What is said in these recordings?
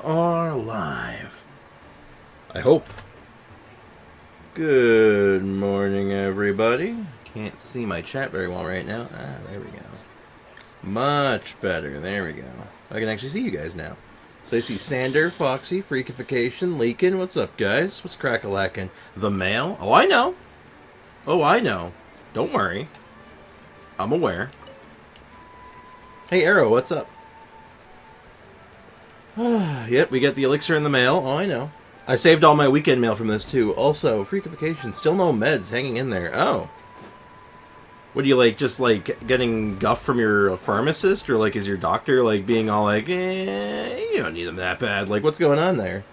are live. I hope. Good morning, everybody. Can't see my chat very well right now. Ah, there we go. Much better. There we go. I can actually see you guys now. So I see Sander, Foxy, Freakification, Leakin. What's up, guys? What's crack-a-lackin'? The mail? Oh, I know. Oh, I know. Don't worry. I'm aware. Hey, Arrow, what's up? Yep, we get the elixir in the mail. Oh, I know. I saved all my weekend mail from this, too. Also, Freakification, still no meds hanging in there. Oh. What do you, like, just, like, getting guff from your pharmacist? Or, like, is your doctor, like, being all like, you don't need them that bad. Like, what's going on there?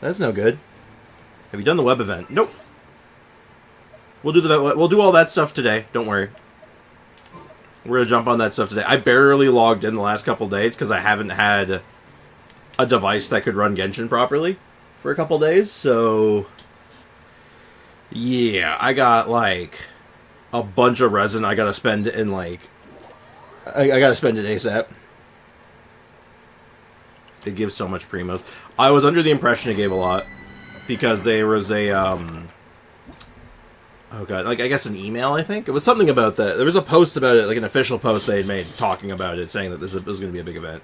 That's no good. Have you done the web event? Nope. We'll do all that stuff today. Don't worry. We're gonna jump on that stuff today. I barely logged in the last couple days because I haven't had a device that could run Genshin properly for a couple days, so yeah, I got like a bunch of resin I gotta spend in like I gotta spend it ASAP. It gives so much primos. I was under the impression it gave a lot because there was a oh god, like I guess an email, I think? It was something about that. There was a post about it, like an official post they had made talking about it, saying that this was going to be a big event.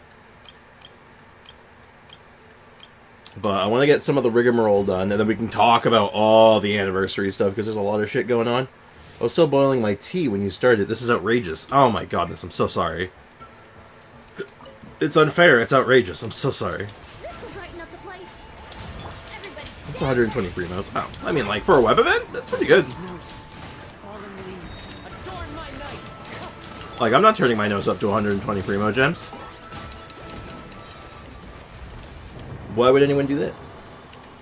But I want to get some of the rigmarole done, and then we can talk about all the anniversary stuff, because there's a lot of shit going on. I was still boiling my tea when you started. This is outrageous. Oh my godness, I'm so sorry. It's unfair, it's outrageous. I'm so sorry. That's 120 primos. Oh, I mean, like, for a web event, that's pretty good. Like, I'm not turning my nose up to 120 primo gems. Why would anyone do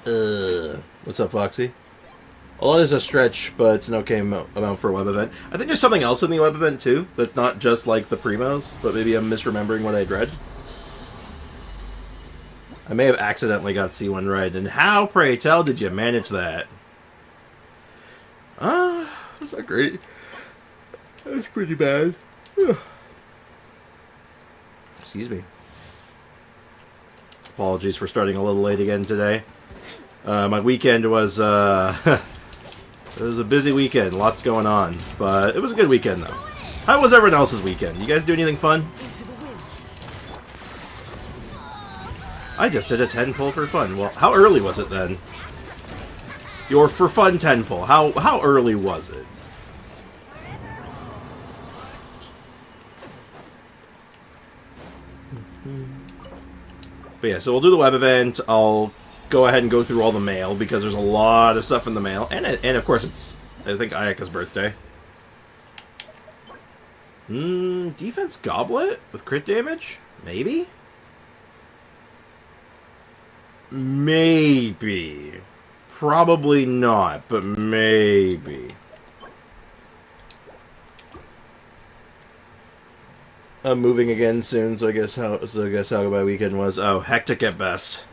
that? What's up, Foxy? A lot is a stretch, but it's an okay amount for a web event. I think there's something else in the web event, too, that's not just, like, the primos, but maybe I'm misremembering what I'd read. I may have accidentally got C1 right, and how, pray tell, did you manage that? That's not great. That's pretty bad. Excuse me. Apologies for starting a little late again today. My weekend was, it was a busy weekend, lots going on, but it was a good weekend, though. How was everyone else's weekend? You guys do anything fun? I just did a 10 pull for fun. Well, how early was it then? Your for fun 10 pull. How early was it? But yeah, so we'll do the web event. I'll go ahead and go through all the mail because there's a lot of stuff in the mail, and of course it's I think Ayaka's birthday. Defense goblet with crit damage? Maybe? Maybe. Probably not, but maybe. I'm moving again soon, so I guess how my weekend was. Oh, hectic at best.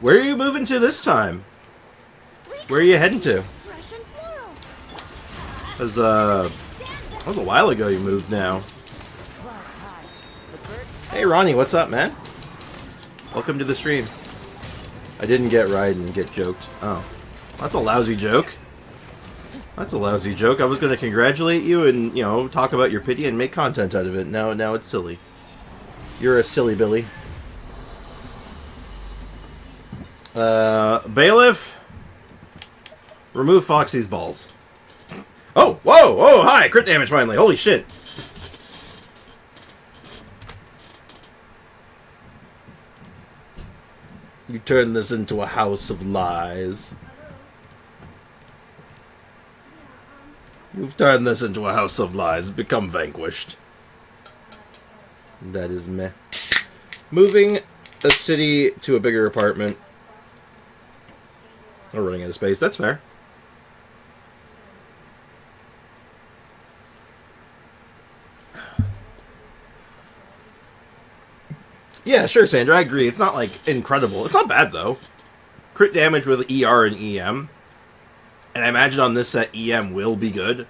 Where are you moving to this time? Where are you heading to? Because that was a while ago you moved now. Hey Ronnie, what's up, man? Welcome to the stream. I didn't get right and get joked. Oh. That's a lousy joke. That's a lousy joke. I was going to congratulate you and, you know, talk about your pity and make content out of it. Now it's silly. You're a silly Billy. Bailiff. Remove Foxy's balls. Oh, whoa, oh, hi, crit damage finally. Holy shit. You turn this into a house of lies. You've turned this into a house of lies. Become vanquished. That is meh. Moving a city to a bigger apartment. We're running out of space. That's fair. Yeah, sure, Sandra, I agree. It's not, like, incredible. It's not bad, though. Crit damage with ER and EM. And I imagine on this set, EM will be good.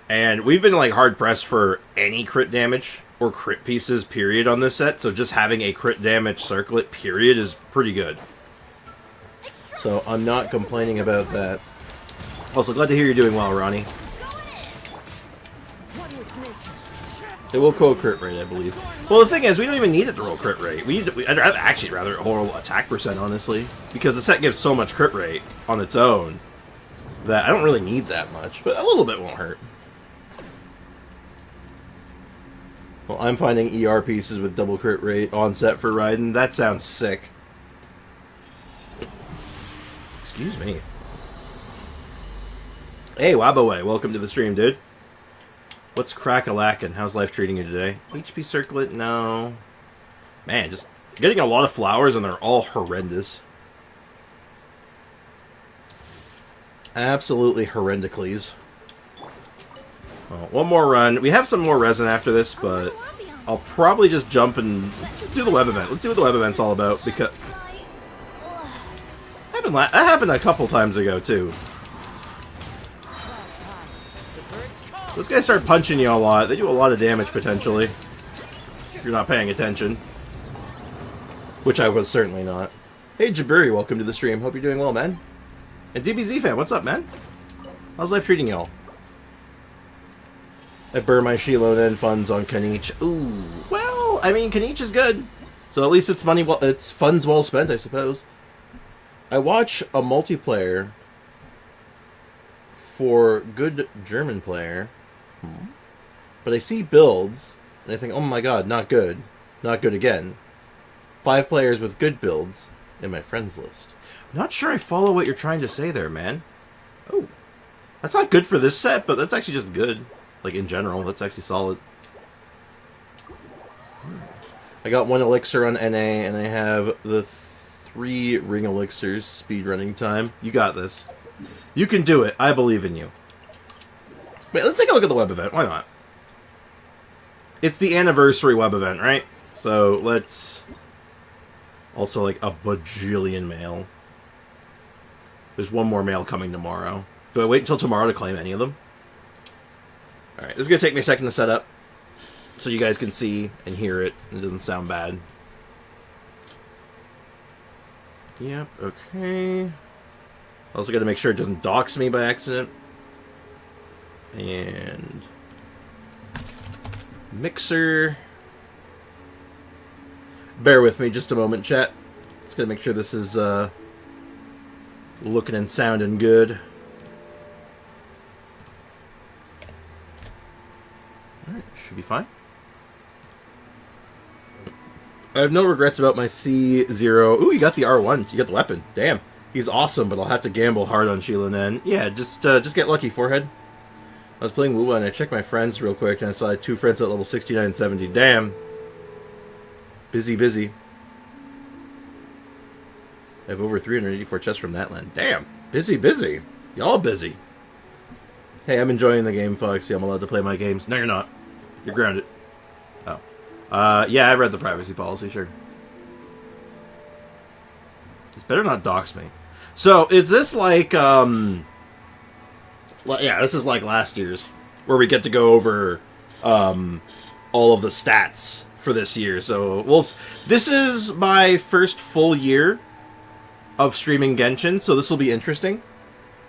And we've been, like, hard-pressed for any crit damage or crit pieces, period, on this set, so just having a crit damage circlet, period, is pretty good. So I'm not complaining about that. Also, glad to hear you're doing well, Ronnie. It will roll crit rate, I believe. Well, the thing is, we don't even need it to roll crit rate. I'd actually rather roll attack percent, honestly, because the set gives so much crit rate on its own that I don't really need that much, but a little bit won't hurt. Well, I'm finding ER pieces with double crit rate on set for Raiden. That sounds sick. Excuse me. Hey, Waboe, welcome to the stream, dude. What's crack-a-lackin'? How's life treating you today? HP circlet? No. Man, just getting a lot of flowers and they're all horrendous. Absolutely horrendically. Well, one more run. We have some more resin after this, but I'll probably just jump and just do the web event. Let's see what the web event's all about, because that happened a couple times ago, too. Those guys start punching you a lot. They do a lot of damage, potentially, if you're not paying attention. Which I was certainly not. Hey, Jaburi, welcome to the stream. Hope you're doing well, man. And DBZ fan, what's up, man? How's life treating y'all? I burn my Shilon and funds on Kanich. Ooh, well, I mean, Kanich is good. So at least it's money. Well, it's funds well spent, I suppose. I watch a multiplayer for good German player, but I see builds, and I think, oh my god, not good. Not good again. 5 players with good builds in my friends list. I'm not sure I follow what you're trying to say there, man. Oh. That's not good for this set, but that's actually just good. Like, in general, that's actually solid. I got 1 elixir on NA, and I have the 3 ring elixirs speedrunning time. You got this. You can do it. I believe in you. Wait, let's take a look at the web event. Why not? It's the anniversary web event, right? So, let's... Also, like, a bajillion mail. There's 1 more mail coming tomorrow. Do I wait until tomorrow to claim any of them? Alright, this is going to take me a second to set up, so you guys can see and hear it, and it doesn't sound bad. Yep, okay. Also got to make sure it doesn't dox me by accident. And... Mixer. Bear with me just a moment, chat. Just got to make sure this is looking and sounding good. Alright, should be fine. I have no regrets about my C0. Ooh, you got the R1. You got the weapon. Damn. He's awesome, but I'll have to gamble hard on Sheila Nen. Yeah, just get lucky, Forehead. I was playing Wuwa and I checked my friends real quick and I saw I had 2 friends at level 69 and 70. Damn. Busy. I have over 384 chests from that land. Damn. Busy. Y'all busy. Hey, I'm enjoying the game, Foxy. I'm allowed to play my games. No, you're not. You're grounded. Oh. Yeah, I read the privacy policy, sure. It's better not dox me. So, is this like, yeah, this is like last year's, where we get to go over, all of the stats for this year. So, this is my first full year of streaming Genshin, so this will be interesting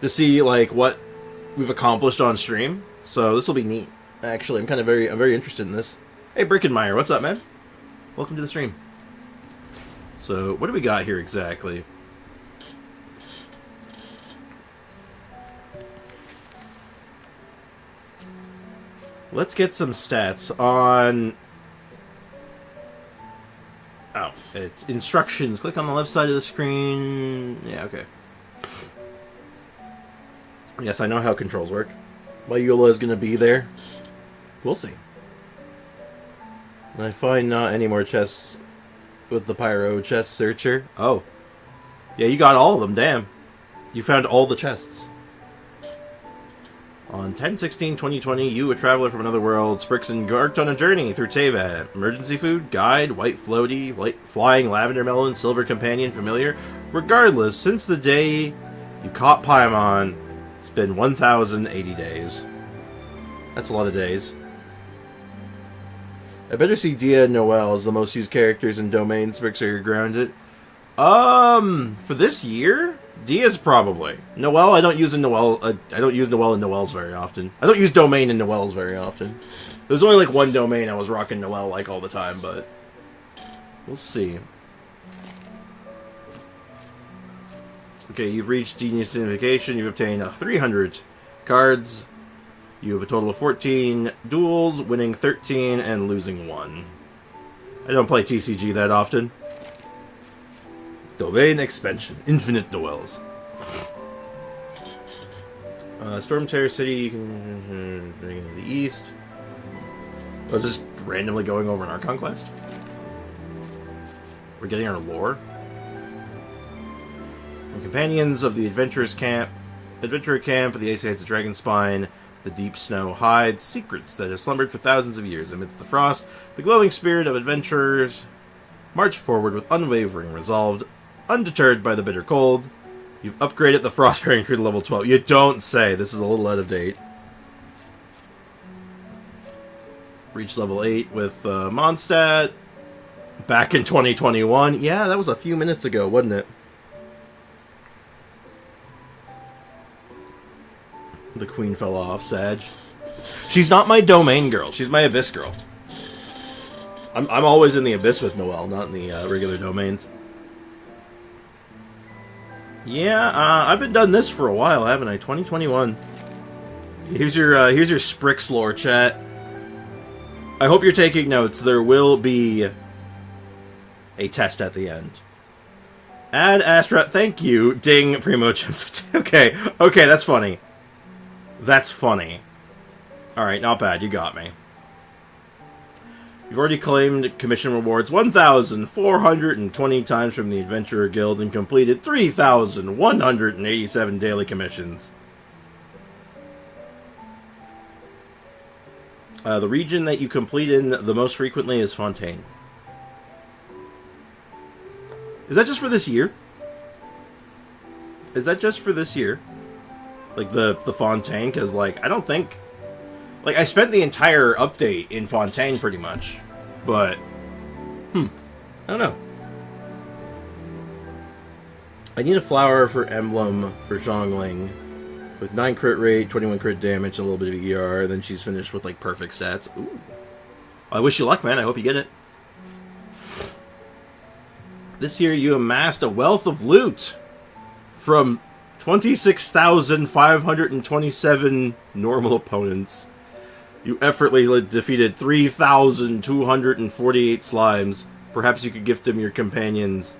to see, like, what we've accomplished on stream. So, this will be neat. Actually, I'm very interested in this. Hey, Brickenmeyer, what's up, man? Welcome to the stream. So, what do we got here exactly? Let's get some stats on... Oh, it's instructions. Click on the left side of the screen. Yeah, okay. Yes, I know how controls work. Mayula is going to be there. We'll see. And I find not any more chests with the Pyro chest searcher. Oh. Yeah, you got all of them, damn. You found all the chests. On 10/16/2020, you, a traveler from another world, Sprix embarked on a journey through Teyvat. Emergency food, guide, white floaty, flying lavender melon, silver companion, familiar. Regardless, since the day you caught Paimon, it's been 1,080 days. That's a lot of days. I better see Dia and Noelle as the most used characters in domains. Bricks are grounded. For this year, Dia's probably. Noelle, I don't use in Noelle. I don't use Noelle in Noelle's very often. I don't use domain in Noelle's very often. There's only like one domain I was rocking Noelle like all the time, but we'll see. Okay, you've reached genius identification. You've obtained 300 cards. You have a total of 14 duels, winning 13 and losing 1. I don't play TCG that often. Domain expansion. Infinite Noelles. Storm Terror City, you can bring it to the east. I was just randomly going over an Archon quest. We're getting our lore. And companions of the Adventurer Camp, the Ice Heights of Dragon Spine, the deep snow hides secrets that have slumbered for thousands of years. Amidst the frost, the glowing spirit of adventurers march forward with unwavering resolve, undeterred by the bitter cold. You've upgraded the Frostbearing crew to level 12. You don't say. This is a little out of date. Reached level 8 with Mondstadt. Back in 2021. Yeah, that was a few minutes ago, wasn't it? The queen fell off, Sag. She's not my domain girl. She's my Abyss girl. I'm always in the Abyss with Noelle, not in the regular domains. Yeah, I've been done this for a while, haven't I? 2021. Here's your Sprix lore, chat. I hope you're taking notes. There will be a test at the end. Add Astra. Thank you. Ding. Primo. Okay, that's funny. That's funny. Alright, not bad. You got me. You've already claimed commission rewards 1,420 times from the Adventurer Guild and completed 3,187 daily commissions. The region that you complete in the most frequently is Fontaine. Is that just for this year? Is that just for this year? Like the Fontaine? Because, like, I don't think... Like, I spent the entire update in Fontaine, pretty much. But, I don't know. I need a flower for Emblem for Zhongling. With 9 crit rate, 21 crit damage, and a little bit of ER. Then she's finished with, like, perfect stats. Ooh. I wish you luck, man. I hope you get it. This year, you amassed a wealth of loot. From 26,527 normal opponents. You effortlessly defeated 3,248 slimes. Perhaps you could gift them your companions.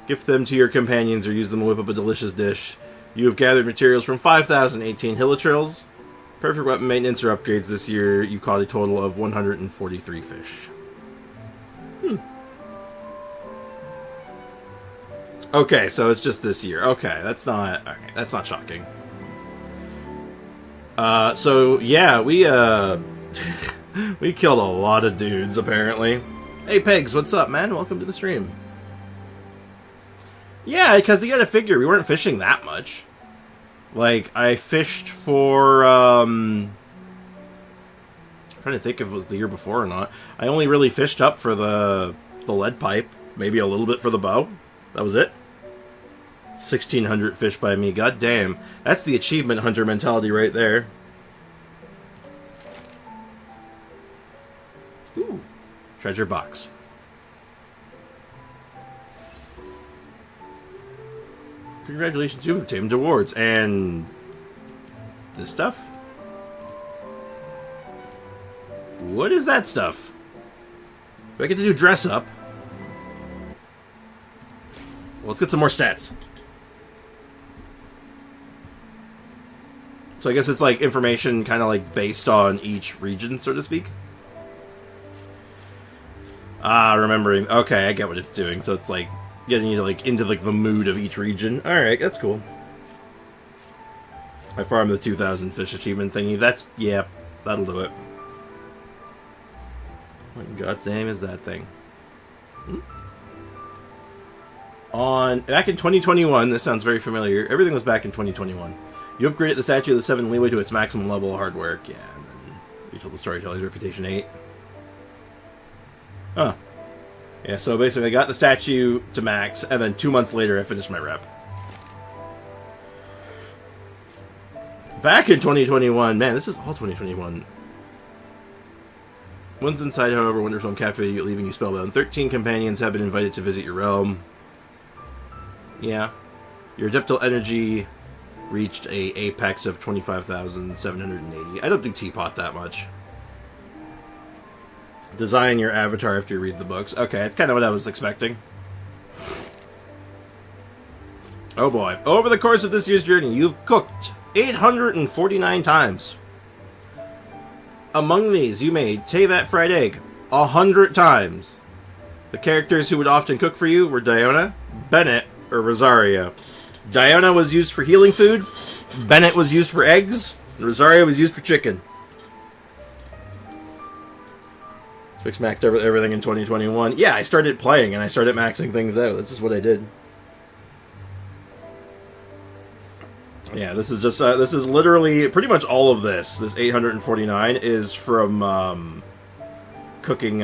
Gift them to your companions or use them to whip up a delicious dish. You have gathered materials from 5,018 hilitrils. Perfect weapon maintenance or upgrades this year. You caught a total of 143 fish. Okay, so it's just this year. Okay, that's not shocking. So yeah, we we killed a lot of dudes apparently. Hey Pegs, what's up, man? Welcome to the stream. Yeah, because you gotta figure we weren't fishing that much. Like, I fished for I'm trying to think if it was the year before or not. I only really fished up for the lead pipe, maybe a little bit for the bow. That was it. 1,600 fish by me. God damn. That's the achievement hunter mentality right there. Ooh. Treasure box. Congratulations, you've obtained awards. And this stuff? What is that stuff? Do I get to do dress up? Well, let's get some more stats. So I guess it's like information kind of like based on each region, so to speak. Ah, remembering. Okay, I get what it's doing. So it's like getting you like into like the mood of each region. All right, that's cool. I farmed the 2,000 fish achievement thingy. That's, yeah, that'll do it. What in God's name is that thing? Back in 2021, this sounds very familiar. Everything was back in 2021. You upgraded the Statue of the Seven Leeway to its maximum level of hard work. Yeah, and then you told the Storyteller's Reputation 8. Huh. Yeah, so basically I got the statue to max, and then 2 months later I finished my rep. Back in 2021, man, this is all 2021. Once inside, however, Wonderful captivated you, leaving you spellbound. 13 companions have been invited to visit your realm. Yeah. Your adeptal energy reached a apex of 25,780. I don't do Teapot that much. Design your avatar after you read the books. Okay, that's kind of what I was expecting. Oh boy. Over the course of this year's journey, you've cooked 849 times. Among these, you made Teyvat fried egg 100 times. The characters who would often cook for you were Diona, Bennett, or Rosaria. Diona was used for healing food, Bennett was used for eggs, and Rosaria was used for chicken. Swix maxed everything in 2021. Yeah, I started playing and I started maxing things out. That's just what I did. Yeah, this is just this is literally pretty much all of this. This 849 is from cooking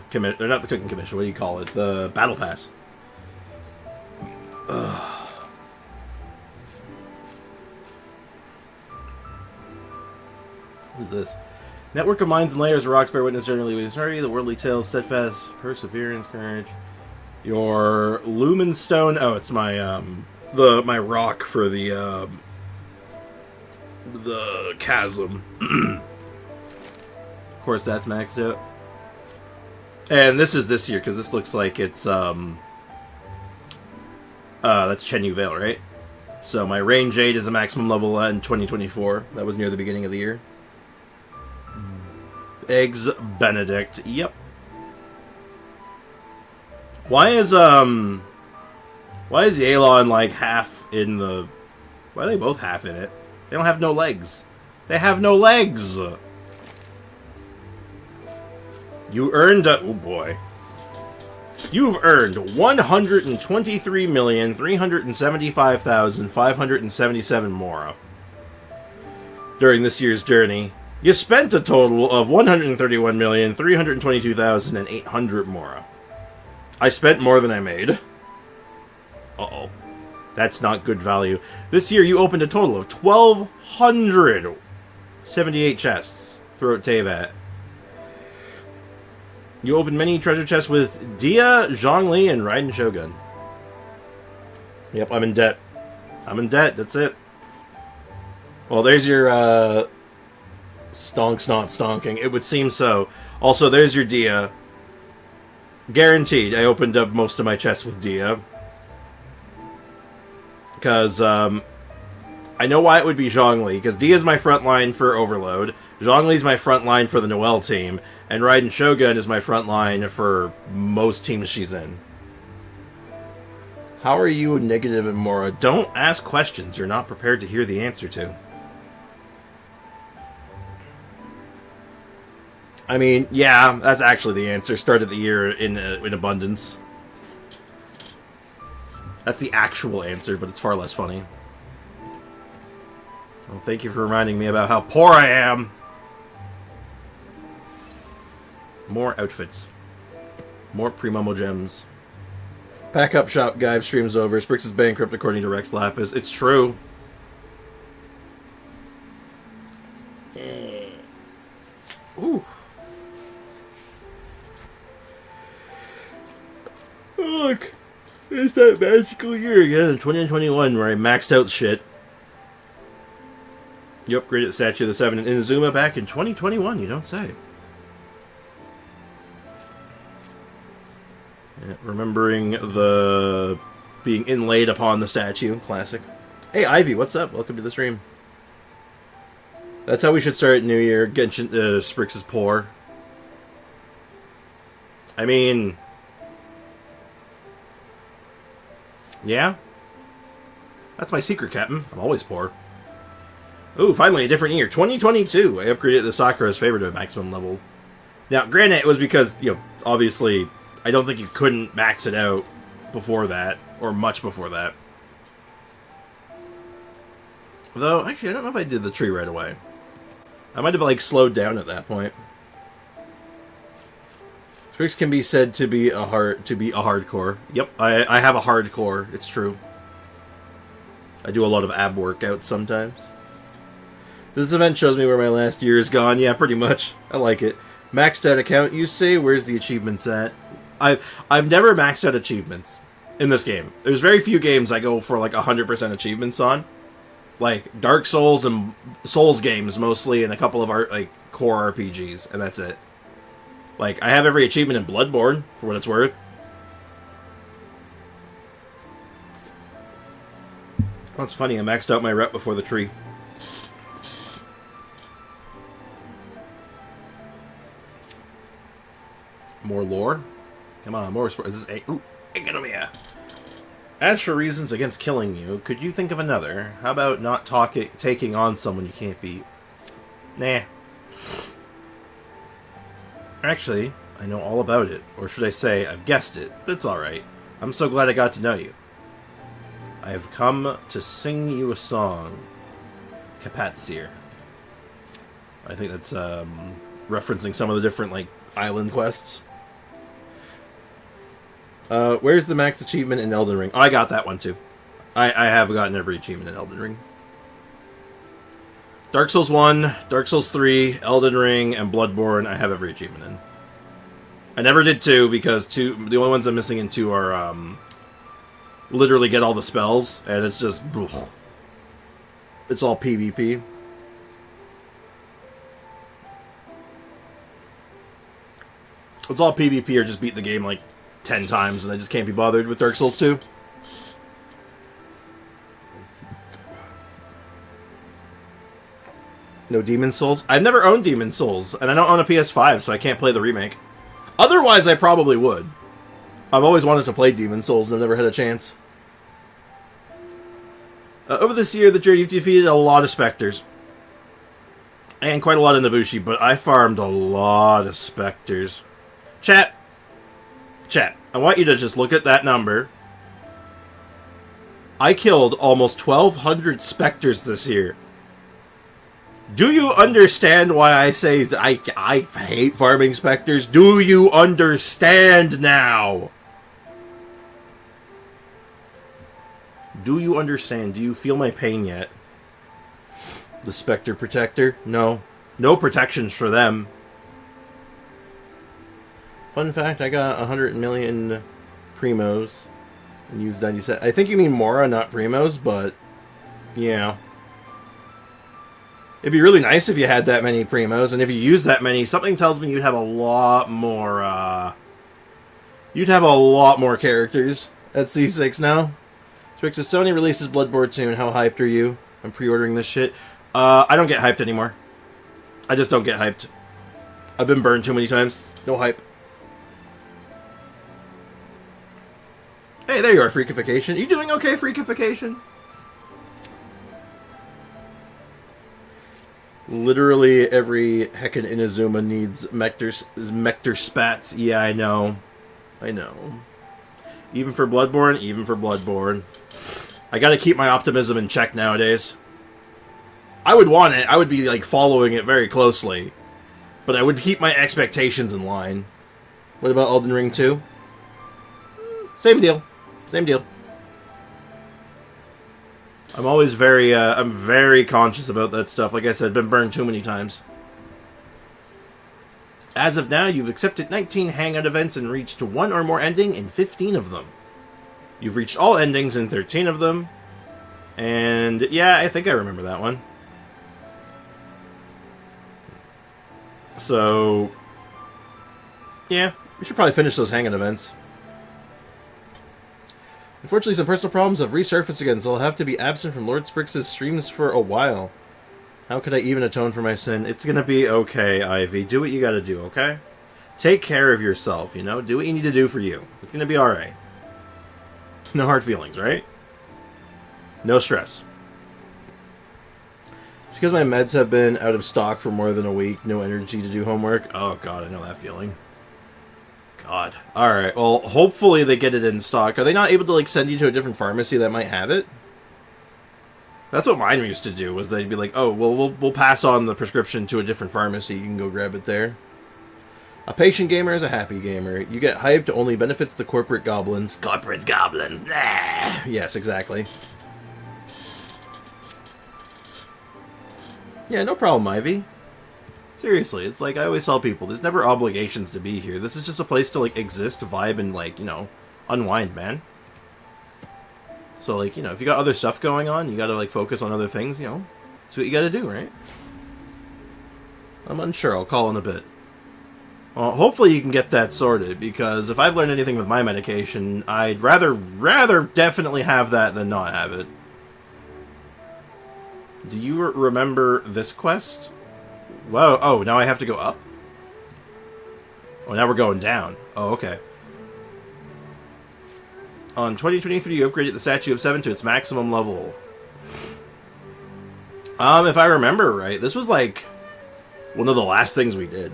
commit. Or not the cooking commission. What do you call it? The battle pass. Ugh. What is this? Network of minds and layers of rocks bear witness generally with sorry, the worldly tales, steadfast, perseverance, courage. Your lumen stone. Oh, it's my my rock for the chasm. Of course, that's maxed out. And this is this year because this looks like it's that's Chenyu Vale, right? So my Rain Jade is a maximum level in 2024. That was near the beginning of the year. Eggs Benedict. Yep. Why is Yelan like half in the? Why are they both half in it? They don't have no legs. They have no legs. You earned oh boy. You've earned 123,375,577 Mora during this year's journey. You spent a total of 131,322,800 Mora. I spent more than I made. Uh-oh. That's not good value. This year you opened a total of 1,278 chests throughout Teyvat. You opened many treasure chests with Dia, Zhongli, and Raiden Shogun. Yep, I'm in debt. I'm in debt, that's it. Well, there's your, Stonks not stonking. It would seem so. Also, there's your Dia. Guaranteed, I opened up most of my chests with Dia. Because, I know why it would be Zhongli, because Dia's my front line for Overload, Zhongli's my front line for the Noelle team, and Raiden Shogun is my front line for most teams she's in. How are you negative in Mora? Don't ask questions you're not prepared to hear the answer to. I mean, yeah, that's actually the answer. Started the year in abundance. That's the actual answer, but it's far less funny. Well, thank you for reminding me about how poor I am. More outfits. More pre-momo gems. Pack up shop guy streams over. Sprix is bankrupt according to Rex Lapis. It's true. Ooh. Look. It's that magical year again in 2021 where I maxed out shit. You upgraded the Statue of the Seven in Inazuma back in 2021, you don't say. Yeah, remembering the being inlaid upon the statue. Classic. Hey, Ivy, what's up? Welcome to the stream. That's how we should start New Year. Genshin, Sprix is poor. I mean... yeah? That's my secret, Captain. I'm always poor. Ooh, finally a different year. 2022. I upgraded the Sakura's favor to a maximum level. Now, granted, it was because, you know, obviously, I don't think you couldn't max it out before that, or much before that. Though, actually, I don't know if I did the tree right away. I might have, like, slowed down at that point. Twix can be said to be a hardcore. Yep, I have a hardcore. It's true. I do a lot of ab workouts sometimes. This event shows me where my last year is gone. Yeah, pretty much. I like it. Maxed out account, you say? Where's the achievements at? I've never maxed out achievements in this game. There's very few games I go for like 100% achievements on. Like Dark Souls and Souls games mostly, and a couple of like core RPGs, and that's it. Like, I have every achievement in Bloodborne, for what it's worth. That's funny, I maxed out my rep before the tree. More lore? Come on, more... Is this a... Ooh, economia! As for reasons against killing you, could you think of another? How about not taking on someone you can't beat? Nah. Actually, I know all about it. Or should I say, I've guessed it. But it's alright. I'm so glad I got to know you. I have come to sing you a song. Kapatsir. I think that's referencing some of the different, like, island quests. Where's the max achievement in Elden Ring? Oh, I got that one too. I have gotten every achievement in Elden Ring. Dark Souls 1, Dark Souls 3, Elden Ring, and Bloodborne, I have every achievement in. I never did 2, because the only ones I'm missing in 2 are, literally get all the spells, and it's just... Ugh. It's all PvP. It's all PvP or just beat the game, like, 10 times, and I just can't be bothered with Dark Souls 2. No Demon Souls? I've never owned Demon Souls, and I don't own a PS5, so I can't play the remake. Otherwise, I probably would. I've always wanted to play Demon Souls, and I've never had a chance. Over this year, the journey, you've defeated a lot of Spectres. And quite a lot of Nabushi, but I farmed a lot of Spectres. Chat, I want you to just look at that number. I killed almost 1,200 Spectres this year. Do you understand why I say I hate farming Spectres? Do you understand now? Do you understand? Do you feel my pain yet? The Spectre Protector? No. No protections for them. Fun fact, I got 100 million Primos and used 97. I think you mean Mora, not Primos, but yeah. It'd be really nice if you had that many Primos, and if you used that many, something tells me you'd have a lot more, you'd have a lot more characters at C6 now. Twix, if Sony releases Bloodborne soon, how hyped are you? I'm pre-ordering this shit. I don't get hyped anymore. I just don't get hyped. I've been burned too many times. No hype. Hey, there you are, Freakification. Are you doing okay, Freakification? Literally every heckin' Inazuma needs Mector spats. Yeah, I know. I know. Even for Bloodborne? Even for Bloodborne. I gotta keep my optimism in check nowadays. I would want it. I would be, like, following it very closely. But I would keep my expectations in line. What about Elden Ring 2? Same deal. Same deal. I'm always I'm very conscious about that stuff. Like I said, been burned too many times. As of now, you've accepted 19 hangout events and reached one or more ending in 15 of them. You've reached all endings in 13 of them. And yeah, I think I remember that one. So yeah, we should probably finish those hangout events. Unfortunately, some personal problems have resurfaced again, so I'll have to be absent from Lord Sprix's streams for a while. How could I even atone for my sin? It's gonna be okay, Ivy. Do what you gotta do, okay? Take care of yourself, you know? Do what you need to do for you. It's gonna be alright. No hard feelings, right? No stress. Just because my meds have been out of stock for more than a week, no energy to do homework. Oh god, I know that feeling. God. Alright, well, hopefully they get it in stock. Are they not able to, like, send you to a different pharmacy that might have it? That's what mine used to do, was they'd be like, oh, well, we'll pass on the prescription to a different pharmacy. You can go grab it there. A patient gamer is a happy gamer. You get hyped only benefits the corporate goblins. Corporate goblins. Nah. Yes, exactly. Yeah, no problem, Ivy. Seriously, it's like I always tell people, there's never obligations to be here. This is just a place to, like, exist, vibe, and, like, you know, unwind, man. So, like, you know, if you got other stuff going on, you gotta, like, focus on other things, you know. That's what you gotta do, right? I'm unsure. I'll call in a bit. Well, hopefully you can get that sorted, because if I've learned anything with my medication, I'd rather definitely have that than not have it. Do you remember this quest? Whoa, oh, now I have to go up? Oh, now we're going down. Oh, okay. On 2023, you upgraded the Statue of 7 to its maximum level. If I remember right, this was like one of the last things we did.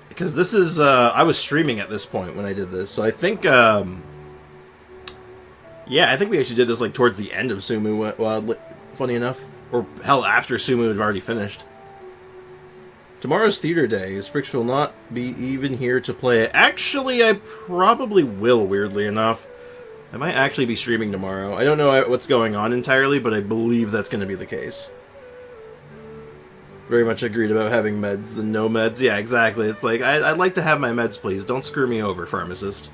Because this is, I was streaming at this point when I did this, so I think, yeah, I think we actually did this, like, towards the end of Sumu, well, funny enough. Or, hell, after Sumu had already finished. Tomorrow's theater day. Sprix will not be even here to play it. Actually, I probably will, weirdly enough. I might actually be streaming tomorrow. I don't know what's going on entirely, but I believe that's going to be the case. Very much agreed about having meds than no meds. Yeah, exactly. It's like, I'd like to have my meds, please. Don't screw me over, pharmacist.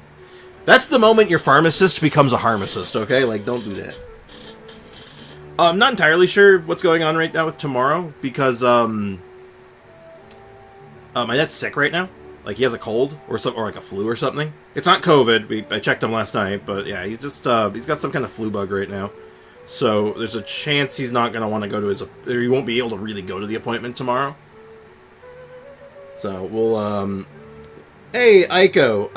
That's the moment your pharmacist becomes a harmacist, okay? Like, don't do that. I'm not entirely sure what's going on right now with tomorrow, because, my dad's sick right now. Like, he has a cold, or like a flu or something. It's not COVID. I checked him last night, but yeah, he's just, he's got some kind of flu bug right now. So, there's a chance he's not going to want to go to his... or he won't be able to really go to the appointment tomorrow. So, we'll, Hey, Aiko.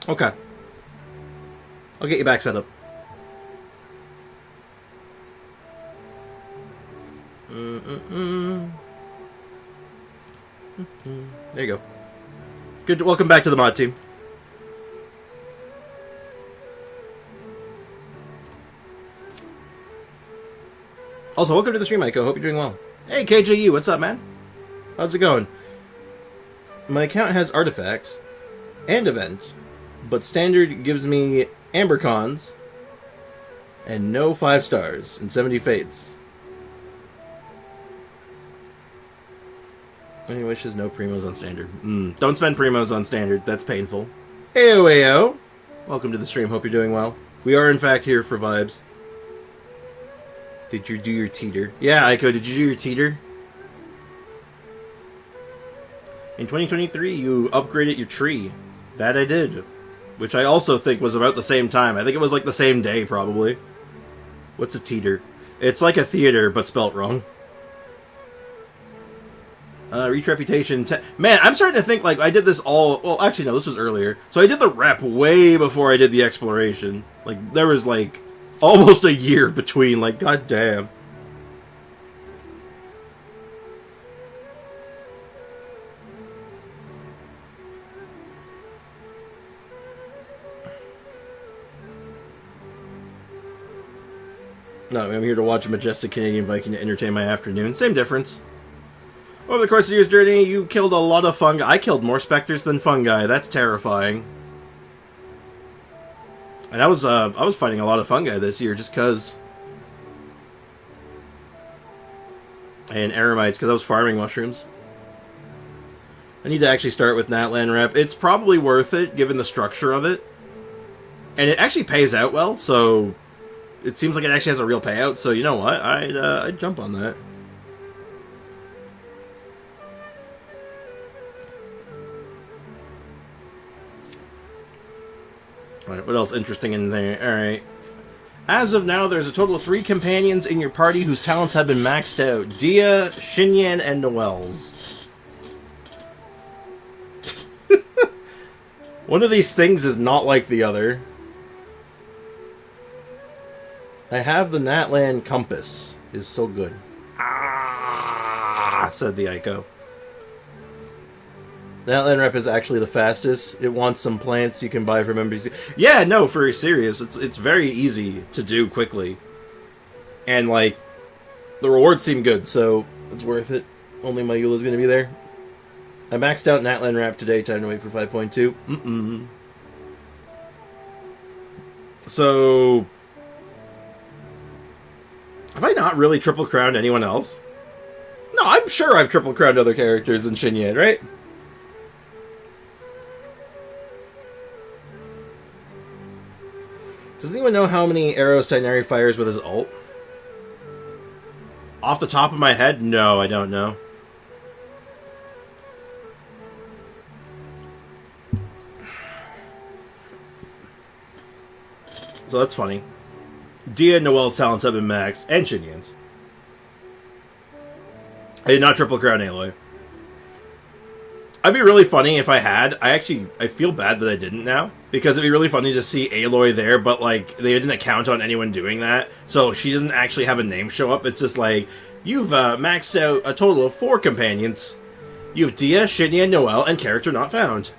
Okay. I'll get you back set up. There you go. Good. Welcome back to the mod team. Also, welcome to the stream, Aiko. Hope you're doing well. Hey, KJU, what's up, man? How's it going? My account has artifacts and events, but standard gives me amber cons and no 5 stars and 70 fates. Any wishes? No primos on standard. Don't spend primos on standard. That's painful. Heyo, heyo. Welcome to the stream. Hope you're doing well. We are, in fact, here for vibes. Did you do your teeter? Yeah, Aiko, did you do your teeter? In 2023, you upgraded your tree. That I did. Which I also think was about the same time. I think it was like the same day, probably. What's a teeter? It's like a theater, but spelt wrong. Reach reputation. Man, I'm starting to think like I did this all... Well, actually, no, this was earlier. So I did the rep way before I did the exploration. Like, there was like almost a year between. Like, goddamn. No, I'm here to watch a majestic Canadian Viking to entertain my afternoon. Same difference. Over the course of your journey, you killed a lot of fungi. I killed more specters than fungi. That's terrifying. And I was fighting a lot of fungi this year just because. And eremites because I was farming mushrooms. I need to actually start with Natlan rep. It's probably worth it given the structure of it. And it actually pays out well, so it seems like it actually has a real payout. So you know what? I'd jump on that. Alright, what else interesting in there? Alright. As of now, there's a total of 3 companions in your party whose talents have been maxed out. Dia, Xinyan, and Noel's. One of these things is not like the other. I have the Natlan compass. Is so good. Ah, said the Aiko. That land rep is actually the fastest. It wants some plants you can buy from NPC. Yeah, no, for serious. It's very easy to do quickly. And, like, the rewards seem good, so it's worth it. Only my Eula's gonna be there. I maxed out Natlan Wrap today, time to wait for 5.2. So... have I not really triple crowned anyone else? No, I'm sure I've triple crowned other characters in Xinyan, right? Does anyone know how many arrows Tighnari fires with his ult? Off the top of my head? No, I don't know. So that's funny. Dia and Noelle's talents have been maxed, and Xinyan's. I did not triple crown Aloy. It'd be really funny if I had. I feel bad that I didn't now. Because it'd be really funny to see Aloy there, but, like, they didn't count on anyone doing that. So she doesn't actually have a name show up. It's just like, you've maxed out a total of 4 companions. You have Dia, Xinyan, Noelle, and character not found.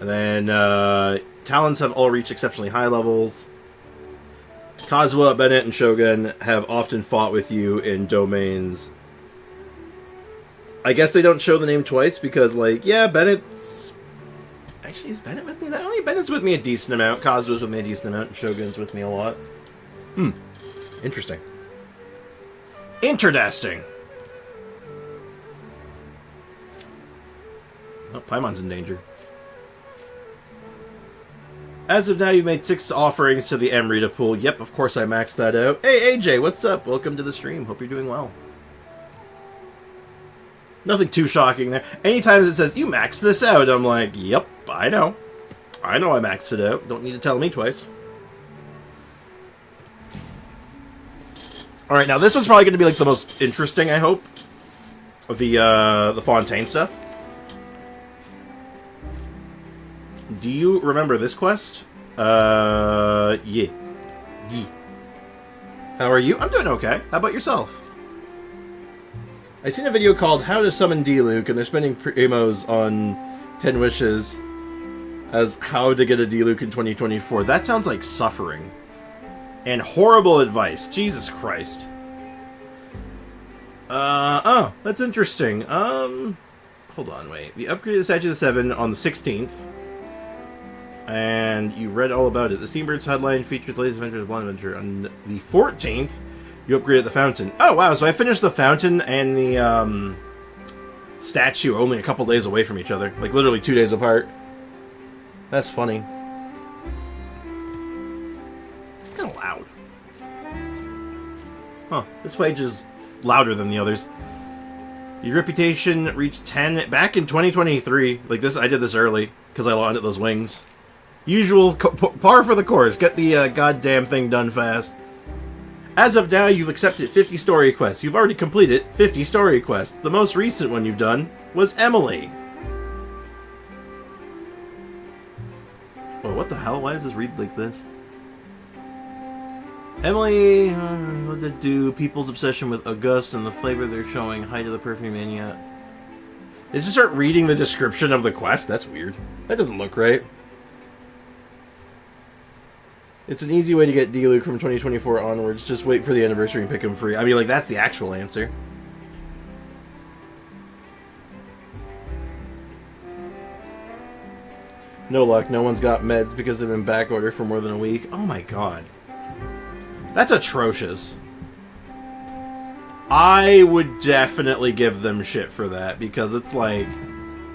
And then, talents have all reached exceptionally high levels. Kazuha, Bennett, and Shogun have often fought with you in domains. I guess they don't show the name twice because, like, yeah, Bennett's... actually, is Bennett with me? Only Bennett's with me a decent amount. Kazuha's with me a decent amount. And Shogun's with me a lot. Interesting. Interdasting! Oh, Paimon's in danger. As of now, you've made 6 offerings to the Emrita pool. Yep, of course I maxed that out. Hey, AJ, what's up? Welcome to the stream. Hope you're doing well. Nothing too shocking there. Anytime it says, you maxed this out, I'm like, yep, I know. I know I maxed it out. Don't need to tell me twice. Alright, now this one's probably going to be like the most interesting, I hope. The Fontaine stuff. Do you remember this quest? Yeah. How are you? I'm doing okay. How about yourself? I seen a video called How to Summon D-Luke, and they're spending promos on 10 wishes as how to get a D-Luke in 2024. That sounds like suffering. And horrible advice. Jesus Christ. Oh, that's interesting. Hold on, wait. The upgraded Statue of the 7 on the 16th. And you read all about it. The Steambird's headline features the latest adventure of Blonde Adventure. On the 14th, you upgraded the fountain. Oh, wow, so I finished the fountain and the statue only a couple days away from each other. Like, literally 2 days apart. That's funny. Kind of loud. Huh, this page is louder than the others. Your reputation reached 10 back in 2023. Like, this, I did this early, because I wanted those wings. Usual, par for the course. Get the goddamn thing done fast. As of now, you've accepted 50 story quests. You've already completed 50 story quests. The most recent one you've done was Emily. Oh, what the hell? Why does this read like this? Emily, what did it do? People's obsession with August and the flavor they're showing. Height of the perfume mania. Did you start reading the description of the quest? That's weird. That doesn't look right. It's an easy way to get D-Luke from 2024 onwards. Just wait for the anniversary and pick him free. I mean, like, that's the actual answer. No luck. No one's got meds because they've been back order for more than a week. Oh my god. That's atrocious. I would definitely give them shit for that, because it's like,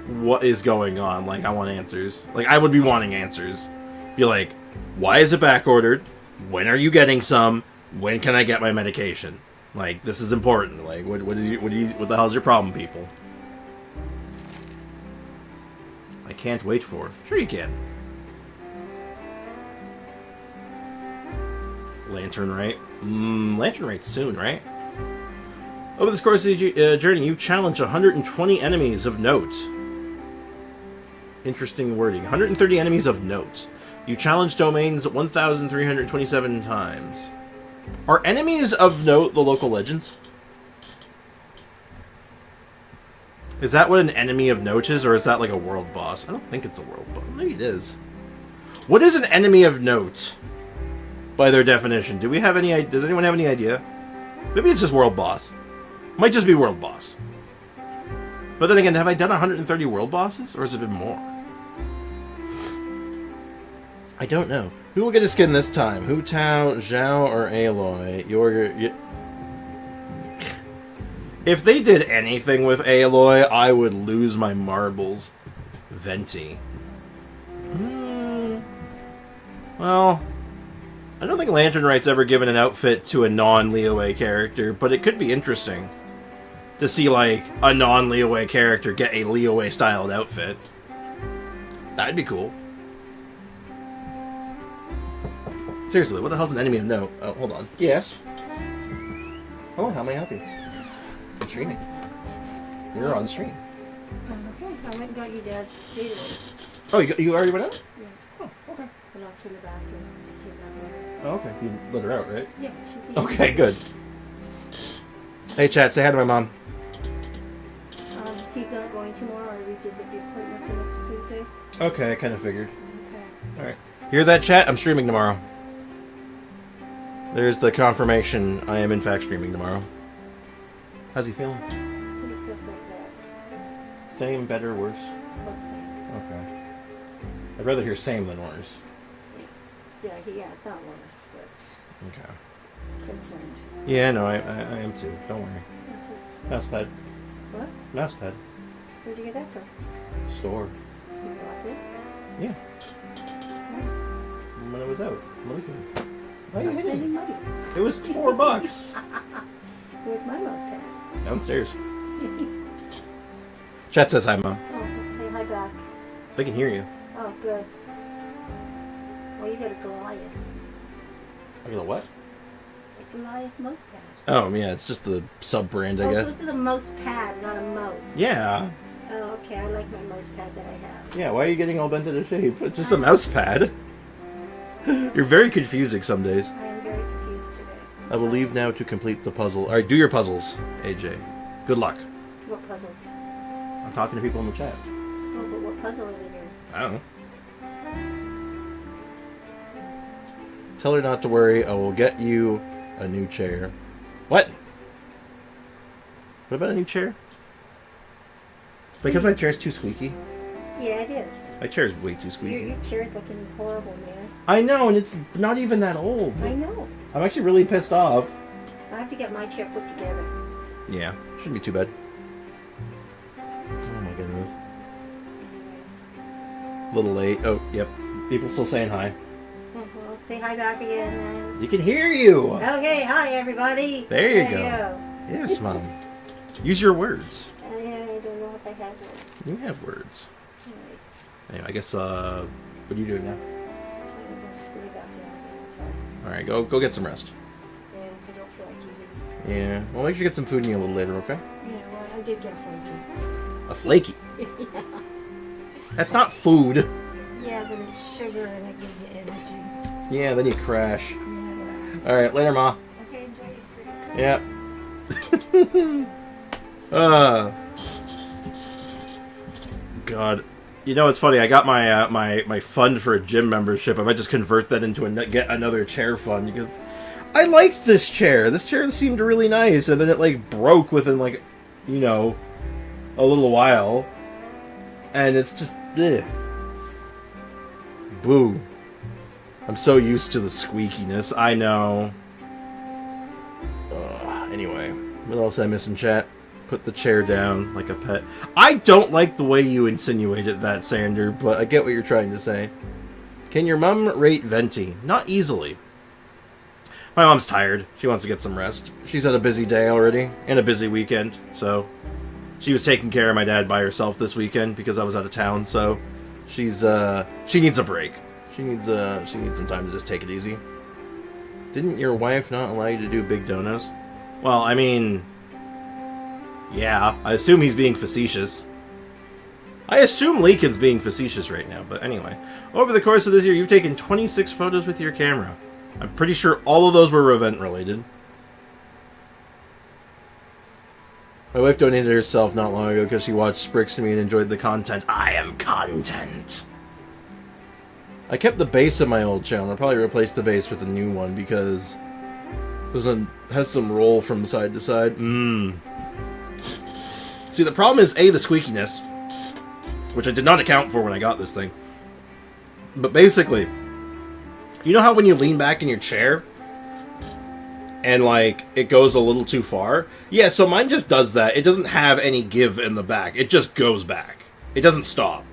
what is going on? Like, I want answers. Like, I would be wanting answers. Be like, why is it back ordered? When are you getting some? When can I get my medication? Like, this is important. Like, what the hell's your problem, people? I can't wait for. Sure you can. Lantern Rite. Lantern Rite soon, right? Over this course of the journey, you've challenged 120 enemies of note. Interesting wording. 130 enemies of note. You challenged domains 1,327 times. Are enemies of note the local legends? Is that what an enemy of note is, or is that like a world boss? I don't think it's a world boss. Maybe it is. What is an enemy of note? By their definition. Do we have any? Does anyone have any idea? Maybe it's just world boss. Might just be world boss. But then again, have I done 130 world bosses, or has it been more? I don't know. Who will get a skin this time? Hu Tao, Zhao, or Aloy? If they did anything with Aloy, I would lose my marbles. Venti. Well, I don't think Lantern Right's ever given an outfit to a non-Liyue character, but it could be interesting to see, like, a non-Liyue character get a Liyue-styled outfit. That'd be cool. Seriously, what the hell's an enemy of note? Oh, hold on. Yes? Oh, how may I help you? I'm streaming. You're on stream. Okay, I went and got you Dad's data. Oh, you already went out? Yeah. Oh, okay. I locked her in the bathroom. Just came back there. Oh, okay. You let her out, right? Yeah, she's Okay, good. Hey, chat, say hi to my mom. He's not going tomorrow. I redid the appointment for next Tuesday. Okay, I kind of figured. Okay. Alright. Hear that, chat? I'm streaming tomorrow. There's the confirmation. I am, in fact, streaming tomorrow. How's he feeling? He's still like that. Same, better, worse? What's that? Okay. I'd rather hear same than worse. Yeah, it's not worse, but Okay. concerned. Yeah, no, I am too. Don't worry. This is... Mousepad. What? Mousepad. Where'd you get that from? Store. You bought this? Yeah. No. When it was out. On the weekend. Why are you Not hitting spending me? money. It was $4. Where's my mouse pad? Downstairs. Chat says hi, Mom. Oh, let's say hi back. They can hear you. Oh, good. Oh, you got a Goliath. I got a what? A Goliath mouse pad. Oh, yeah, it's just the sub-brand, I Oh, guess. so this is a mouse pad, not a mouse. Yeah. Oh, okay. I like my mouse pad that I have. Yeah, why are you getting all bent out of shape? It's just a mouse pad. You're very confusing some days. I am very confused today. I will leave now to complete the puzzle. Alright, do your puzzles, AJ. Good luck. What puzzles? I'm talking to people in the chat. Oh, but what puzzle are they doing? I don't know. Tell her not to worry. I will get you a new chair. What? What about a new chair? Because my chair's too squeaky. Yeah, it is. My chair's way too squeaky. Your chair's looking horrible, man. I know, and it's not even that old. I know. I'm actually really pissed off. I have to get my chair put together. Yeah, shouldn't be too bad. Oh my goodness. Anyways. A little late. Oh, yep. People still saying hi. Well, say hi back again, man. You can hear you! Okay, hi, everybody. There you go. Yes, Mom. Use your words. I don't know if I have one. You have words. Anyways. Anyway, I guess, what are you doing now? I'm going to screw back down again. Alright, go get some rest. Yeah, I don't feel like eating. Yeah. Well, make sure you get some food in you a little later, okay? Yeah, well, I did get A flaky. flaky. That's not food. Yeah, but it's sugar and it gives you energy. Yeah, then you crash. Yeah, well. Alright, later, Ma. Okay, enjoy your stream. Yep. God. You know, it's funny. I got my my fund for a gym membership. I might just convert that into get another chair fund because I liked this chair. This chair seemed really nice, and then it like broke within like, you know, a little while, and it's just boo. I'm so used to the squeakiness. I know. Anyway, what else I miss in chat? Put the chair down like a pet. I don't like the way you insinuated that, Sander, but I get what you're trying to say. Can your mom rate Venti? Not easily. My mom's tired. She wants to get some rest. She's had a busy day already, and a busy weekend, so... She was taking care of my dad by herself this weekend because I was out of town, so... She's, she needs a break. She needs some time to just take it easy. Didn't your wife not allow you to do big donos? Well, I mean... Yeah, I assume he's being facetious. I assume Leakin's being facetious right now, but anyway. Over the course of this year, you've taken 26 photos with your camera. I'm pretty sure all of those were event related. My wife donated herself not long ago because she watched Sprix to me and enjoyed the content. I am content! I kept the base of my old channel. I'll probably replace the base with a new one because this one has some roll from side to side. See, the problem is, A, the squeakiness, which I did not account for when I got this thing. But basically, you know how when you lean back in your chair and, like, it goes a little too far? Yeah, so mine just does that. It doesn't have any give in the back. It just goes back. It doesn't stop.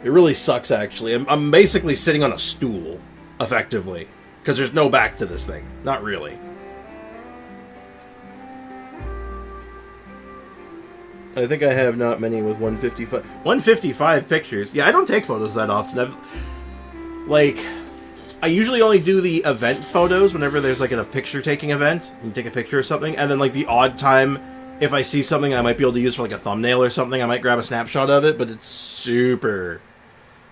It really sucks, actually. I'm basically sitting on a stool, effectively, because there's no back to this thing. Not really. I think I have not many with 155. 155 pictures? Yeah, I don't take photos that often. I usually only do the event photos whenever there's like a picture-taking event. You take a picture of something, and then like the odd time, if I see something I might be able to use for like a thumbnail or something, I might grab a snapshot of it, but it's super,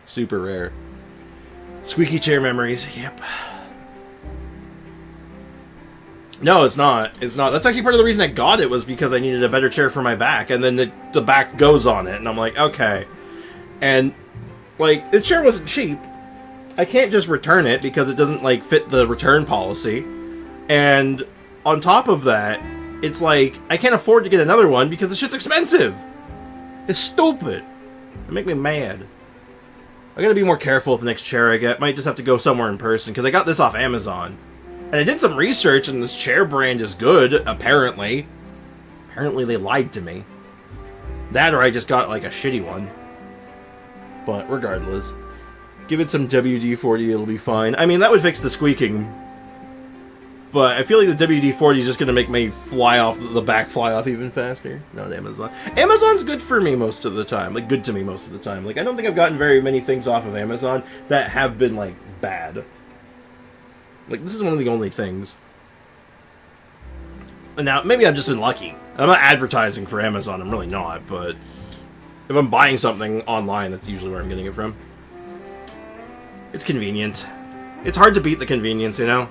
super rare. Squeaky chair memories, yep. No, it's not. It's not. That's actually part of the reason I got it, was because I needed a better chair for my back, and then the back goes on it, and I'm like, okay. And, like, the chair wasn't cheap. I can't just return it because it doesn't, like, fit the return policy. And on top of that, it's like, I can't afford to get another one because the shit's expensive. It's stupid. It makes me mad. I gotta be more careful with the next chair I get. Might just have to go somewhere in person, because I got this off Amazon. And I did some research, and this chair brand is good, apparently. Apparently they lied to me. That or I just got, like, a shitty one. But regardless. Give it some WD-40, it'll be fine. I mean, that would fix the squeaking. But I feel like the WD-40 is just going to make me the back fly off even faster. Not Amazon. Amazon's good for me most of the time. Like, good to me most of the time. Like, I don't think I've gotten very many things off of Amazon that have been, like, bad. Like, this is one of the only things. And now, maybe I've just been lucky. I'm not advertising for Amazon, I'm really not, but if I'm buying something online, that's usually where I'm getting it from. It's convenient. It's hard to beat the convenience, you know?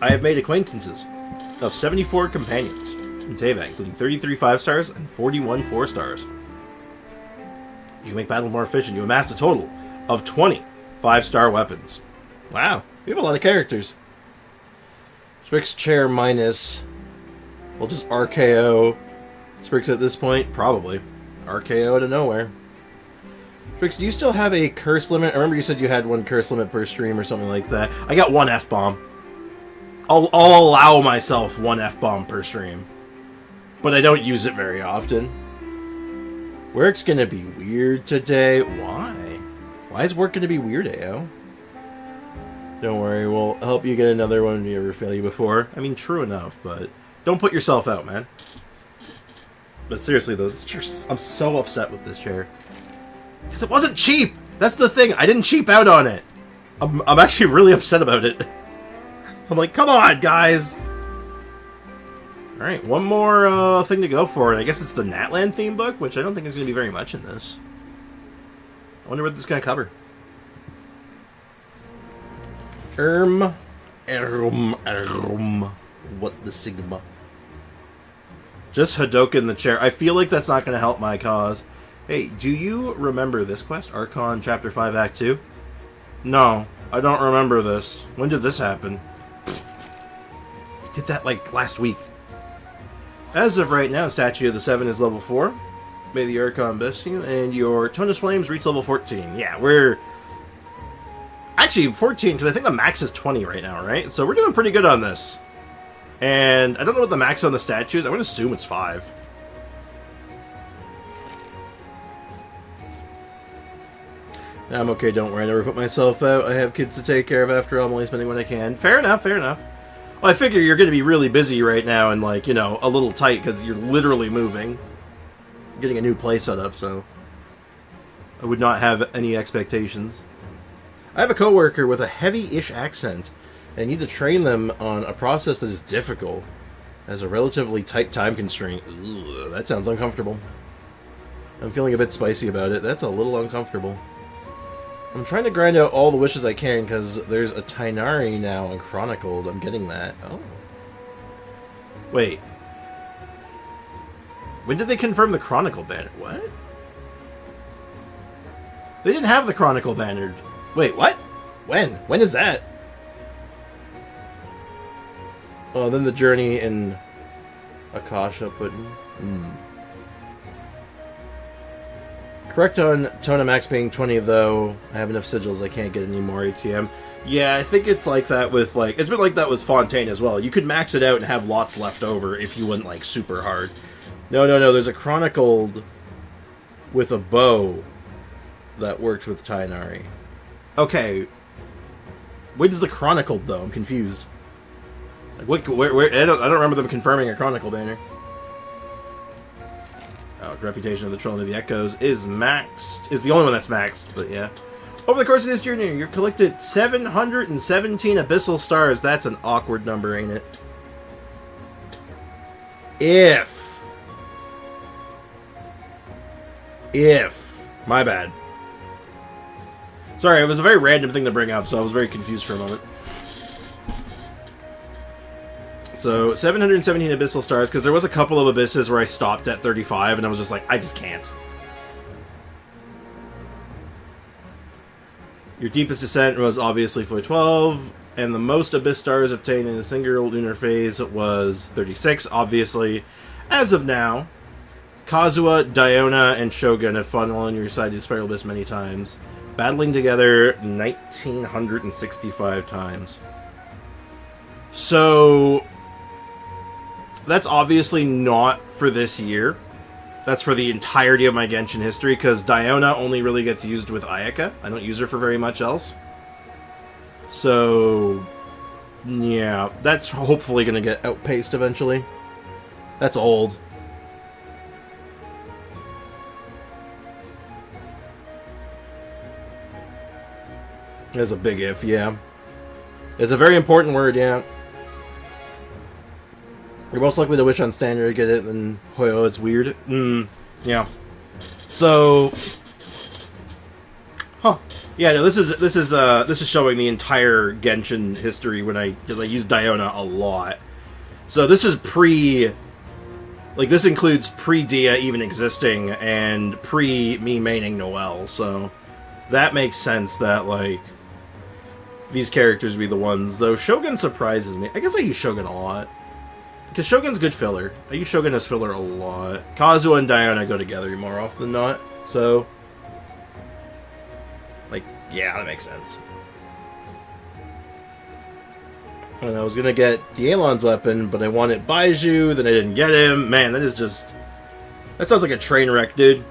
I have made acquaintances of 74 companions in Teyvat, including 33 5-stars and 41 4-stars. You can make battle more efficient. You amassed a total of 20 5-star weapons. Wow, we have a lot of characters. Sprix chair minus... We'll just RKO Sprix at this point? Probably. RKO out of nowhere. Sprix, do you still have a curse limit? I remember you said you had one curse limit per stream or something like that. I got one F-bomb. I'll allow myself one F-bomb per stream. But I don't use it very often. Work's gonna be weird today. Why? Why is work gonna be weird, AO? Don't worry, we'll help you get another one if you ever fail you before. I mean, true enough, but don't put yourself out, man. But seriously, though, this chair, I'm so upset with this chair. Because it wasn't cheap! That's the thing, I didn't cheap out on it. I'm actually really upset about it. I'm like, come on, guys! Alright, one more thing to go for, and I guess it's the Natlan theme book, which I don't think there's going to be very much in this. I wonder what this is going to cover. What the Sigma? Just Hadoken the chair. I feel like that's not going to help my cause. Hey, do you remember this quest? Archon Chapter 5 Act 2? No, I don't remember this. When did this happen? I did that like last week. As of right now, Statue of the Seven is level 4. May the Archon bless you. And your Tonus Flames reach level 14. Yeah, we're... Actually, 14, because I think the max is 20 right now, right? So we're doing pretty good on this. And I don't know what the max on the statues. I'm going to assume it's 5. I'm okay, don't worry. I never put myself out. I have kids to take care of after all. I'm only spending what I can. Fair enough, fair enough. Well, I figure you're going to be really busy right now and, like, you know, a little tight because you're literally moving. Getting a new place set up, so I would not have any expectations. I have a coworker with a heavy-ish accent, and I need to train them on a process that is difficult, as a relatively tight time constraint. Ugh, that sounds uncomfortable. I'm feeling a bit spicy about it. That's a little uncomfortable. I'm trying to grind out all the wishes I can, because there's a Tainari now in Chronicled. I'm getting that. Oh. Wait. When did they confirm the Chronicle banner? What? They didn't have the Chronicle banner. Wait, what? When? When is that? Oh, then the journey in Akasha put in. Correct on Tona Max being 20, though. I have enough sigils, I can't get any more ATM. Yeah, I think it's like that with, like... It's been like that with Fontaine as well. You could max it out and have lots left over if you went, like, super hard. No, there's a Chronicled with a bow that works with Tainari. Okay. When's the Chronicled, though? I'm confused. Like, where, I don't remember them confirming a Chronicle banner. Oh, Reputation of the Troll of the Echoes is maxed. Is the only one that's maxed, but yeah. Over the course of this journey, you've collected 717 Abyssal Stars. That's an awkward number, ain't it? If. My bad. Sorry, it was a very random thing to bring up, so I was very confused for a moment. So, 717 Abyssal Stars, because there was a couple of Abysses where I stopped at 35, and I was just like, I just can't. Your deepest descent was obviously for 12, and the most Abyss Stars obtained in a single lunar phase was 36, obviously. As of now, Kazuha, Diona, and Shogun have fought on your side of the Spiral Abyss many times, battling together 1,965 times. So... that's obviously not for this year. That's for the entirety of my Genshin history, because Diona only really gets used with Ayaka. I don't use her for very much else. So, yeah, that's hopefully going to get outpaced eventually. That's old. That's a big if, yeah. It's a very important word, yeah. You're most likely to wish on standard to get it, and oh, it's weird. Yeah. So, yeah. No, this is showing the entire Genshin history when I use Diona a lot. So this is this includes pre-Dia even existing and pre me maining Noelle. So that makes sense that like these characters be the ones. Though Shogun surprises me. I guess I use Shogun a lot. Because Shogun's good filler. I use Shogun as filler a lot. Kazuha and Diona go together more often than not. So, like, yeah, that makes sense. And I was going to get Dielon's weapon, but I wanted Baiju, then I didn't get him. Man, that is just... that sounds like a train wreck, dude.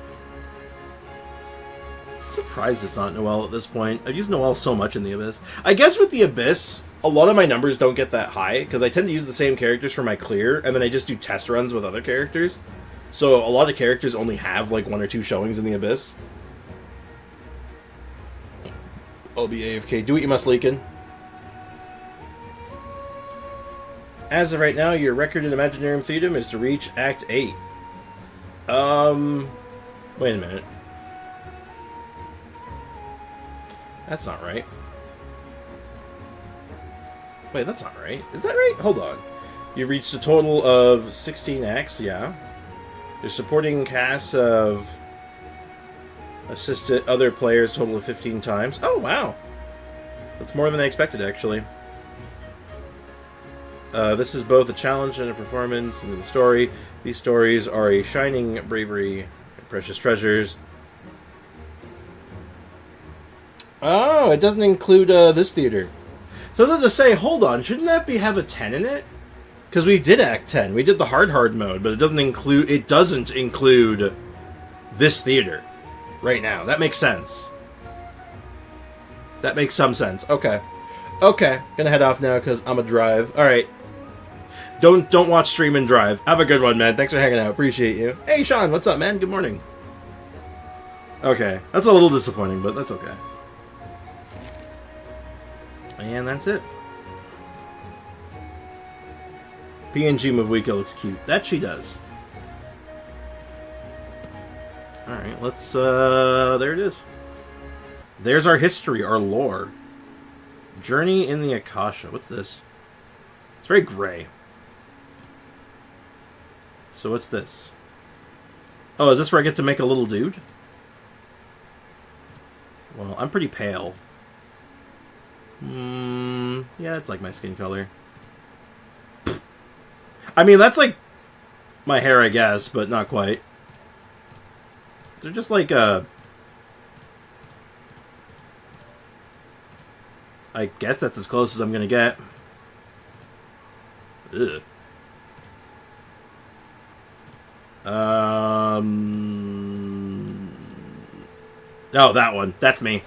I'm surprised it's not Noelle at this point. I've used Noelle so much in the Abyss. I guess with the Abyss... a lot of my numbers don't get that high, because I tend to use the same characters for my clear, and then I just do test runs with other characters. So a lot of characters only have, like, 1 or 2 showings in the Abyss. I'll be AFK. Do what you must, Leakin. As of right now, your record in Imaginarium Theatum is to reach Act 8. Wait a minute. That's not right. Wait, that's not right. Is that right? Hold on. You've reached a total of 16 acts, yeah. Your supporting cast of assisted other players total of 15 times. Oh, wow. That's more than I expected, actually. This is both a challenge and a performance into the story. These stories are a shining bravery and precious treasures. Oh, it doesn't include this theater. So I was to say, hold on, shouldn't that have a 10 in it? Because we did Act 10. We did the hard mode, but it doesn't include this theater right now. That makes sense. That makes some sense. Okay. Okay. Gonna head off now because I'm a drive. Alright. Don't watch stream and drive. Have a good one, man. Thanks for hanging out. Appreciate you. Hey, Sean. What's up, man? Good morning. Okay. That's a little disappointing, but that's okay. And that's it. PNG Mavuika looks cute. That she does. Alright, let's, there it is. There's our history, our lore. Journey in the Akasha. What's this? It's very gray. So what's this? Oh, is this where I get to make a little dude? Well, I'm pretty pale. Yeah, it's like my skin color. I mean, that's like my hair, I guess, but not quite. They're just like, I guess that's as close as I'm gonna get. Ugh. Oh, that one. That's me.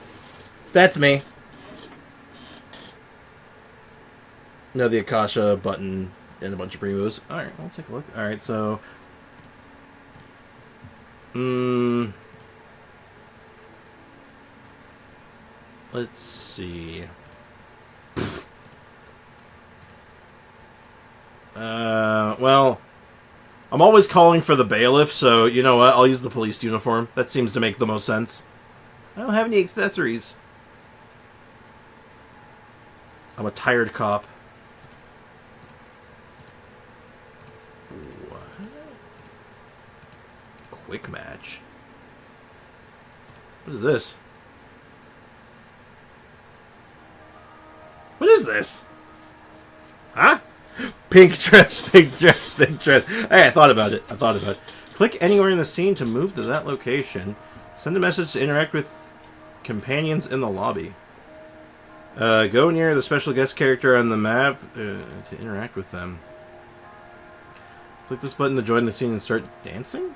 That's me. No, the Akasha button and a bunch of primos. Alright, I'll take a look. Alright, so... Let's see. Well... I'm always calling for the bailiff, so you know what? I'll use the police uniform. That seems to make the most sense. I don't have any accessories. I'm a tired cop. What? Quick match. What is this? What is this? Huh? Pink dress, pink dress, pink dress. Hey, I thought about it. Click anywhere in the scene to move to that location. Send a message to interact with companions in the lobby. Go near the special guest character on the map to interact with them. Click this button to join the scene and start dancing?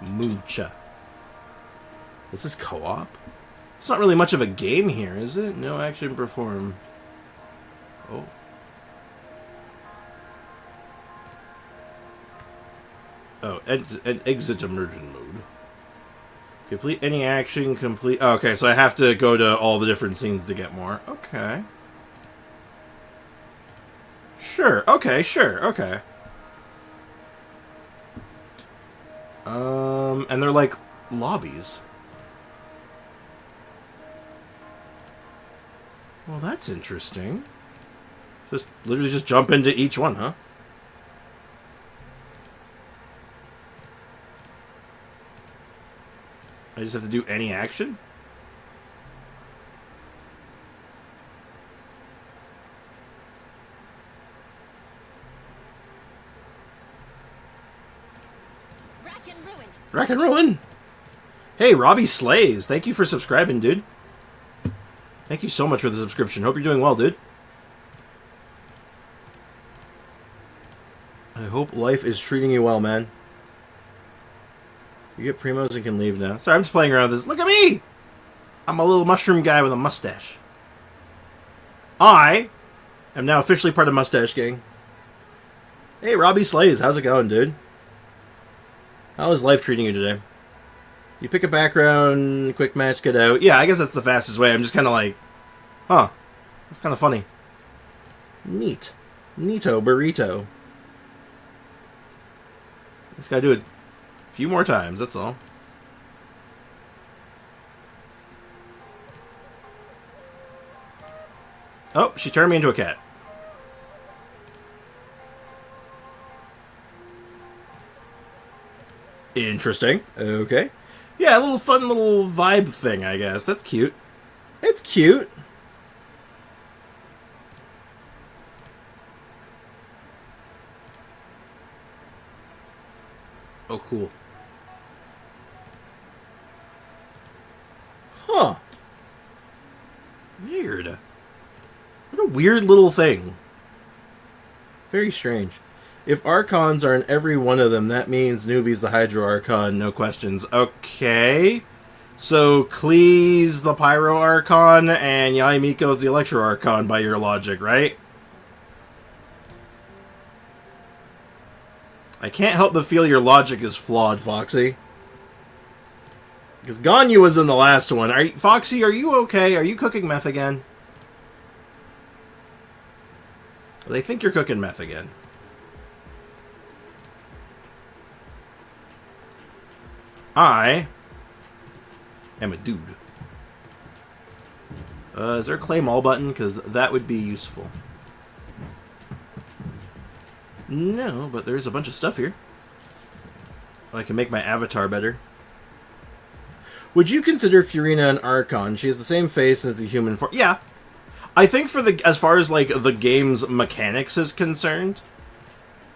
Mucha. This is co-op? It's not really much of a game here, is it? No action performed. Oh. Oh, exit immersion mode. Complete any action, complete... Oh, okay, so I have to go to all the different scenes to get more. Okay. Sure, okay, sure, okay. And they're like lobbies. Well, that's interesting. Just literally just jump into each one, huh? I just have to do any action? Rack and Ruin! Hey, Robbie Slays! Thank you for subscribing, dude. Thank you so much for the subscription. Hope you're doing well, dude. I hope life is treating you well, man. You get primos and can leave now. Sorry, I'm just playing around with this. Look at me! I'm a little mushroom guy with a mustache. I am now officially part of Mustache Gang. Hey, Robbie Slays. How's it going, dude? How is life treating you today? You pick a background, quick match, get out. Yeah, I guess that's the fastest way. I'm just kind of like, huh. That's kind of funny. Neat. Neato burrito. Just gotta do it a few more times, that's all. Oh, she turned me into a cat. Interesting. Okay. Yeah, a little fun little vibe thing, I guess. That's cute. It's cute. Oh, cool. Huh. Weird. What a weird little thing. Very strange. If Archons are in every one of them, that means Newbie's the Hydro Archon, no questions. Okay. So, Klee's the Pyro Archon, and Yaimiko's the Electro Archon by your logic, right? I can't help but feel your logic is flawed, Foxy. Because Ganyu was in the last one. Foxy, are you okay? Are you cooking meth again? They think you're cooking meth again. I am a dude. Is there a claim all button? Because that would be useful. No, but there's a bunch of stuff here. I can make my avatar better. Would you consider Furina an Archon? She has the same face as the human form. Yeah. I think for the as far as like the game's mechanics is concerned,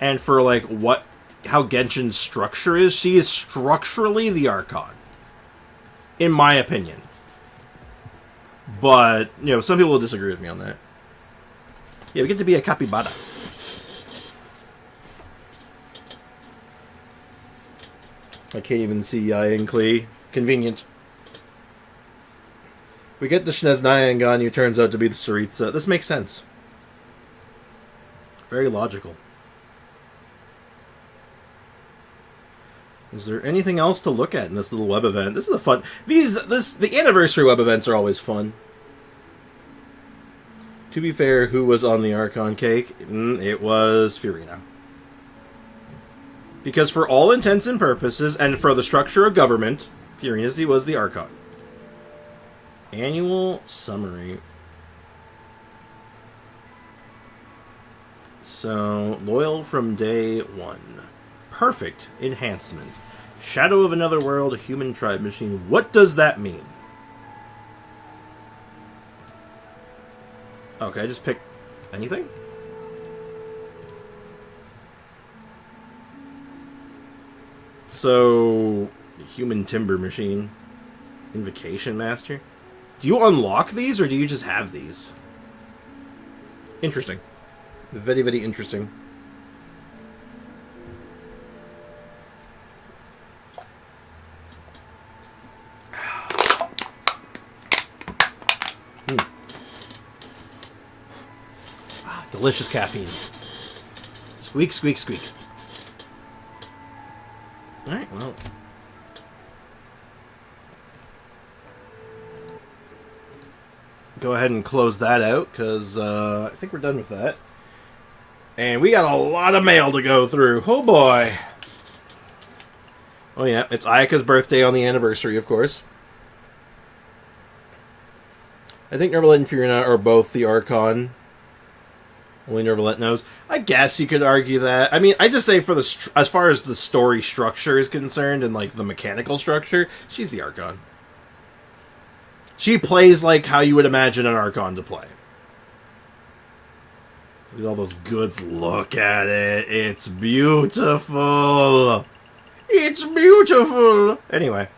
and for like how Genshin's structure is, she is structurally the Archon. In my opinion. But, you know, some people will disagree with me on that. Yeah, we get to be a capybara. I can't even see Yaya and Klee. Convenient. We get the Sneznaya and Ganyu turns out to be the Tsaritsa. This makes sense. Very logical. Is there anything else to look at in this little web event? This is a fun... The anniversary web events are always fun. To be fair, who was on the Archon cake? It was Furina. Because for all intents and purposes, and for the structure of government, Furina was the Archon. Annual summary. So, loyal from day one. Perfect enhancement. Shadow of another world, a human tribe machine. What does that mean? Okay, I just pick anything? So, human timber machine. Invocation master. Do you unlock these, or do you just have these? Interesting. Very, very interesting. Delicious caffeine. Squeak, squeak, squeak. Alright, well. Go ahead and close that out, because I think we're done with that. And we got a lot of mail to go through. Oh boy. Oh yeah, it's Ayaka's birthday on the anniversary, of course. I think Nervalette and Furina are both the Archon. Only Nervalette knows. I guess you could argue that. I mean, I just say for the as far as the story structure is concerned and like the mechanical structure, she's the Archon. She plays like how you would imagine an Archon to play. Look at all those goods. Look at it. It's beautiful. It's beautiful. Anyway.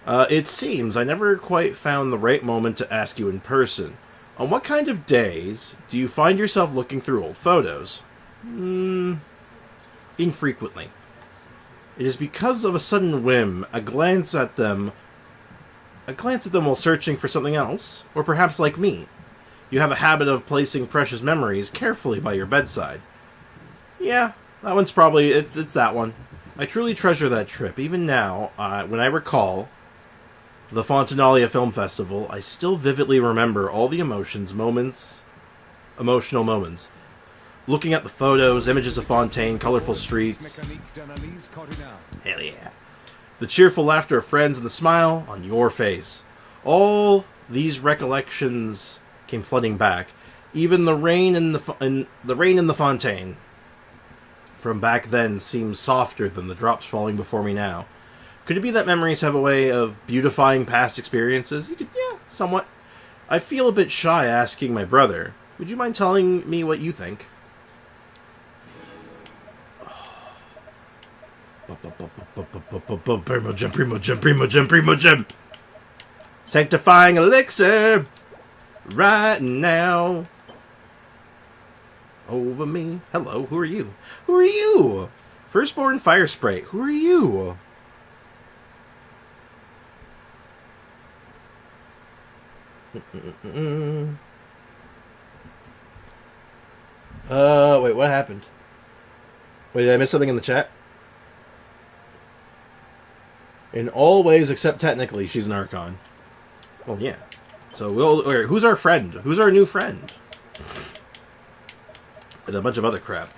It seems I never quite found the right moment to ask you in person. On what kind of days do you find yourself looking through old photos? Infrequently. It is because of a sudden whim, a glance at them while searching for something else, or perhaps like me. You have a habit of placing precious memories carefully by your bedside. Yeah, that one's probably, it's that one. I truly treasure that trip. Even now, when I recall the Fontanalia Film Festival, I still vividly remember all the emotional moments. Looking at the photos, images of Fontaine, colorful streets. Hell yeah. The cheerful laughter of friends and the smile on your face. All these recollections came flooding back. Even the rain in the Fontaine from back then seems softer than the drops falling before me now. Could it be that memories have a way of beautifying past experiences? Yeah, somewhat. I feel a bit shy asking my brother. Would you mind telling me what you think? Primogem. Sanctifying elixir right now. Over me. Hello, who are you? Who are you? Firstborn Fire Sprite. Who are you? Wait, what happened? Wait, did I miss something in the chat? In all ways except technically, she's an Archon. Well, yeah. So wait, who's our friend? Who's our new friend? And a bunch of other crap.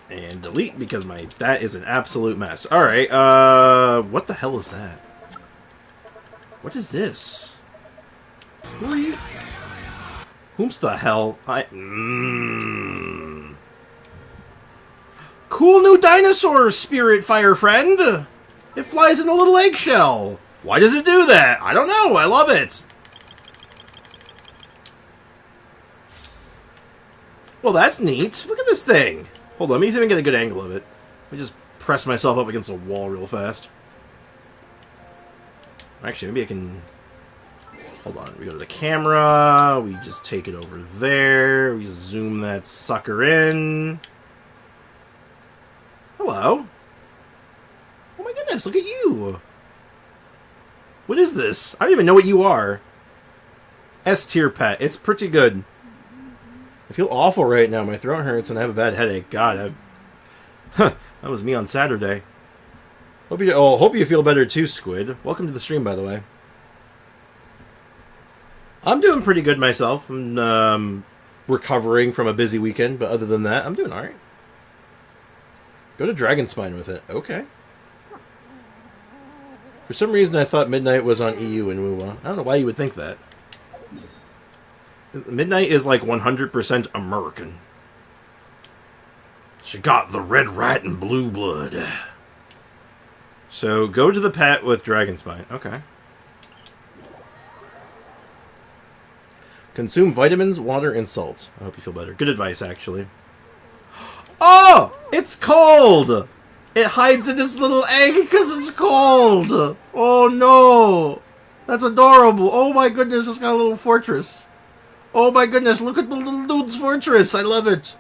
And delete because that is an absolute mess. Alright, what the hell is that? What is this? Who are you? Whom's the hell? Cool new dinosaur spirit fire friend! It flies in a little eggshell! Why does it do that? I don't know, I love it! Well, that's neat. Look at this thing. Hold on, let me see if I can get a good angle of it. Let me just press myself up against a wall real fast. Actually, maybe I can... Hold on, we go to the camera, we just take it over there, we zoom that sucker in. Hello. Oh my goodness, look at you. What is this? I don't even know what you are. S-tier pet, it's pretty good. I feel awful right now, my throat hurts and I have a bad headache. God, that was me on Saturday. Hope you feel better too, Squid. Welcome to the stream, by the way. I'm doing pretty good myself. I'm recovering from a busy weekend, but other than that, I'm doing alright. Go to Dragonspine with it. Okay. For some reason, I thought Midnight was on EU in WoW. I don't know why you would think that. Midnight is like 100% American. She got the red rat and blue blood. So, go to the pet with Dragonspine. Okay. Consume vitamins, water, and salt. I hope you feel better. Good advice, actually. Oh! It's cold! It hides in this little egg because it's cold! Oh no! That's adorable! Oh my goodness, it's got a little fortress. Oh my goodness, look at the little dude's fortress! I love it!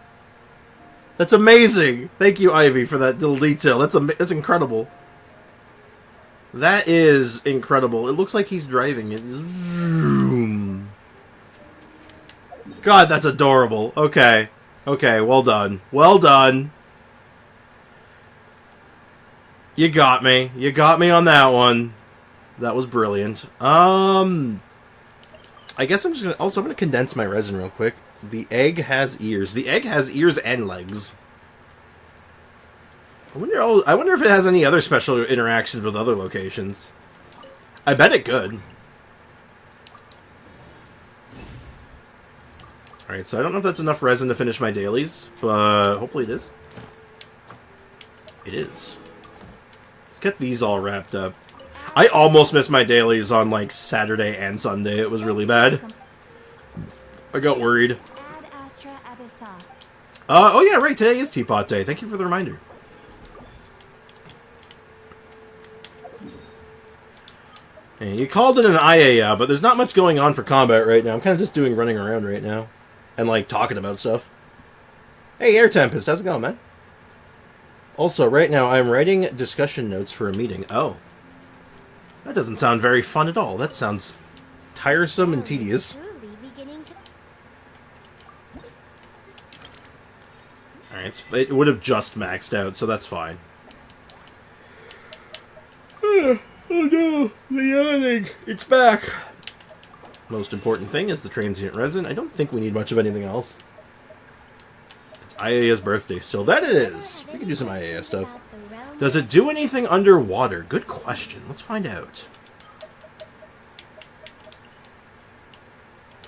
That's amazing! Thank you, Ivy, for that little detail. That's incredible. That is incredible. It looks like he's driving it. Vroom. God, that's adorable. Okay. Okay, well done. Well done. You got me. You got me on that one. That was brilliant. I guess I'm just gonna... Also, I'm gonna condense my resin real quick. The egg has ears. The egg has ears and legs. I wonder if it has any other special interactions with other locations. I bet it could. Alright, so I don't know if that's enough resin to finish my dailies, but hopefully it is. It is. Let's get these all wrapped up. I almost missed my dailies on, like, Saturday and Sunday. It was really bad. I got worried. Oh yeah, right, today is Teapot Day. Thank you for the reminder. And you called it an ayaya, but there's not much going on for combat right now. I'm kind of just doing running around right now. And, like, talking about stuff. Hey, Air Tempest, how's it going, man? Also, right now, I'm writing discussion notes for a meeting. Oh. That doesn't sound very fun at all. That sounds tiresome and tedious. Alright, it would have just maxed out, so that's fine. Oh no, the yawning. It's back. Most important thing is the transient resin. I don't think we need much of anything else. It's Ayaya's birthday still. That it is. We can do some Ayaya stuff. Does it do anything underwater? Good question. Let's find out.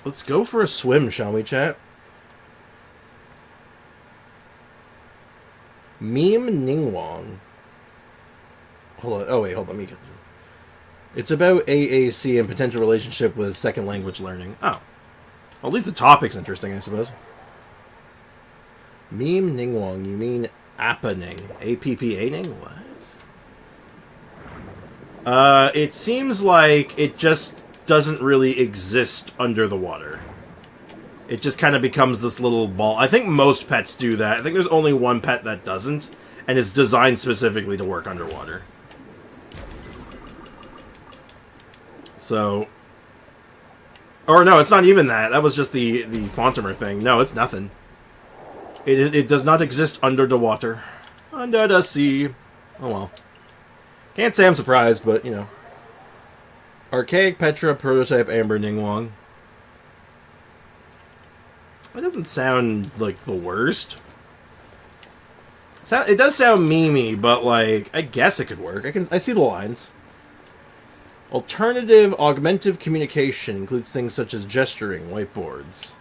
Let's go for a swim, shall we, chat? Meme Ningwang. Hold on. Oh, wait, hold on. Let me get... It's about AAC and potential relationship with second language learning. Oh. Well, at least the topic's interesting, I suppose. Meme Ningwang. You mean Appaning. A-P-P-A-ning? What? It seems like it just doesn't really exist under the water. It just kind of becomes this little ball. I think most pets do that. I think there's only one pet that doesn't, and it's designed specifically to work underwater. So... Or no, it's not even that. That was just the Fontimer thing. No, it's nothing. It does not exist under the water. Under the sea. Oh well. Can't say I'm surprised, but, you know. Archaic Petra Prototype Amber Ningguang. That doesn't sound like the worst. It does sound memey, but like I guess it could work. I see the lines. Alternative augmentative communication includes things such as gesturing, whiteboards.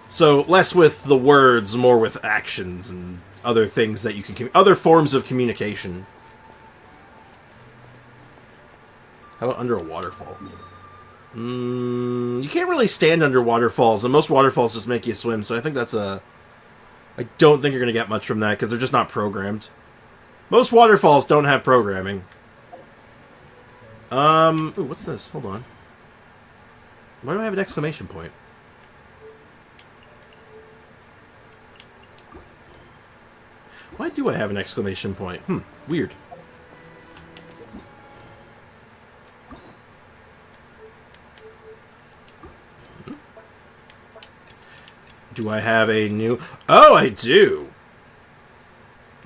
So less with the words, more with actions and other things that you can other forms of communication. How about under a waterfall? You can't really stand under waterfalls, and most waterfalls just make you swim, so I think that's a... I don't think you're going to get much from that, because they're just not programmed. Most waterfalls don't have programming. Ooh, what's this? Hold on. Why do I have an exclamation point? Why do I have an exclamation point? Weird. Do I have a new... Oh, I do!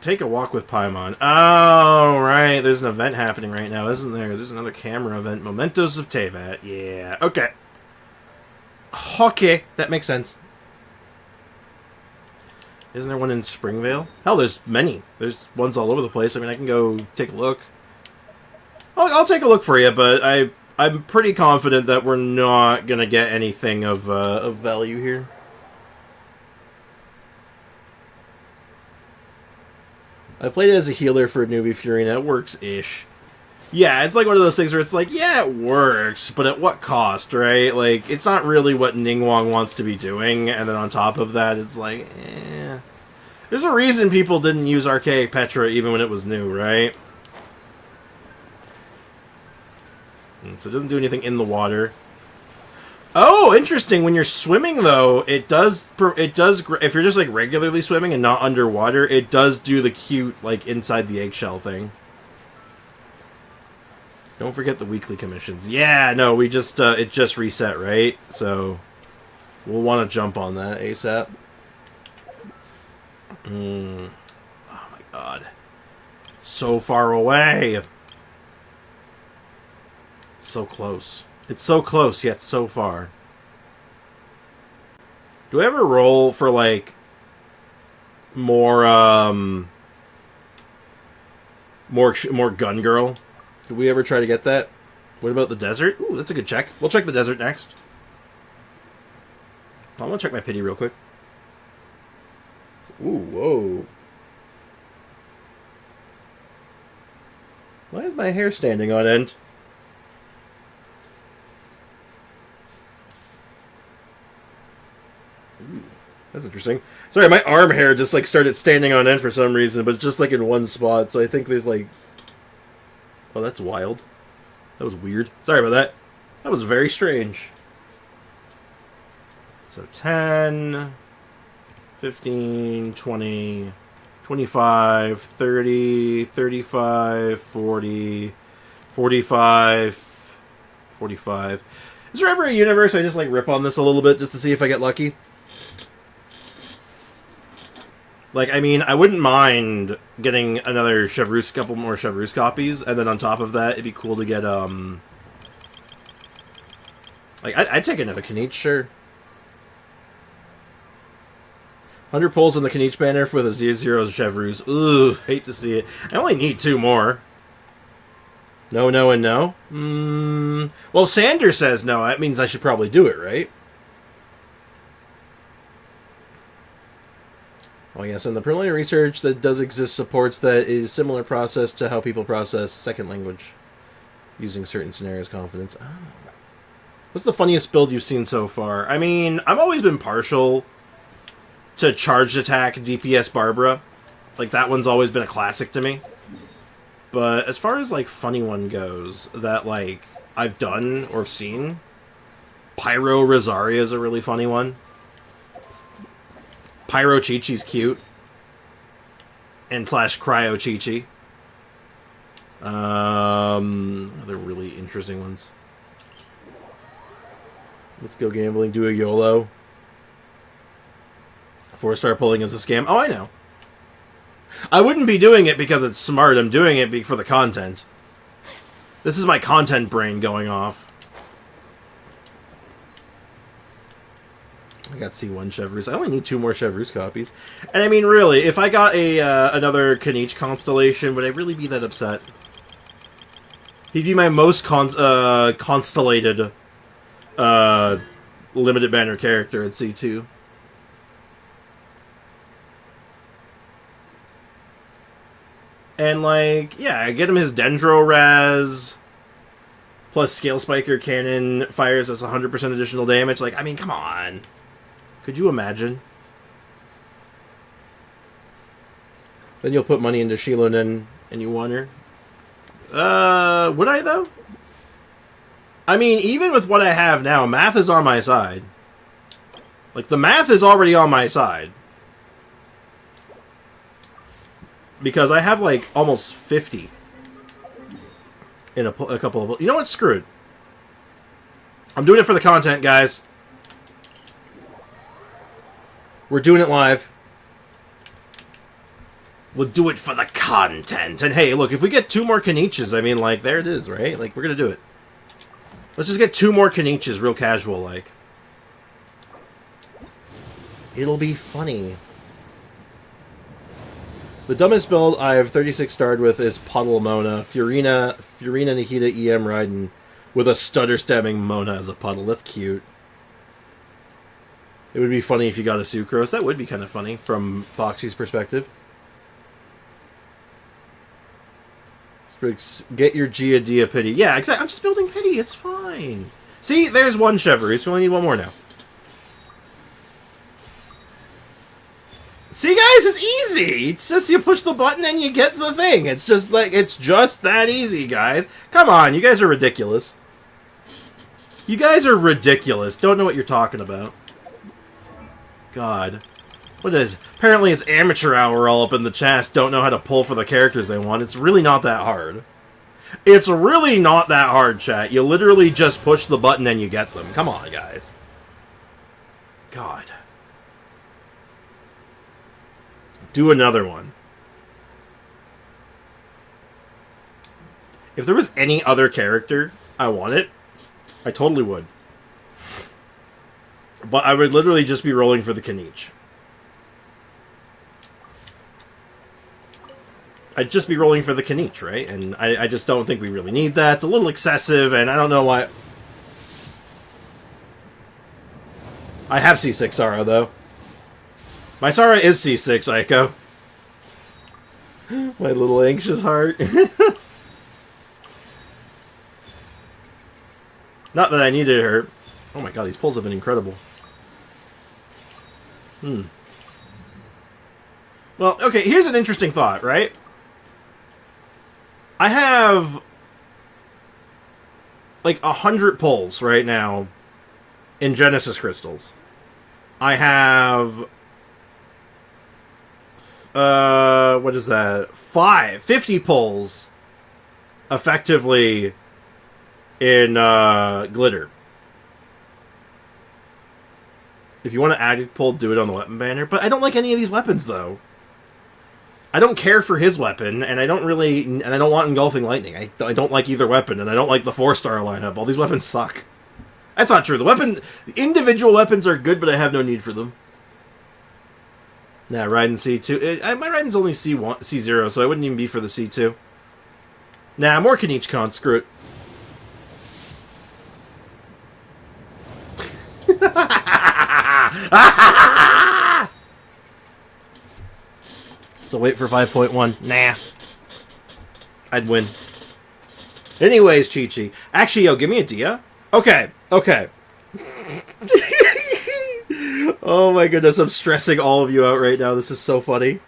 Take a walk with Paimon. Oh, right. There's an event happening right now, isn't there? There's another camera event. Mementos of Teyvat. Yeah. Okay. Okay. That makes sense. Isn't there one in Springvale? Hell, there's many. There's ones all over the place. I mean, I can go take a look. I'll take a look for you, but I'm pretty confident that we're not going to get anything of value here. I played it as a healer for a newbie Furina. It works-ish. Yeah, it's like one of those things where it's like, yeah, it works, but at what cost, right? Like, it's not really what Ningguang wants to be doing, and then on top of that, it's like, eh. There's a reason people didn't use Archaic Petra even when it was new, right? And so it doesn't do anything in the water. Oh, interesting. When you're swimming, though, it does, if you're just, like, regularly swimming and not underwater, it does do the cute, like, inside the eggshell thing. Don't forget the weekly commissions. Yeah, no, we just, it just reset, right? So, we'll want to jump on that ASAP. Oh, my God. So far away. So close. It's so close, yet so far. Do I ever roll for, like, more Gun Girl? Did we ever try to get that? What about the desert? Ooh, that's a good check. We'll check the desert next. I'm gonna check my pity real quick. Ooh, whoa. Why is my hair standing on end? That's interesting. Sorry, my arm hair just, like, started standing on end for some reason, but it's just, like, in one spot, so I think there's, like... Oh, that's wild. That was weird. Sorry about that. That was very strange. So, 10... 15, 20... 25, 30, 35, 40... 45... 45... Is there ever a universe I just, like, rip on this a little bit just to see if I get lucky? Like, I mean, I wouldn't mind getting another Chevreuse, couple more Chevreuse copies, and then on top of that, it'd be cool to get, like, I'd take another Knight, sure. 100 pulls on the Knight banner for the 0 Chevreuse. Ooh, hate to see it. I only need 2 more. No, no, and no? Well, Sander says no. That means I should probably do it, right? Oh, yes, and the preliminary research that does exist supports that is similar process to how people process second language using certain scenarios confidence. Oh. What's the funniest build you've seen so far? I mean, I've always been partial to charged attack DPS Barbruh. Like, that one's always been a classic to me. But as far as, like, funny one goes that, like, I've done or seen, Pyro Rosaria is a really funny one. Pyro Chi-Chi's cute. And slash Cryo Chi-Chi. Other really interesting ones. Let's go gambling, do a YOLO. 4-star pulling is a scam. Oh, I know. I wouldn't be doing it because it's smart. I'm doing it for the content. This is my content brain going off. I got C1 Chevreuse. I only need 2 more Chevreuse copies. And I mean, really, if I got a another Kaniche constellation, would I really be that upset? He'd be my most constellated limited banner character at C2. And, like, yeah, I get him his Dendro Raz, plus Scale Spiker Cannon fires us 100% additional damage. Like, I mean, come on. Could you imagine? Then you'll put money into Shilonen and you want her. Would I, though? I mean, even with what I have now, math is on my side. Like, the math is already on my side. Because I have, like, almost 50 in a couple of... You know what? Screw it. I'm doing it for the content, guys. We're doing it live. We'll do it for the content. And hey, look, if we get 2 more Kaniches, I mean, like, there it is, right? Like, we're gonna do it. Let's just get 2 more Kaniches, real casual-like. It'll be funny. The dumbest build I've 36 starred with is Puddle Mona, Furina Nahida EM Raiden, with a stutter stabbing Mona as a puddle. That's cute. It would be funny if you got a Sucrose. That would be kind of funny from Foxy's perspective. Get your Giadia Pity. Yeah, exactly. I'm just building Pity. It's fine. See, there's 1 Chevreuse. We only need 1 more now. See, guys, it's easy. It's just you push the button and you get the thing. It's just like, it's just that easy, guys. Come on, you guys are ridiculous. You guys are ridiculous. Don't know what you're talking about. God. What is... Apparently it's amateur hour all up in the chest. Don't know how to pull for the characters they want. It's really not that hard. It's really not that hard, chat. You literally just push the button and you get them. Come on, guys. God. Do another one. If there was any other character I wanted, I totally would. But I would literally just be rolling for the Kaniche. I'd just be rolling for the Kaniche, right? And I just don't think we really need that. It's a little excessive, and I don't know why... I have C6 Sara, though. My Sara is C6, Aiko. My little anxious heart. Not that I needed her. Oh my god, these pulls have been incredible. Well, okay, here's an interesting thought, right? I have like 100 pulls right now in Genesis Crystals. I have what is that? 50 pulls effectively in glitter. If you want to add a pull, do it on the weapon banner. But I don't like any of these weapons, though. I don't care for his weapon, and I don't really... And I don't want Engulfing Lightning. I don't like either weapon, and I don't like the 4-star lineup. All these weapons suck. That's not true. Individual weapons are good, but I have no need for them. Nah, Raiden C2. My Raiden's only C1, C0, so I wouldn't even be for the C2. Nah, more Kaniche Con. Screw it. So wait for 5.1. Nah. I'd win. Anyways, Chi-Chi. Actually, yo, give me a Dia. Okay. Oh my goodness, I'm stressing all of you out right now. This is so funny.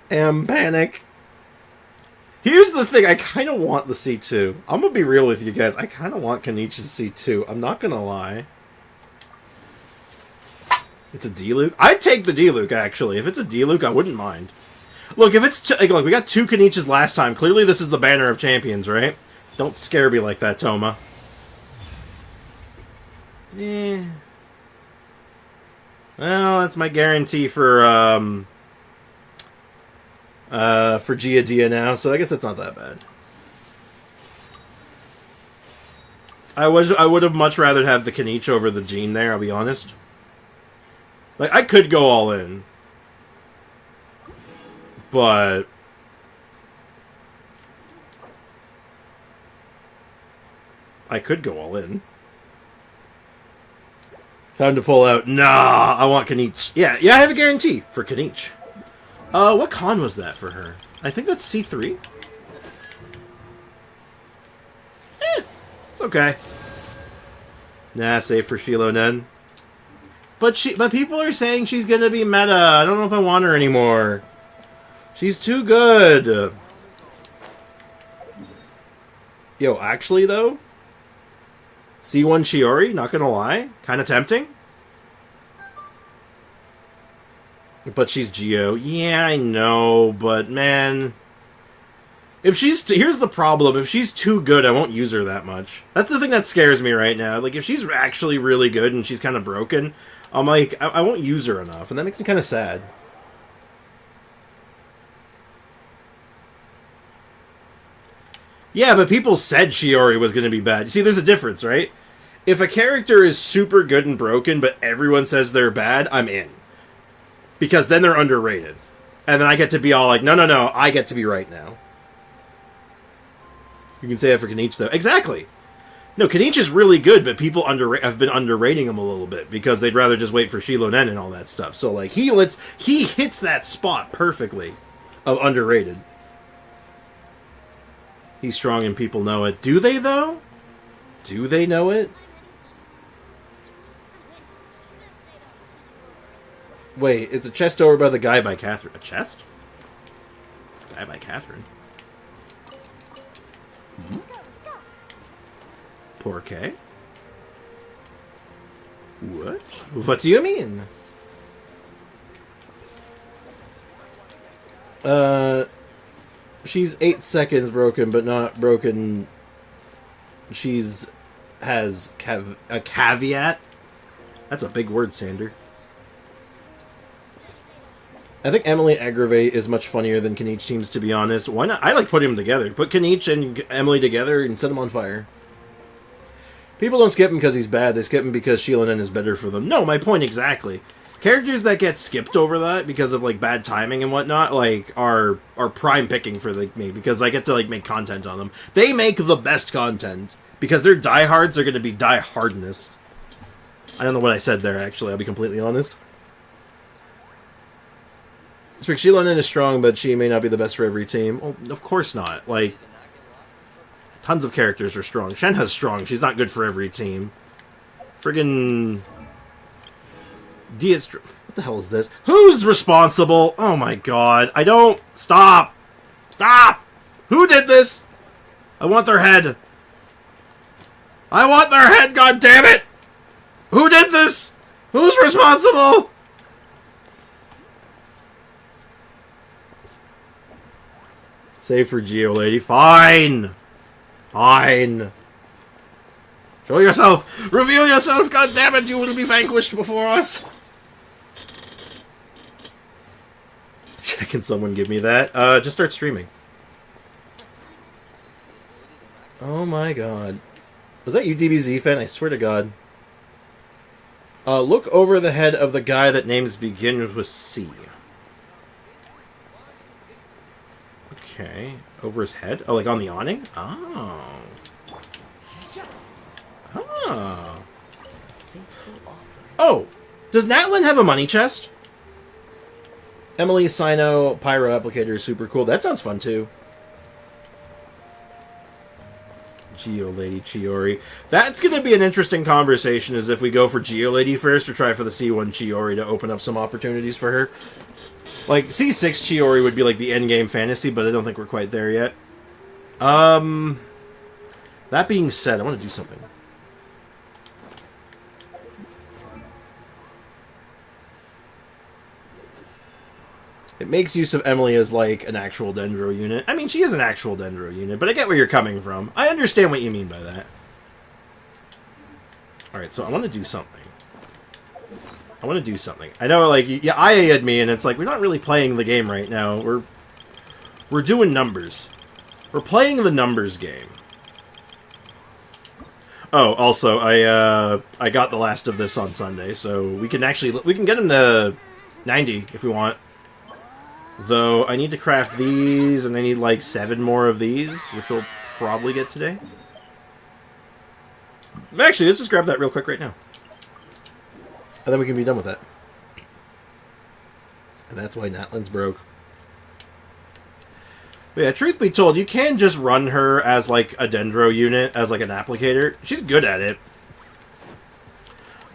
Panic. Here's the thing, I kind of want the C2. I'm gonna be real with you guys. I kind of want Kaniche's C2. I'm not gonna lie. It's a D-Luke? I'd take the D-Luke, actually. If it's a D-Luke, I wouldn't mind. Look, if it's... look, we got 2 Kaniches last time. Clearly this is the banner of champions, right? Don't scare me like that, Toma. Well, that's my guarantee for, for Gia now, so I guess that's not that bad. I would have much rather have the Kanichi over the Jean there, I'll be honest. Like, I could go all in. But... I could go all in. Time to pull out. Nah, I want Kanichi. Yeah, I have a guarantee for Kanichi. What con was that for her? I think that's C3. It's okay. Nah, save for Shilo Nen. But people are saying she's gonna be meta. I don't know if I want her anymore. She's too good. Yo, actually though, C1 Chiori, not gonna lie, kind of tempting. But she's Geo. Yeah, I know, but man, if she's here's the problem: if she's too good, I won't use her that much. That's the thing that scares me right now. Like, if she's actually really good and she's kind of broken, I'm like, I won't use her enough, and that makes me kind of sad. Yeah, but people said Chiori was going to be bad. See, there's a difference, right? If a character is super good and broken, but everyone says they're bad, I'm in. Because then they're underrated. And then I get to be all like, no, I get to be right now. You can say that for Kanichi, though. Exactly. No, Kanichi is really good, but people have been underrating him a little bit because they'd rather just wait for Shilo Nen and all that stuff. So, like, he hits that spot perfectly of underrated. He's strong and people know it. Do they, though? Do they know it? Wait, it's a chest over by the guy by Catherine. A chest? Guy by Catherine? Hmm? Por qué? What? What do you mean? She's 8 seconds broken, but not broken. She's has a caveat. That's a big word, Sander. I think Emily Aggravate is much funnier than Kanichi seems, to be honest. Why not? I like putting them together. Put Kanichi and Emily together and set them on fire. People don't skip him because he's bad. They skip him because Shilo Nen is better for them. No, my point exactly. Characters that get skipped over that because of like bad timing and whatnot, like are prime picking for like me because I get to like make content on them. They make the best content because their diehards are going to be diehardness. I don't know what I said there. Actually, I'll be completely honest. Shilo Nen is strong, but she may not be the best for every team. Well, of course not. Like, tons of characters are strong. Shenhe's strong. She's not good for every team. Friggin' Diaz. What the hell is this? Who's responsible? Oh my god. I don't. Stop. Stop. Who did this? I want their head. I want their head, god damn it. Who did this? Who's responsible? Save for Geo Lady. Fine. Fine. Show yourself. Reveal yourself. God damn it, you will be vanquished before us. Can someone give me that? Just start streaming. Oh my god. Was that you, DBZ fan? I swear to god. Look over the head of the guy that names begin with C. Okay. Over his head? Oh, like on the awning? Oh. Oh. Oh! Does Natlin have a money chest? Emily Sino Pyro Applicator is super cool. That sounds fun, too. Geo Lady Chiori. That's going to be an interesting conversation, is if we go for Geo Lady first or try for the C1 Chiori to open up some opportunities for her. Like, C6 Chiori would be like the endgame fantasy, but I don't think we're quite there yet. That being said, I want to do something. It makes use of Emily as like an actual Dendro unit. I mean, she is an actual Dendro unit, but I get where you're coming from. I understand what you mean by that. Alright, so I want to do something. I know, like, you ayaya'd me, and it's like, we're not really playing the game right now. We're We're doing numbers. We're playing the numbers game. Oh, also, I got the last of this on Sunday, so we can get him to 90 if we want. Though, I need to craft these, and I need like 7 more of these, which we'll probably get today. Actually, let's just grab that real quick right now. And then we can be done with that. And that's why Natlan's broke. But yeah, truth be told, you can just run her as like a dendro unit, as like an applicator. She's good at it.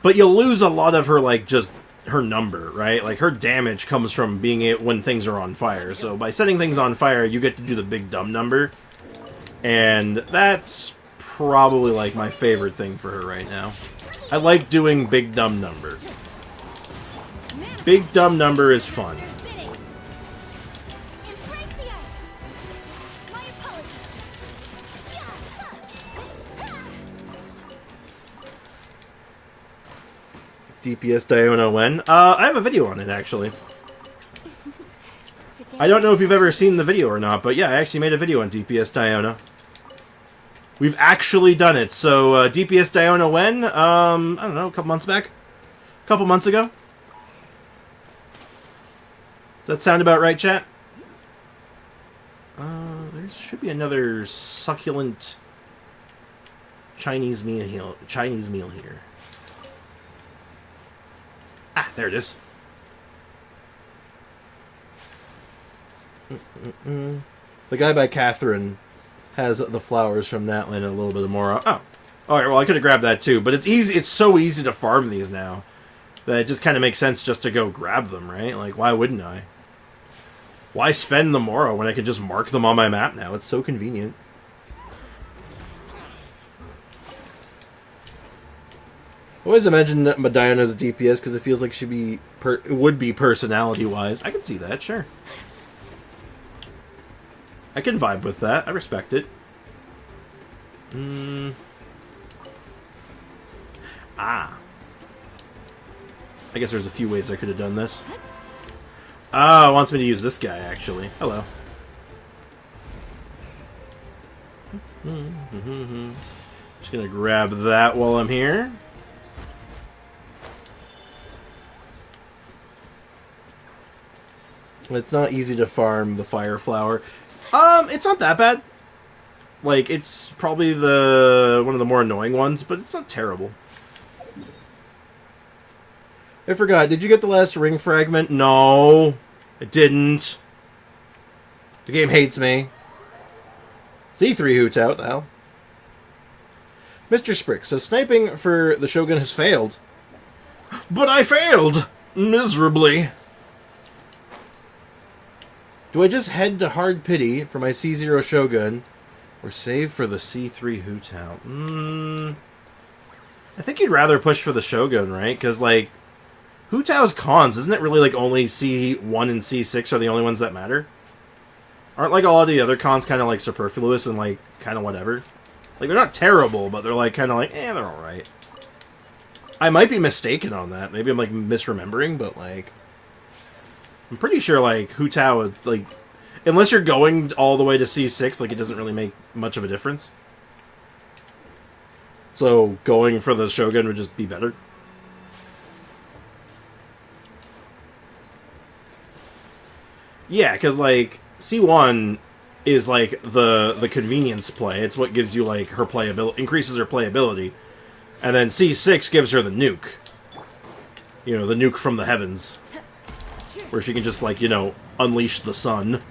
But you'll lose a lot of her, like, just her number, right? Like, her damage comes from being it when things are on fire. So by setting things on fire, you get to do the big dumb number. And that's probably, like, my favorite thing for her right now. I like doing big dumb number. Big dumb number is fun. DPS Diona when? I have a video on it, actually. I don't know if you've ever seen the video or not, but yeah, I actually made a video on DPS Diona. We've actually done it. So, DPS Diona when? I don't know, a couple months back? A couple months ago? Does that sound about right, chat? There should be another succulent Chinese meal here. Ah, there it is. The guy by Catherine has the flowers from Natlan and a little bit of Mora. Oh. Alright, well, I could have grabbed that too. But it's easy. It's so easy to farm these now that it just kind of makes sense just to go grab them, right? Like, why wouldn't I? Why spend the Mora when I can just mark them on my map now? It's so convenient. I always imagine that Diona as a DPS because it feels like she'd would be personality-wise. I can see that, sure. I can vibe with that. I respect it. Ah. I guess there's a few ways I could have done this. Ah, it wants me to use this guy, actually. Hello. Just gonna grab that while I'm here. It's not easy to farm the fire flower. It's not that bad. Like, it's probably one of the more annoying ones, but it's not terrible. I forgot, did you get the last ring fragment? No, I didn't. The game hates me. C3 hoots out, the hell. Mr. Sprick, so sniping for the Shogun has failed. But I failed! Miserably. Do I just head to Hard Pity for my C0 Shogun, or save for the C3 Hu-Tao? I think you'd rather push for the Shogun, right? Because, like, Hu-Tao's cons, isn't it really, like, only C1 and C6 are the only ones that matter? Aren't, like, all of the other cons kind of, like, superfluous and, like, kind of whatever? Like, they're not terrible, but they're, like, kind of like, they're alright. I might be mistaken on that. Maybe I'm, like, misremembering, but, like, I'm pretty sure, like, Hu-Tao, like, unless you're going all the way to C6, like, it doesn't really make much of a difference. So, going for the Shogun would just be better. Yeah, because, like, C1 is, like, the convenience play. It's what gives you, like, her playability, increases her playability. And then C6 gives her the nuke. You know, the nuke from the heavens. Where she can just, like, you know, unleash the sun.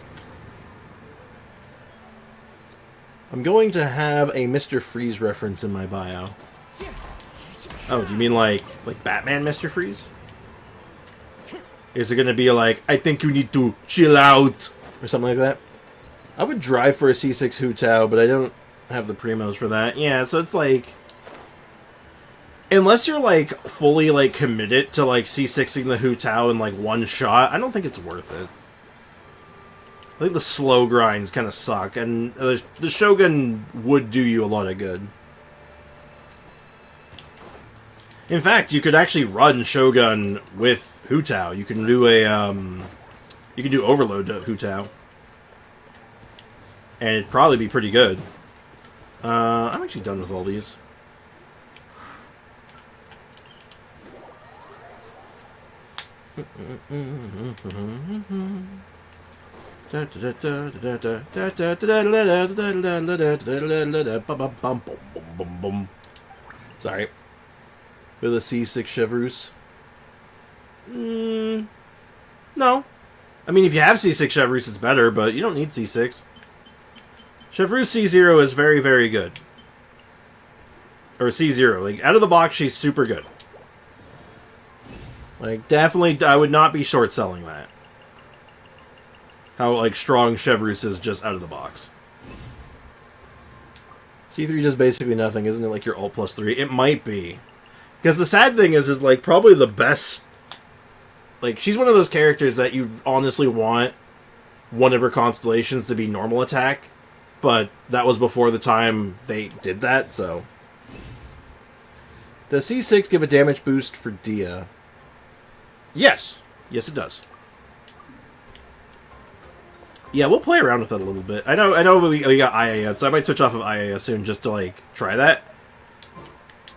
I'm going to have a Mr. Freeze reference in my bio. Oh, do you mean like Batman Mr. Freeze? Is it going to be like, I think you need to chill out, or something like that? I would drive for a C6 Hu-Tao, but I don't have the primos for that. Yeah, so it's like, unless you're like fully like committed to like C6ing the Hu-Tao in like one shot, I don't think it's worth it. I think the slow grinds kind of suck, and the Shogun would do you a lot of good. In fact, you could actually run Shogun with Hu-Tao. You can do a, you can do overload to Hu-Tao. And it'd probably be pretty good. I'm actually done with all these. Sorry. With a C6 Chevreuse. No. I mean, if you have C6 Chevreuse, it's better, but you don't need C6. Chevreuse C0 is very, very good. Or C0. Like, out of the box, she's super good. Like, definitely, I would not be short-selling that. How, like, strong Chevreuse is just out of the box. C3 does basically nothing, isn't it? Like your ult plus 3. It might be. Because the sad thing is like, probably the best... Like, she's one of those characters that you honestly want one of her constellations to be normal attack. But that was before the time they did that, so... Does C6 give a damage boost for Dia? Yes. Yes, it does. Yeah, we'll play around with that a little bit. I know we got ayaya, so I might switch off of ayaya soon just to, like, try that.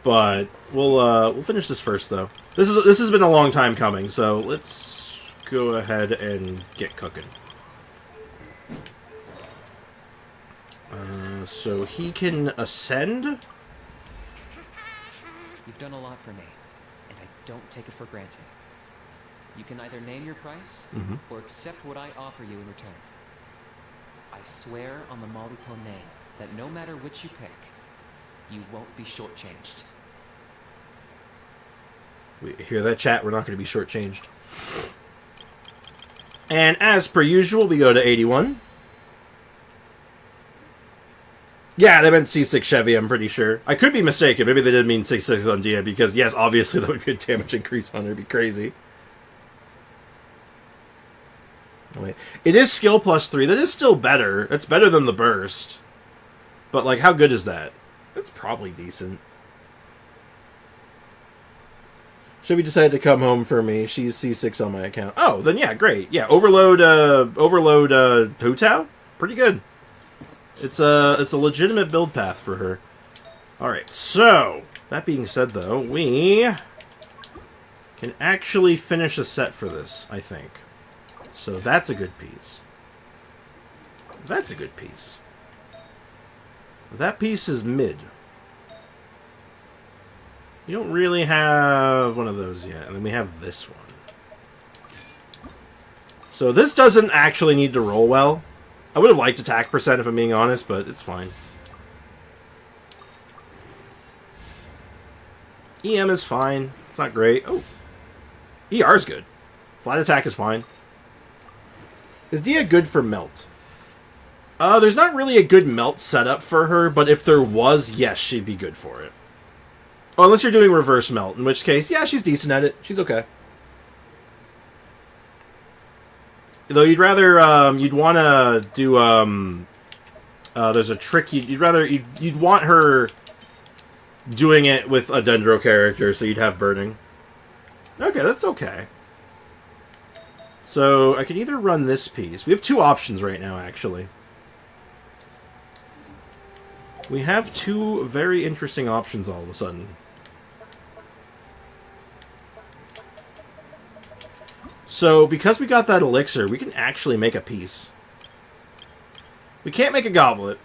But we'll finish this first, though. This has been a long time coming, so let's go ahead and get cooking. So he can ascend. You've done a lot for me, and I don't take it for granted. You can either name your price, or accept what I offer you in return. I swear on the Malipo name that no matter which you pick, you won't be shortchanged. We hear that, chat? We're not going to be shortchanged. And as per usual, we go to 81. Yeah, they meant C6 Chevy, I'm pretty sure. I could be mistaken. Maybe they did mean C6 on Dia, because, yes, obviously that would be a damage increase on her. It'd be crazy. Oh, wait. It is skill plus 3. That is still better. It's better than the burst. But, like, how good is that? That's probably decent. Chevy decided to come home for me. She's C6 on my account. Oh, then yeah, great. Yeah, overload Hu Tao? Pretty good. It's a legitimate build path for her. Alright, so, that being said, though, we can actually finish a set for this, I think. So that's a good piece. That's a good piece. That piece is mid. You don't really have one of those yet, and then we have this one. So this doesn't actually need to roll well. I would have liked attack percent if I'm being honest, but it's fine. EM is fine. It's not great. Oh. ER is good. Flat attack is fine. Is Dia good for melt? There's not really a good melt setup for her, but if there was, yes, she'd be good for it. Oh, unless you're doing reverse melt, in which case, yeah, she's decent at it. She's okay. Though you'd rather, you'd want to do, there's a trick, you'd want her doing it with a Dendro character, so you'd have burning. Okay, that's okay. So, I can either run this piece. We have two options right now, actually. We have two very interesting options all of a sudden. So, because we got that elixir, we can actually make a piece. We can't make a goblet.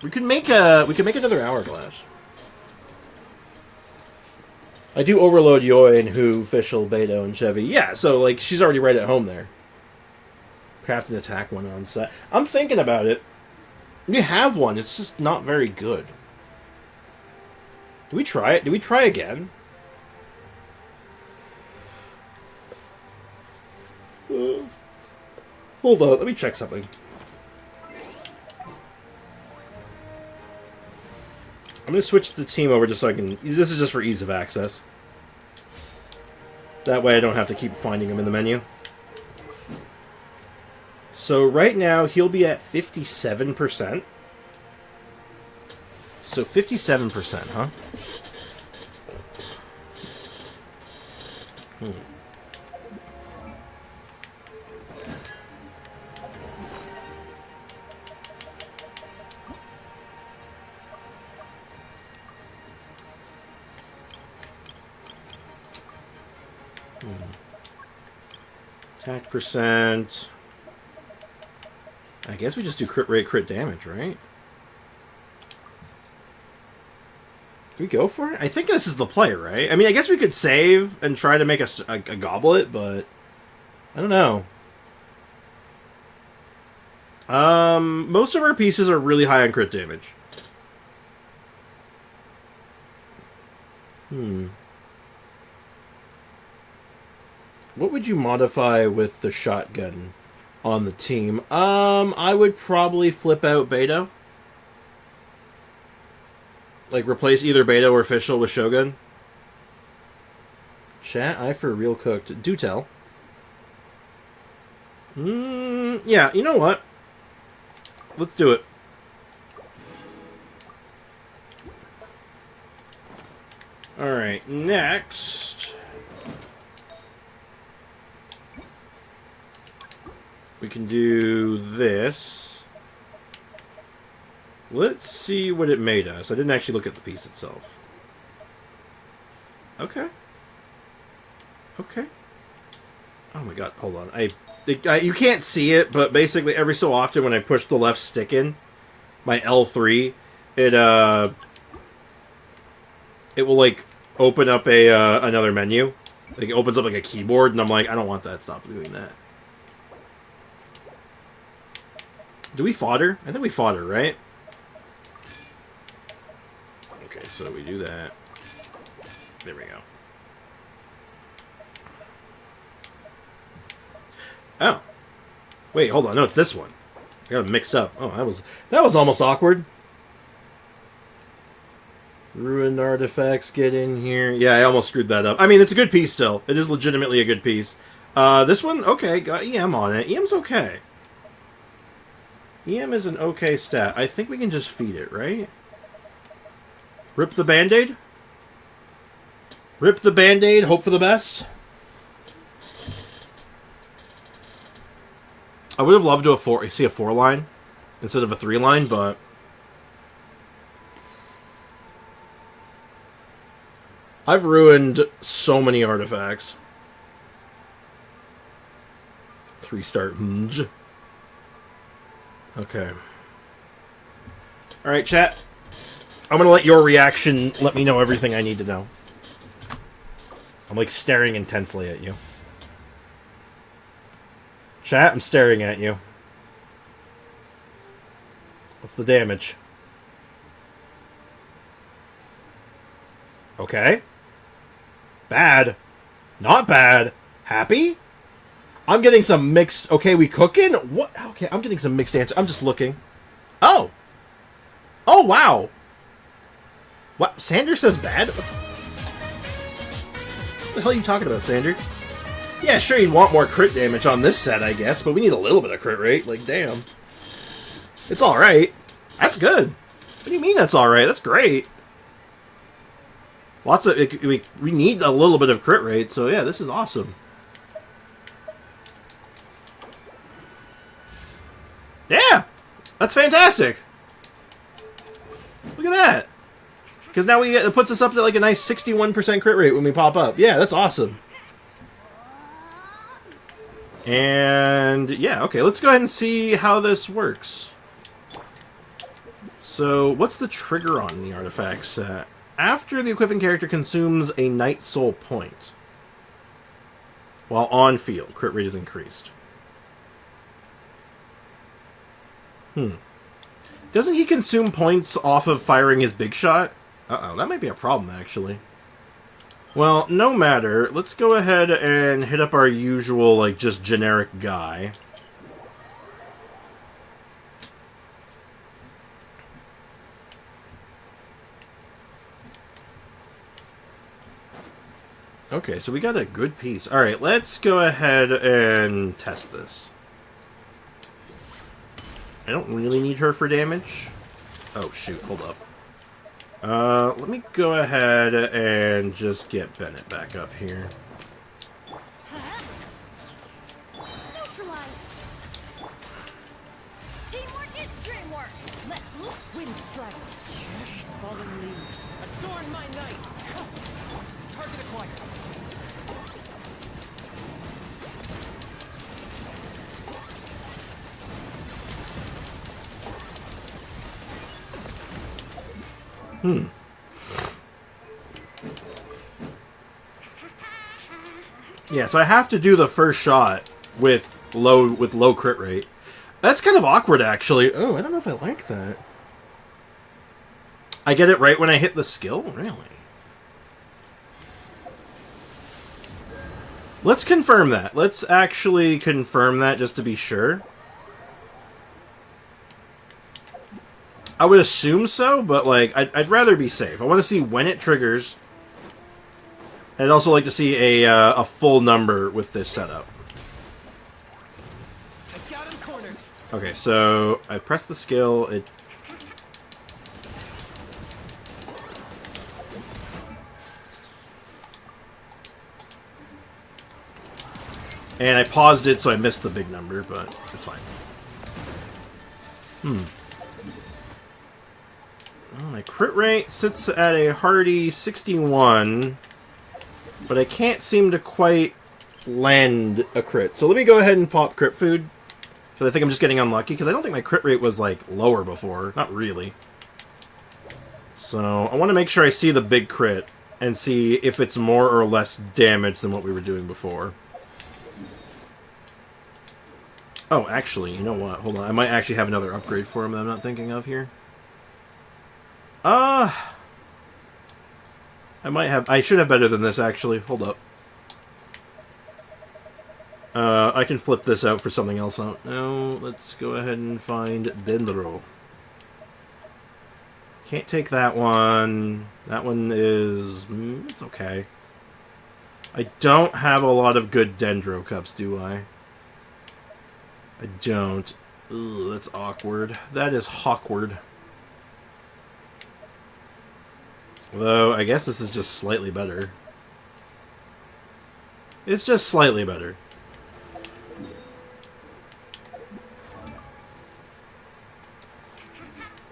We can make another hourglass. I do overload Yoi and Hu, Fischl, Beto, and Chevy. Yeah, so, like, she's already right at home there. Craft an attack one on set. I'm thinking about it. We have one, it's just not very good. Do we try it? Do we try again? Hold on, let me check something. I'm going to switch the team over just so I can... This is just for ease of access. That way I don't have to keep finding him in the menu. So right now, he'll be at 57%. So 57%, huh? Attack percent. I guess we just do crit rate, crit damage, right? Do we go for it? I think this is the play, right? I mean, I guess we could save and try to make a goblet, but I don't know. Most of our pieces are really high on crit damage. What would you modify with the shotgun on the team? I would probably flip out Beto. Like, replace either Beto or Fischl with Shogun. Chat, I for real cooked. Do tell. Yeah, you know what? Let's do it. Alright, next. We can do this. Let's see what it made us. I didn't actually look at the piece itself. Okay. Okay. Oh my god, hold on. You can't see it, but basically every so often when I push the left stick in, my L3, it will like open up another menu. Like it opens up like a keyboard, and I'm like, I don't want that. Stop doing that. Do we fodder? I think we fodder, right? Okay, so we do that. There we go. Oh. Wait, hold on. No, it's this one. I got it mixed up. Oh, that was almost awkward. Ruined artifacts get in here. Yeah, I almost screwed that up. I mean, it's a good piece still. It is legitimately a good piece. This one, okay, got EM on it. EM's okay. EM is an okay stat. I think we can just feed it, right? Rip the Band-Aid? Rip the Band-Aid, hope for the best? I would have loved to see a 4-line instead of a 3-line, but I've ruined so many artifacts. 3-star. Okay. Alright, chat. I'm gonna let your reaction let me know everything I need to know. I'm like staring intensely at you. Chat, I'm staring at you. What's the damage? Okay. Bad. Not bad. Happy? I'm getting some mixed... Okay, we cooking? What? Okay, I'm getting some mixed answers. I'm just looking. Oh! Oh, wow! What? Sander says bad? What the hell are you talking about, Sander? Yeah, sure, you'd want more crit damage on this set, I guess, but we need a little bit of crit rate. Like, damn. It's alright. That's good. What do you mean that's alright? That's great. Lots of... We need a little bit of crit rate, so yeah, this is awesome. Yeah! That's fantastic! Look at that! Because now it puts us up to like a nice 61% crit rate when we pop up. Yeah, that's awesome. And yeah, okay, let's go ahead and see how this works. So, what's the trigger on the artifact set? After the equipping character consumes a Night Soul point, while on field, crit rate is increased. Doesn't he consume points off of firing his big shot? Uh-oh, that might be a problem, actually. Well, no matter. Let's go ahead and hit up our usual, like, just generic guy. Okay, so we got a good piece. Alright, let's go ahead and test this. I don't really need her for damage. Oh, shoot, hold up. Let me go ahead and just get Bennett back up here. Neutralize. Teamwork is dreamwork. Let's look. Wind strike. Cash fallen leaves. Adorn my night. Target acquired. Yeah, so I have to do the first shot with low crit rate. That's kind of awkward, actually. Oh, I don't know if I like that. I get it right when I hit the skill? Really? Let's confirm that. Let's actually confirm that just to be sure. I would assume so, but like I'd rather be safe. I want to see when it triggers. I'd also like to see a full number with this setup. I got him cornered. Okay, so I press the skill. It. And I paused it, so I missed the big number, but it's fine. Well, my crit rate sits at a hearty 61, but I can't seem to quite land a crit. So let me go ahead and pop crit food, because I think I'm just getting unlucky, because I don't think my crit rate was, like, lower before. Not really. So I want to make sure I see the big crit, and see if it's more or less damage than what we were doing before. Oh, actually, you know what? Hold on. I might actually have another upgrade for him that I'm not thinking of here. I might have... I should have better than this, actually. Hold up. I can flip this out for something else out. No, let's go ahead and find Dendro. Can't take that one. That one is... it's okay. I don't have a lot of good Dendro cups, do I? I don't. Ugh, that's awkward. That is awkward. Though, I guess this is just slightly better. It's just slightly better.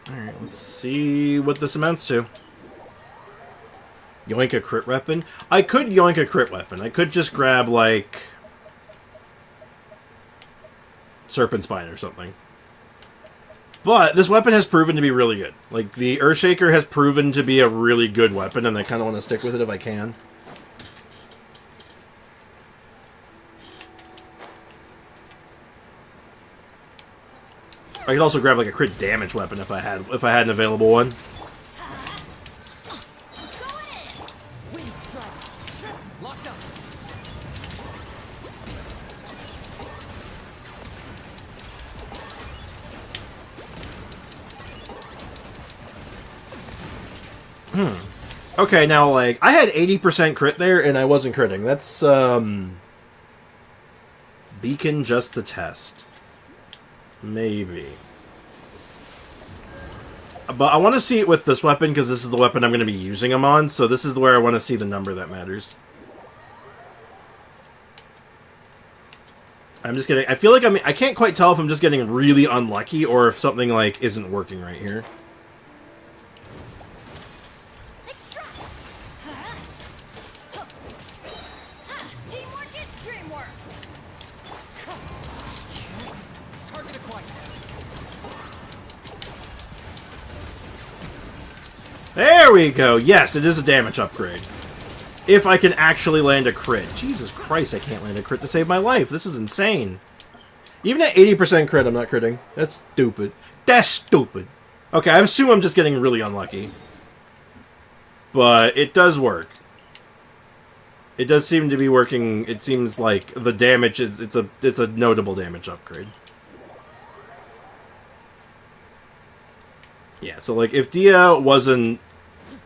Alright, let's see what this amounts to. Yoink a crit weapon? I could yoink a crit weapon. I could just grab, like... Serpent Spine or something. But this weapon has proven to be really good. Like, the Earthshaker has proven to be a really good weapon, and I kind of want to stick with it if I can. I could also grab like a crit damage weapon if I had an available one. Locked up. Okay, now, like, I had 80% crit there, and I wasn't critting. That's, Beacon just the test. Maybe. But I want to see it with this weapon, because this is the weapon I'm going to be using them on, so this is where I want to see the number that matters. I'm just getting... I feel like I can't quite tell if I'm just getting really unlucky, or if something, like, isn't working right here. There we go! Yes, it is a damage upgrade. If I can actually land a crit. Jesus Christ, I can't land a crit to save my life. This is insane. Even at 80% crit, I'm not critting. That's stupid. That's stupid. Okay, I assume I'm just getting really unlucky. But it does work. It does seem to be working. It seems like the damage is... It's a notable damage upgrade. Yeah, so like if Dia wasn't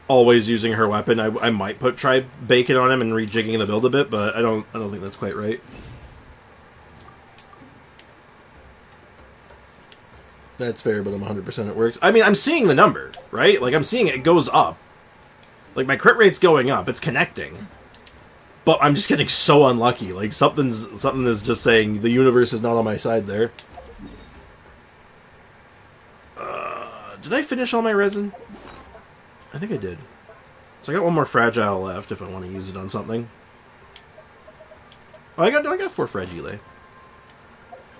always using her weapon, I might try bacon on him and rejigging the build a bit, but I don't think that's quite right. That's fair, but I'm 100% it works. I mean, I'm seeing the number, right? Like I'm seeing it goes up. Like my crit rate's going up, it's connecting. But I'm just getting so unlucky. Like something is just saying the universe is not on my side there. Did I finish all my resin? I think I did. So I got one more fragile left if I want to use it on something. Oh, I got 4 fragile.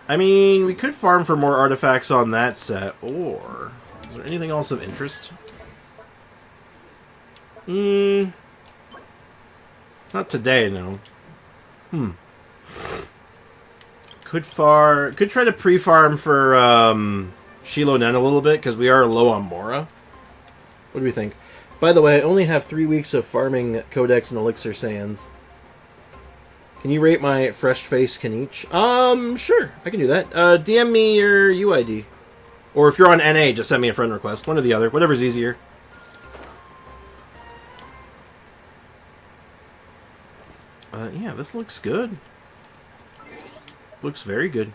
I mean, we could farm for more artifacts on that set, or... Is there anything else of interest? Not today, no. Could try to pre-farm for Shiloh Nen a little bit, because we are low on Mora. What do we think? By the way, I only have 3 weeks of farming Codex and Elixir Sands. Can you rate my fresh-faced Kaniche? Sure, I can do that. DM me your UID. Or if you're on NA, just send me a friend request. One or the other, whatever's easier. Yeah, this looks good. Looks very good.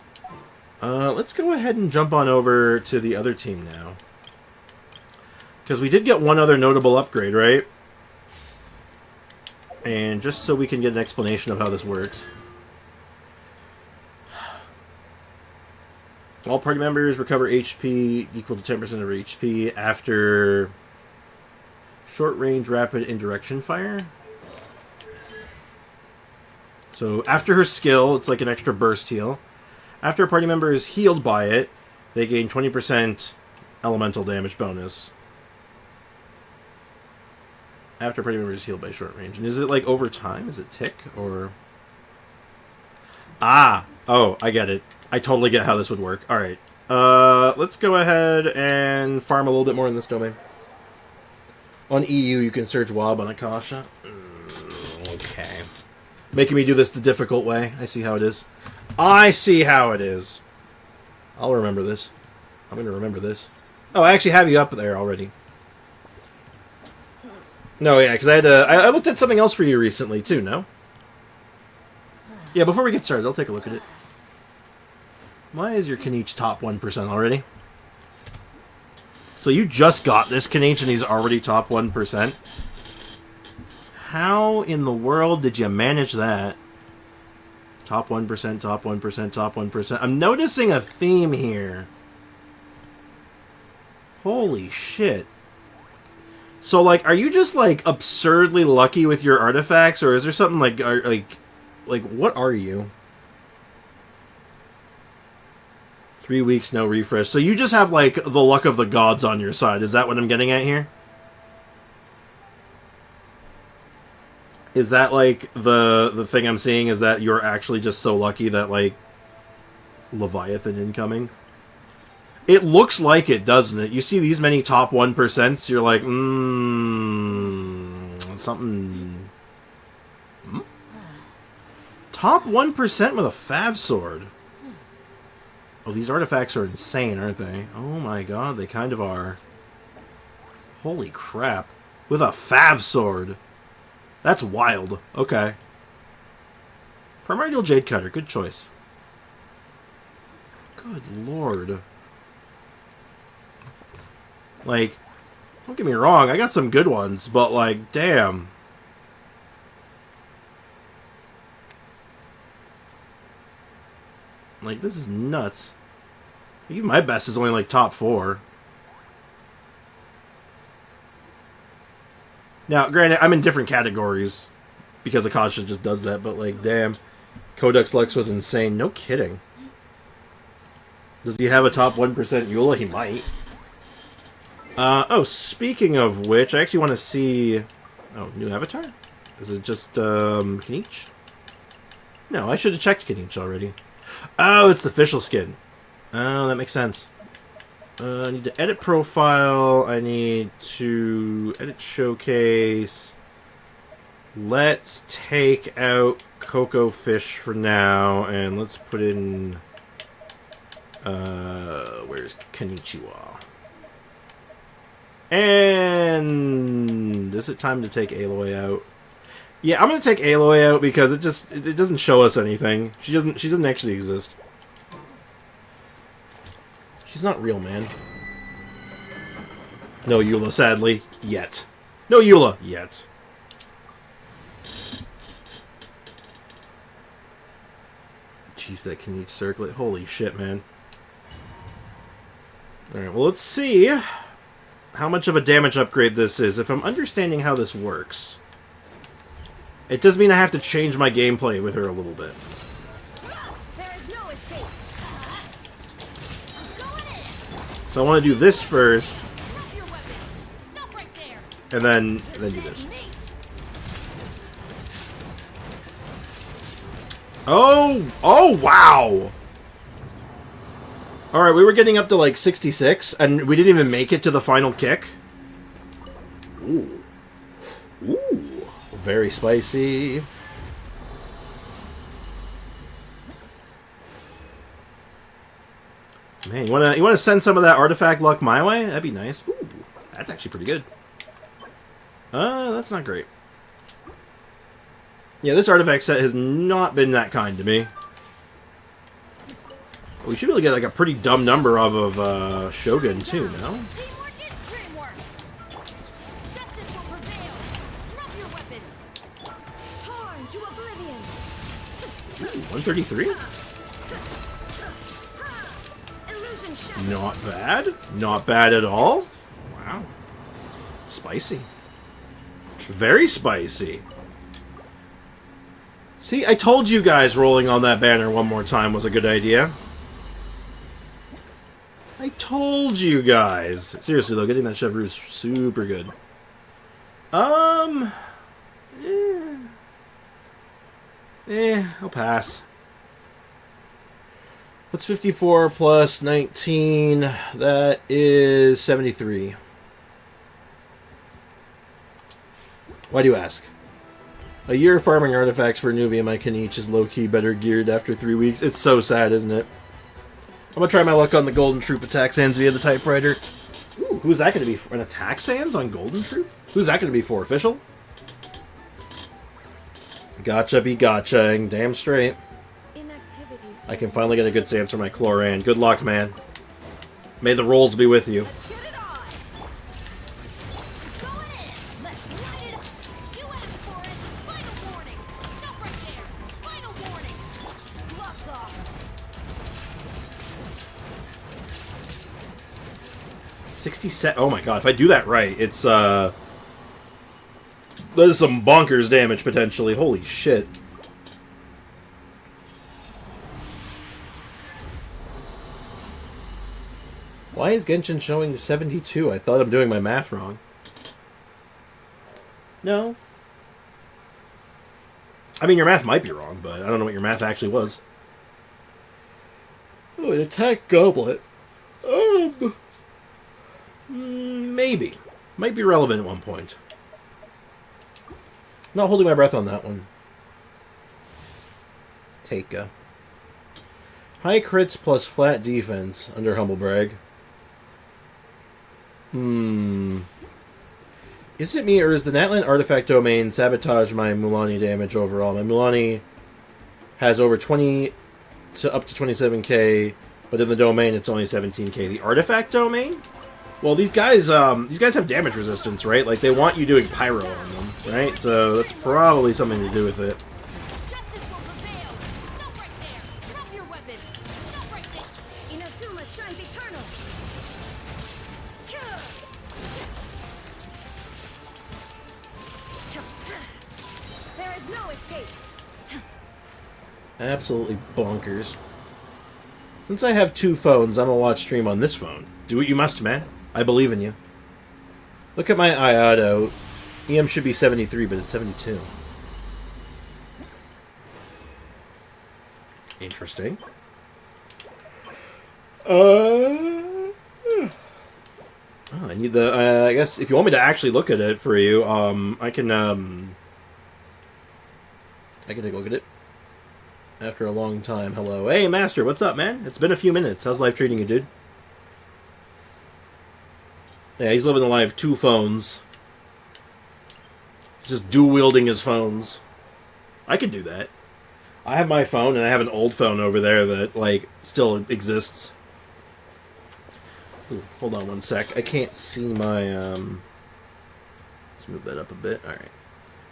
Let's go ahead and jump on over to the other team now. Because we did get one other notable upgrade, right? And just so we can get an explanation of how this works. All party members recover HP equal to 10% of HP after short-range rapid indirection fire. So after her skill, it's like an extra burst heal. After a party member is healed by it, they gain 20% elemental damage bonus. After a party member is healed by short range. And is it like over time? Is it tick or... Ah! Oh, I get it. I totally get how this would work. Alright. Let's go ahead and farm a little bit more in this domain. On EU, you can search WoB on Akasha. Okay. Making me do this the difficult way. I see how it is. I see how it is. I'll remember this. I'm going to remember this. Oh, I actually have you up there already. No, yeah, because I had to... I looked at something else for you recently, too, no? Yeah, before we get started, I'll take a look at it. Why is your Kaniche top 1% already? So you just got this Kaniche and he's already top 1%? How in the world did you manage that? Top 1%, top 1%, top 1%. I'm noticing a theme here. Holy shit. So, like, are you just, like, absurdly lucky with your artifacts? Or is there something, like, what are you? 3 weeks, no refresh. So you just have, like, the luck of the gods on your side. Is that what I'm getting at here? Is that, like, the thing I'm seeing is that you're actually just so lucky that, like, Leviathan incoming? It looks like it, doesn't it? You see these many top 1%, you're like, something... Top 1% with a Fav Sword. Oh, these artifacts are insane, aren't they? Oh my god, they kind of are. Holy crap. With a Fav Sword. That's wild. Okay. Primordial Jade Cutter. Good choice. Good lord. Like, don't get me wrong, I got some good ones, but like, damn. Like, this is nuts. Even my best is only like top 4. Now, granted, I'm in different categories because Akasha just does that, but like, damn. Codex Lux was insane. No kidding. Does he have a top 1% Eula? He might. Oh, speaking of which, I actually want to see... Oh, new avatar? Is it just, Kaniche? No, I should have checked Kaniche already. Oh, it's the official skin. Oh, that makes sense. I need to edit profile. I need to edit showcase. Let's take out Cocoa Fish for now, and let's put in... where's Konnichiwa? And... is it time to take Aloy out? Yeah, I'm gonna take Aloy out because it doesn't show us anything. She doesn't actually exist. She's not real, man. No Eula, sadly. Yet. No Eula, yet. Jeez, that Kaniche circlet. Holy shit, man. Alright, well, let's see how much of a damage upgrade this is. If I'm understanding how this works, it does mean I have to change my gameplay with her a little bit. So I want to do this first. Drop your weapons. Stop right there. and then do this. Oh, wow! Alright, we were getting up to like 66, and we didn't even make it to the final kick. Ooh. Ooh. Very spicy. Man, you wanna send some of that artifact luck my way? That'd be nice. Ooh, that's actually pretty good. That's not great. Yeah, this artifact set has not been that kind to me. We should be able to get like a pretty dumb number of Shogun too, no? Teamwork is dreamwork. Justice will prevail. Drop your weapons. Torn to oblivion. 133? Illusion shattered. Not bad. Not bad at all. Wow. Spicy. Very spicy. See, I told you guys rolling on that banner one more time was a good idea. I told you guys. Seriously though, getting that chevrolet is super good. I'll pass. What's 54 plus 19? That is 73. Why do you ask? A year farming artifacts for Nuvium I can each is low-key better geared after 3 weeks. It's so sad, isn't it? I'm gonna try my luck on the Golden Troop attack sands via the typewriter. Ooh, who's that gonna be for? An attack sands on Golden Troop? Who's that gonna be for? Official? Gotcha be gotcha-ing. Damn straight. I can finally get a good stance for my Chloran. Good luck, man. May the rolls be with you. Let's get it on. Go in. Let's light it up. You asked for it. Final warning. Stop right there. Final warning. Gloves off. 67. Oh my god, if I do that right, it's that is some bonkers damage potentially. Holy shit. Why is Genshin showing 72? I thought I'm doing my math wrong. No. I mean, your math might be wrong, but I don't know what your math actually was. Oh, an attack goblet. Maybe. Might be relevant at one point. Not holding my breath on that one. Take-a. High crits plus flat defense under Humble Brag. Is it me, or is the Natlan artifact domain sabotage my Mulani damage overall? My Mulani has over 20 to up to 27k, but in the domain it's only 17k. The artifact domain? Well, these guys have damage resistance, right? Like, they want you doing pyro on them, right? So that's probably something to do with it. Justice will prevail. Stop right there. Drop your weapons. Stop right there. Inazuma shines eternal. There is no escape. Absolutely bonkers. Since I have two phones, I'm gonna watch stream on this phone. Do what you must, man. I believe in you. Look at my Ayado. EM should be 73, but it's 72. Interesting. Oh, I need the. I guess if you want me to actually look at it for you, I can take a look at it. After a long time. Hello, hey Master, what's up, man? It's been a few minutes. How's life treating you, dude? Yeah, he's living the life. 2 phones. He's just dual-wielding his phones. I could do that. I have my phone, and I have an old phone over there that, like, still exists. Ooh, hold on one sec. I can't see my, Let's move that up a bit. Alright.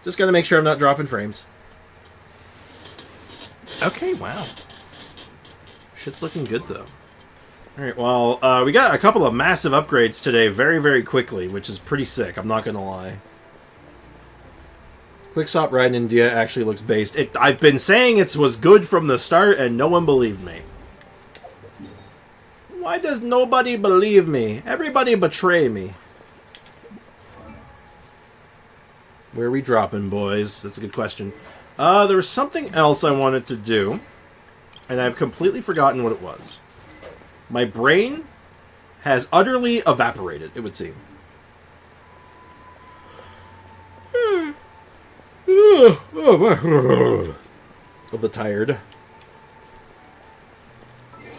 Just gotta make sure I'm not dropping frames. Okay, wow. Shit's looking good, though. Alright, well, we got a couple of massive upgrades today very, very quickly, which is pretty sick, I'm not gonna lie. Quickstop Ride in India actually looks based. I've been saying it was good from the start, and no one believed me. Why does nobody believe me? Everybody betray me. Where are we dropping, boys? That's a good question. There was something else I wanted to do, and I've completely forgotten what it was. My brain has utterly evaporated, it would seem. Of the tired.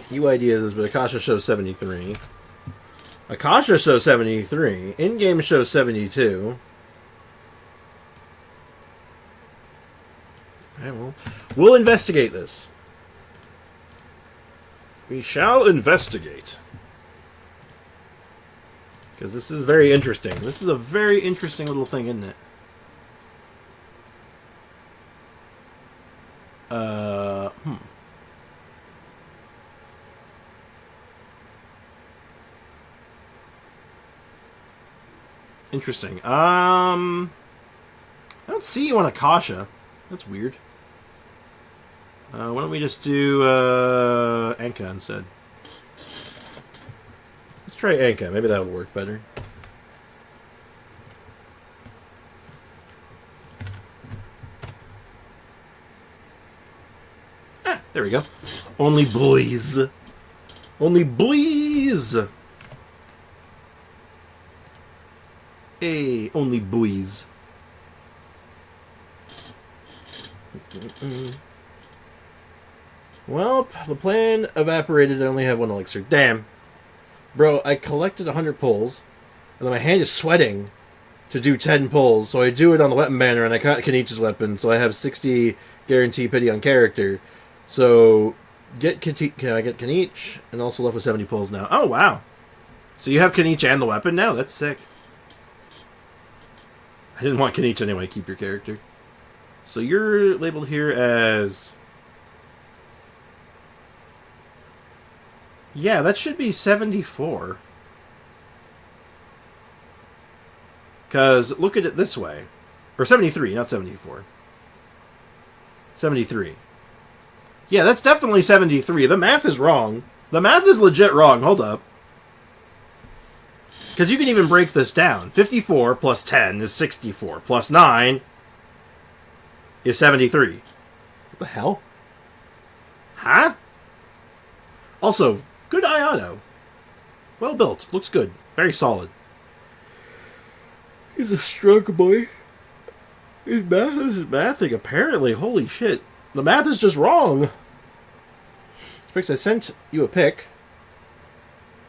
Few ideas, but Akasha shows 73. Akasha shows 73. In-game shows 72. Okay, we'll investigate this. We shall investigate. Because this is very interesting. This is a very interesting little thing, isn't it? Interesting. I don't see you on Akasha. That's weird. Why don't we just do Anka instead? Let's try Anka. Maybe that would work better. Ah, there we go. Only boys. Only boys. Hey, only boys. Well, the plan evaporated. I only have one elixir. Damn. Bro, I collected 100 pulls, and then my hand is sweating to do 10 pulls, so I do it on the weapon banner, and I cut Kenichi's weapon, so I have 60 guarantee pity on character. So, can I get Kenich, and also left with 70 pulls now. Oh, wow. So you have Kenich and the weapon now? That's sick. I didn't want Kenich anyway, keep your character. So you're labeled here as... Yeah, that should be 74. Because look at it this way. Or 73, not 74. 73. Yeah, that's definitely 73. The math is wrong. The math is legit wrong. Hold up. Because you can even break this down. 54 plus 10 is 64. Plus 9 is 73. What the hell? Huh? Also, good Ayado. Well built. Looks good. Very solid. He's a strong boy. His math is mathing, apparently. Holy shit. The math is just wrong. Spix, I sent you a pic.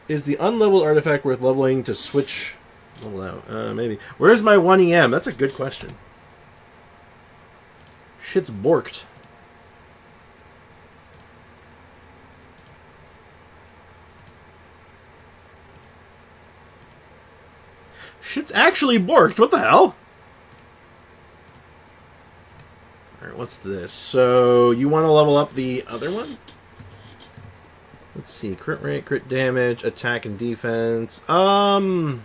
Is the unleveled artifact worth leveling to switch level out? Maybe. Where's my 1 EM? That's a good question. Shit's borked. Shit's actually borked. What the hell? Alright, what's this? So, you want to level up the other one? Let's see. Crit rate, crit damage, attack and defense. I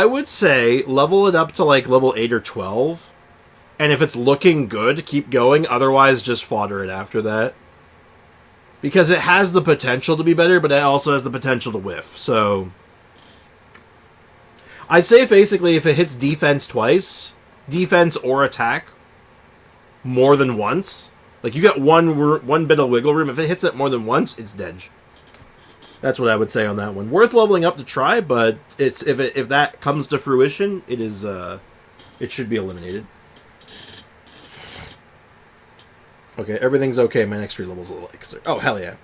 would say level it up to like level 8 or 12. And if it's looking good, keep going. Otherwise, just fodder it after that. Because it has the potential to be better, but it also has the potential to whiff. So, I'd say basically if it hits defense twice, defense or attack more than once, like you got one bit of wiggle room. If it hits it more than once, it's dead. That's what I would say on that one. Worth leveling up to try, but it's if that comes to fruition, it is it should be eliminated. Okay, everything's okay. My next 3 levels are like... Oh, hell yeah.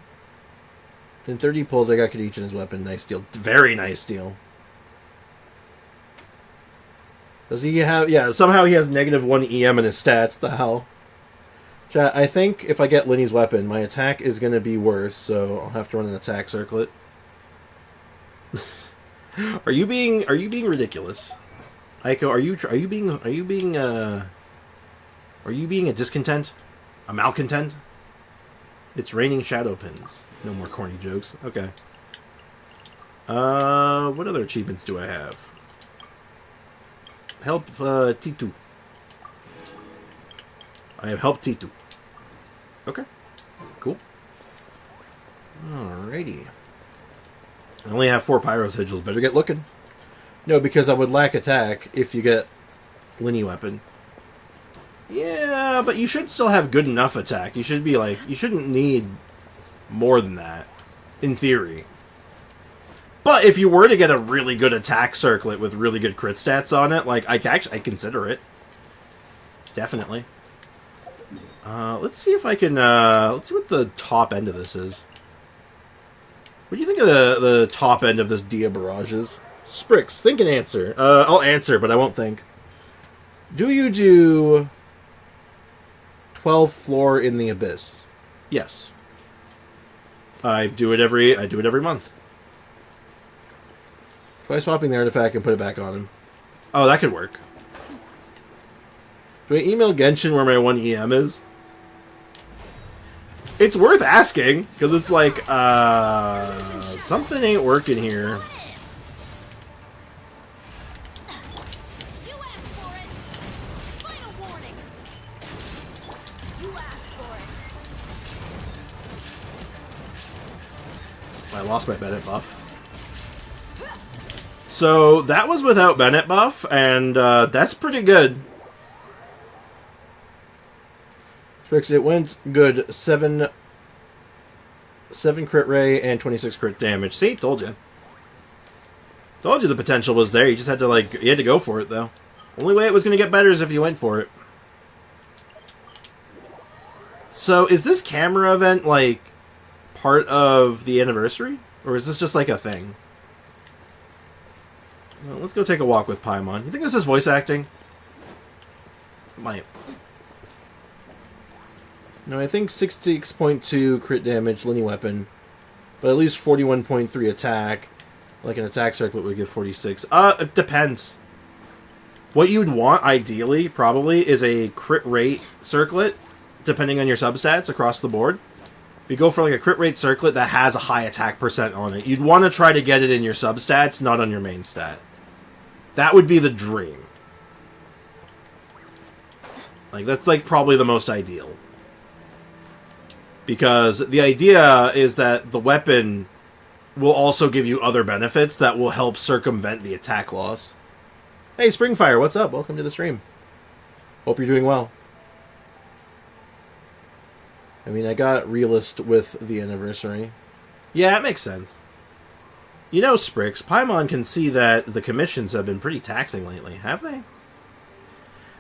In 30 pulls, I got Kenichi in his weapon. Nice deal. Very nice deal. Does he have... Yeah, somehow he has negative 1 EM in his stats. The hell? Chat, I think if I get Linny's weapon, my attack is going to be worse, so I'll have to run an attack circlet. Are you being ridiculous? Aiko, are you being a discontent? A malcontent? It's raining shadow pins. No more corny jokes. Okay. What other achievements do I have? Help T2. I have helped T2. Okay. Cool. Alrighty. I only have 4 pyro sigils. Better get looking. No, because I would lack attack if you get Linny Weapon. Yeah, but you should still have good enough attack. You should be like... You shouldn't need more than that, in theory. But if you were to get a really good attack circlet with really good crit stats on it, like, I'd consider it. Definitely. Let's see if I can, let's see what the top end of this is. What do you think of the top end of this Dia Barrage is? Sprix, think and answer. I'll answer, but I won't think. Do you do 12th floor in the Abyss? Yes. I do it every month. Try swapping the artifact and put it back on him. Oh, that could work. Do I email Genshin where my 1 EM is? It's worth asking, because it's like, something ain't working here. You asked for it. Final warning. You asked for it. I lost my Bennett buff. So, that was without Bennett buff, and that's pretty good. It went good. 7 crit ray and 26 crit damage. See? Told you. Told you the potential was there. You just had to, like, you had to go for it, though. Only way it was going to get better is if you went for it. So, is this camera event, like, part of the anniversary? Or is this just, like, a thing? Well, let's go take a walk with Paimon. You think this is voice acting? It might. No, I think 66.2 crit damage, Linny Weapon, but at least 41.3 attack. Like an attack circlet would give 46. It depends. What you'd want, ideally, probably, is a crit rate circlet, depending on your substats across the board. If you go for like a crit rate circlet that has a high attack percent on it, you'd want to try to get it in your substats, not on your main stat. That would be the dream. Like, that's like probably the most ideal. Because the idea is that the weapon will also give you other benefits that will help circumvent the attack loss. Hey, Springfire, what's up? Welcome to the stream. Hope you're doing well. I mean, I got realist with the anniversary. Yeah, it makes sense. You know, Sprix, Paimon can see that the commissions have been pretty taxing lately, have they?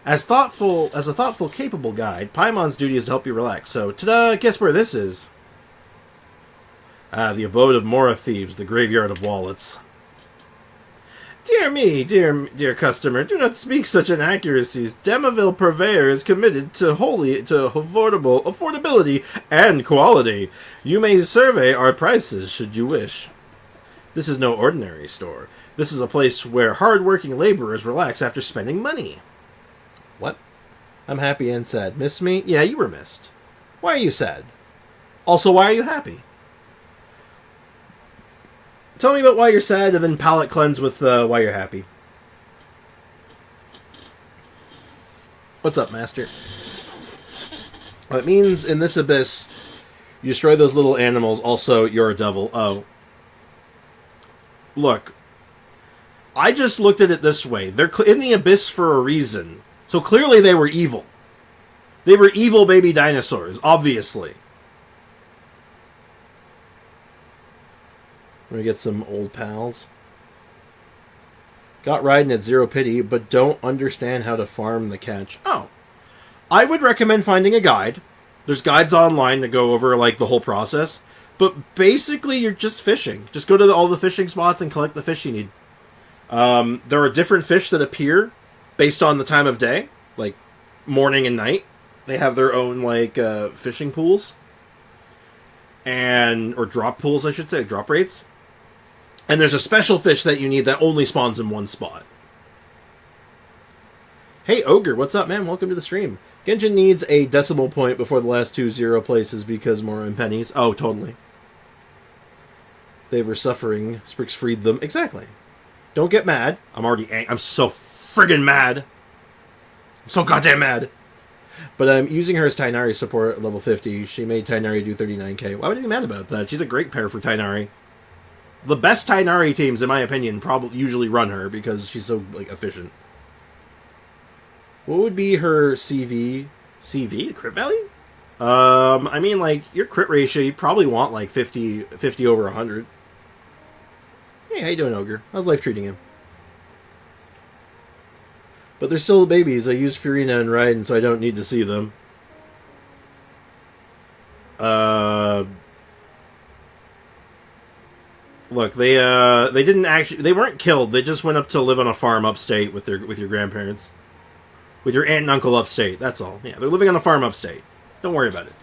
As a thoughtful, capable guide, Paimon's duty is to help you relax. So, ta-da! Guess where this is? The abode of Mora thieves, the graveyard of wallets. Dear me, dear customer, do not speak such inaccuracies. Demaville Purveyor is committed to affordability and quality. You may survey our prices should you wish. This is no ordinary store. This is a place where hard-working laborers relax after spending money. What? I'm happy and sad. Miss me? Yeah, you were missed. Why are you sad? Also, why are you happy? Tell me about why you're sad, and then palate cleanse with why you're happy. What's up, Master? Well, it means in this abyss, you destroy those little animals. Also, you're a devil. Oh. Look. I just looked at it this way. They're in the abyss for a reason. So clearly they were evil. They were evil baby dinosaurs, obviously. Let me get some old pals. Got riding at zero pity, but don't understand how to farm the catch. Oh. I would recommend finding a guide. There's guides online to go over, like, the whole process. But basically, you're just fishing. Just go to all the fishing spots and collect the fish you need. There are different fish that appear based on the time of day, like morning and night. They have their own, like, fishing pools. Or drop pools, I should say, drop rates. And there's a special fish that you need that only spawns in one spot. Hey, Ogre, what's up, man? Welcome to the stream. Genshin needs a decimal point before the last 2 0 places because Mora and pennies. Oh, totally. They were suffering. Sprix freed them. Exactly. Don't get mad. I'm so friggin' mad. I'm so goddamn mad. But I'm using her as Tighnari support at level 50. She made Tighnari do 39k. Why would I be mad about that? She's a great pair for Tighnari. The best Tainari teams, in my opinion, probably usually run her because she's so like efficient. What would be her CV? CV? Crit value? I mean, like, your crit ratio, you probably want, like, 50 over 100. Hey, how you doing, Ogre? How's life treating you? But they're still babies. I use Furina and Raiden, so I don't need to see them. Look, they didn't actually... They weren't killed. They just went up to live on a farm upstate with your grandparents. With your aunt and uncle upstate, that's all. Yeah, they're living on a farm upstate. Don't worry about it.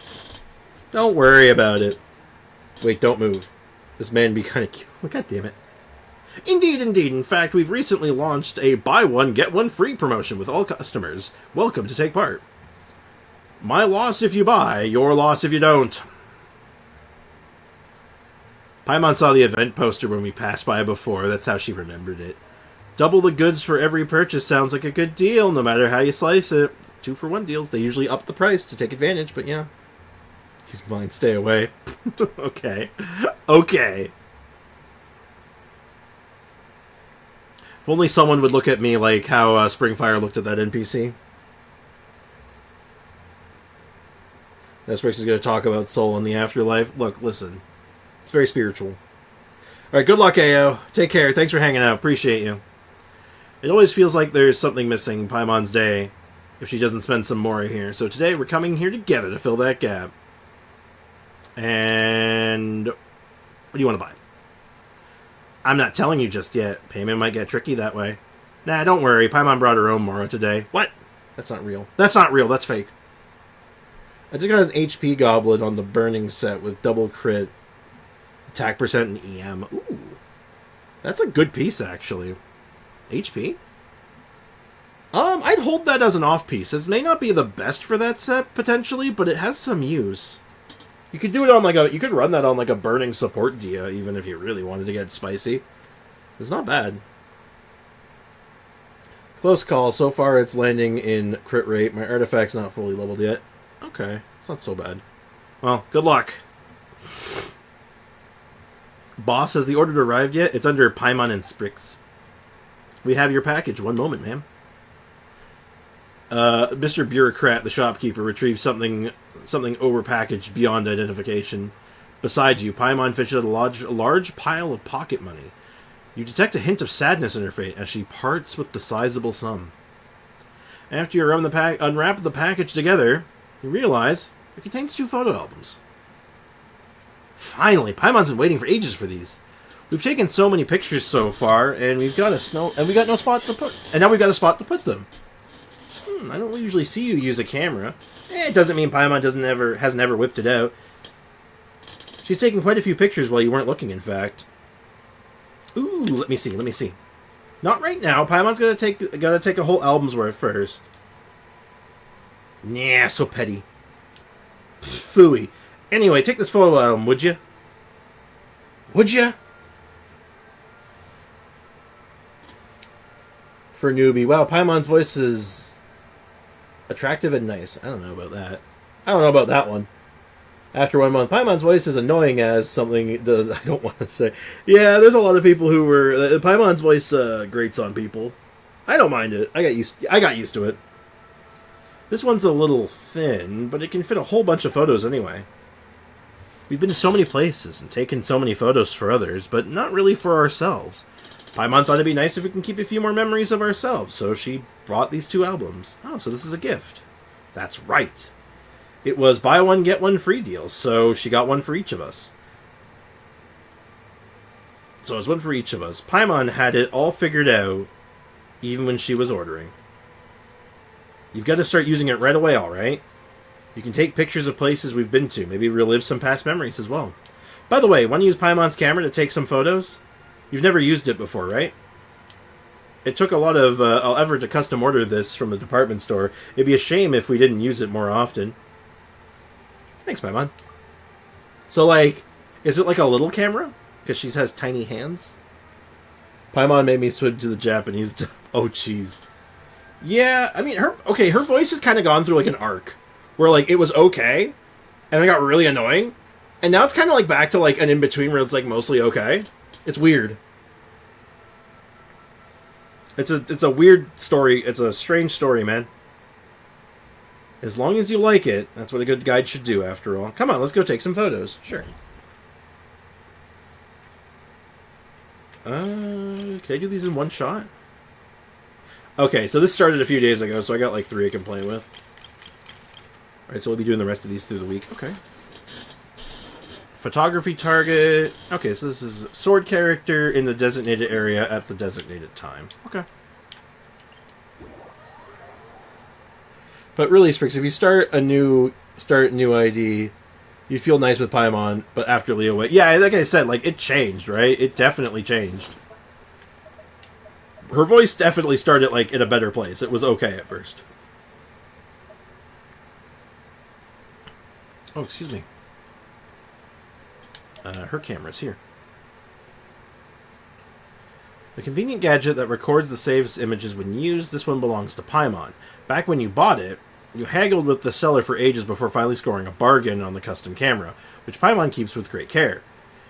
Don't worry about it. Wait, don't move. This man be kind of cute. Oh, God damn it. Indeed, indeed. In fact, we've recently launched a buy one, get one free promotion with all customers. Welcome to take part. My loss if you buy, your loss if you don't. Paimon saw the event poster when we passed by before. That's how she remembered it. Double the goods for every purchase sounds like a good deal, no matter how you slice it. 2-for-1 deals. They usually up the price to take advantage, but yeah. He's mine. Stay away. Okay. Okay. If only someone would look at me like how Springfire looked at that NPC. This person is going to talk about soul in the afterlife. Look, listen. It's very spiritual. Alright, good luck, Ayo. Take care. Thanks for hanging out. Appreciate you. It always feels like there's something missing Paimon's day if she doesn't spend some Mora here. So today we're coming here together to fill that gap. And what do you want to buy? I'm not telling you just yet. Payment might get tricky that way. Nah, don't worry. Paimon brought her own Mora today. What? That's not real. That's not real. That's fake. I just got an HP goblet on the burning set with double crit, attack percent, and EM. Ooh. That's a good piece, actually. HP? I'd hold that as an off piece. This may not be the best for that set, potentially, but it has some use. You could do it on you could run that on like a burning support Dia, even if you really wanted to get spicy. It's not bad. Close call. So far it's landing in crit rate. My artifact's not fully leveled yet. Okay, it's not so bad. Well, good luck. Boss, has the order arrived yet? It's under Paimon and Sprix. We have your package. One moment, ma'am. Mr. Bureaucrat, the shopkeeper, retrieved something overpackaged beyond identification. Beside you, Paimon fished out a large pile of pocket money. You detect a hint of sadness in her face as she parts with the sizable sum. After you unwrap the package together, you realize it contains 2 photo albums. Finally, Paimon's been waiting for ages for these. We've taken so many pictures so far, and we got no spot to put. And now we've got a spot to put them. I don't usually see you use a camera. It doesn't mean Paimon has never whipped it out. She's taken quite a few pictures while you weren't looking, in fact. Ooh, let me see. Not right now. Paimon's gotta take a whole album's worth first. Nah, so petty. Phooey. Anyway, take this photo album, would you? Would you? For newbie. Wow, Paimon's voice is attractive and nice. I don't know about that. I don't know about that one. After 1 month, Paimon's voice is annoying as something it does. I don't want to say. Yeah, there's a lot of people who were... Paimon's voice grates on people. I don't mind it. I got used to it. This one's a little thin, but it can fit a whole bunch of photos anyway. We've been to so many places and taken so many photos for others, but not really for ourselves. Paimon thought it'd be nice if we can keep a few more memories of ourselves, so she brought these 2 albums. Oh, so this is a gift. That's right. It was buy one, get one free deal, so she got one for each of us. So it was one for each of us. Paimon had it all figured out, even when she was ordering. You've got to start using it right away, alright? You can take pictures of places we've been to, maybe relive some past memories as well. By the way, want to use Paimon's camera to take some photos? You've never used it before, right? It took a lot of effort to custom order this from the department store. It'd be a shame if we didn't use it more often. Thanks, Paimon. So, like, is it like a little camera? Because she has tiny hands? Paimon made me switch to the Japanese. Oh, jeez. Yeah, I mean, her voice has kind of gone through, like, an arc. Where, like, it was okay, and then it got really annoying. And now it's kind of, like, back to, like, an in-between where it's, like, mostly okay. It's weird. It's a weird story. It's a strange story, man. As long as you like it, that's what a good guide should do, after all. Come on, let's go take some photos. Sure. Can I do these in one shot? Okay, so this started a few days ago, so I got like 3 I can play with. Alright, so we'll be doing the rest of these through the week. Okay. Photography target. Okay, so this is sword character in the designated area at the designated time. Okay. But really, Sprix, if you start a new ID, you feel nice with Paimon, but after Leo went... Yeah, like I said, like, it changed, right? It definitely changed. Her voice definitely started, like, in a better place. It was okay at first. Oh, excuse me. Her camera's here. The convenient gadget that records the save's images when used, this one belongs to Paimon. Back when you bought it, you haggled with the seller for ages before finally scoring a bargain on the custom camera, which Paimon keeps with great care.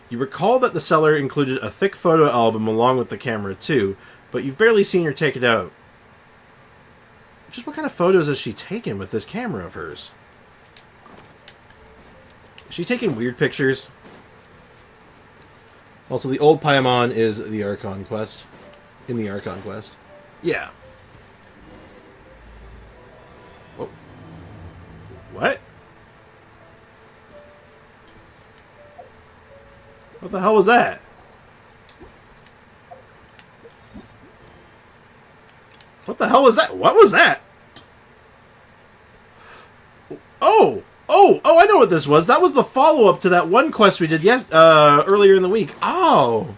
You recall that the seller included a thick photo album along with the camera too, but you've barely seen her take it out. Just what kind of photos has she taken with this camera of hers? Is she taking weird pictures? Also, the old Paimon is the Archon quest. In the Archon quest. Yeah. Oh. What? What the hell was that? What the hell was that? What was that? Oh! Oh, I know what this was. That was the follow-up to that one quest we did earlier in the week. Oh.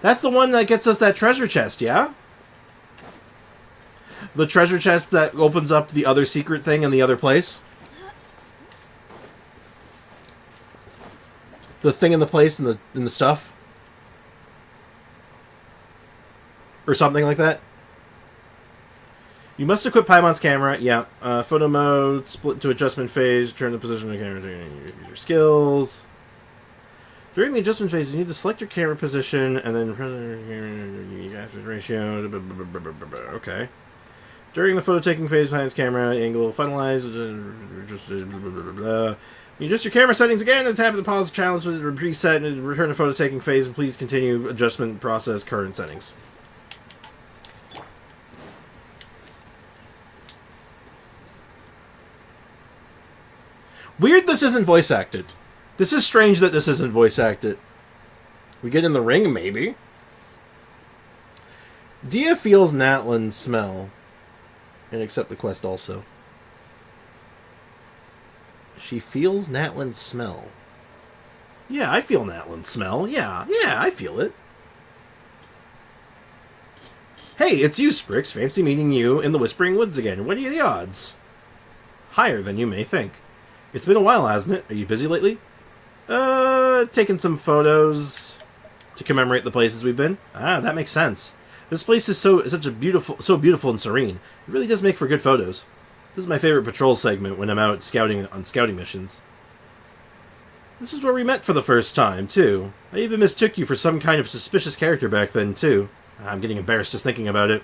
That's the one that gets us that treasure chest, yeah? The treasure chest that opens up the other secret thing in the other place? The thing in the place in the stuff? Or something like that? You must equip Paimon's camera. Yeah. Photo mode, split into adjustment phase, turn the position of the camera to use your skills. During the adjustment phase, you need to select your camera position and then aspect ratio. Okay. During the photo taking phase, Paimon's camera angle finalize. You adjust your camera settings again and tap the pause challenge with reset and return to photo taking phase, and please continue adjustment process current settings. Weird this isn't voice acted. This is strange that this isn't voice acted. We get in the ring, maybe? Dia feels Natlan's smell. And accept the quest also. She feels Natlan's smell. Yeah, I feel Natlan's smell. Yeah, I feel it. Hey, it's you, Sprix. Fancy meeting you in the Whispering Woods again. What are the odds? Higher than you may think. It's been a while, hasn't it? Are you busy lately? Taking some photos to commemorate the places we've been. Ah, that makes sense. This place is so beautiful and serene. It really does make for good photos. This is my favorite patrol segment when I'm out scouting on scouting missions. This is where we met for the first time, too. I even mistook you for some kind of suspicious character back then, too. I'm getting embarrassed just thinking about it.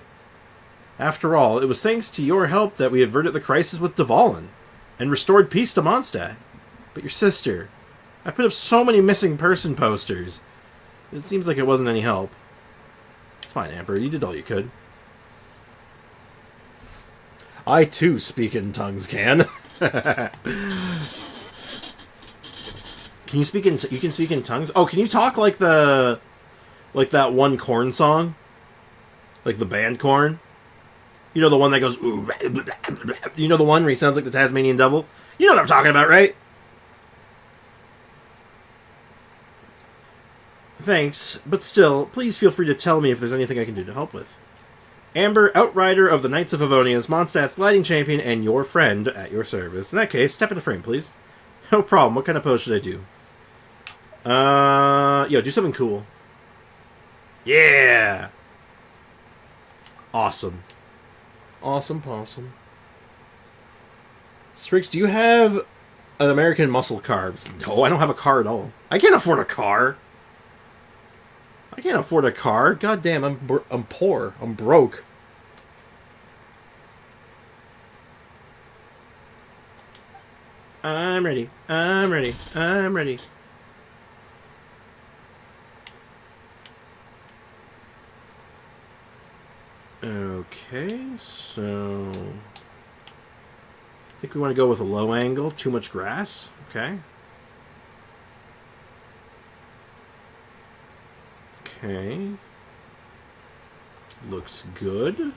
After all, it was thanks to your help that we averted the crisis with Dvalin and restored peace to Mondstadt. But your sister... I put up so many missing person posters. It seems like it wasn't any help. It's fine, Amber. You did all you could. I, too, speak in tongues, can. Can you speak in... you can speak in tongues? Oh, can you talk like the... like that one Korn song? Like the band Korn? You know the one that goes... Ooh, you know the one where he sounds like the Tasmanian Devil? You know what I'm talking about, right? Thanks, but still, please feel free to tell me if there's anything I can do to help with. Amber, Outrider of the Knights of Favonians, Mondstadt's gliding champion, and your friend at your service. In that case, step into frame, please. No problem. What kind of pose should I do? Yo, do something cool. Yeah! Awesome. Awesome possum. Sprix, do you have an American muscle car? No, I don't have a car at all. I can't afford a car. I can't afford a car. God damn, I'm poor. I'm broke. I'm ready. I'm ready. I'm ready. Okay, so I think we want to go with a low angle. Too much grass. Okay. Okay. Looks good.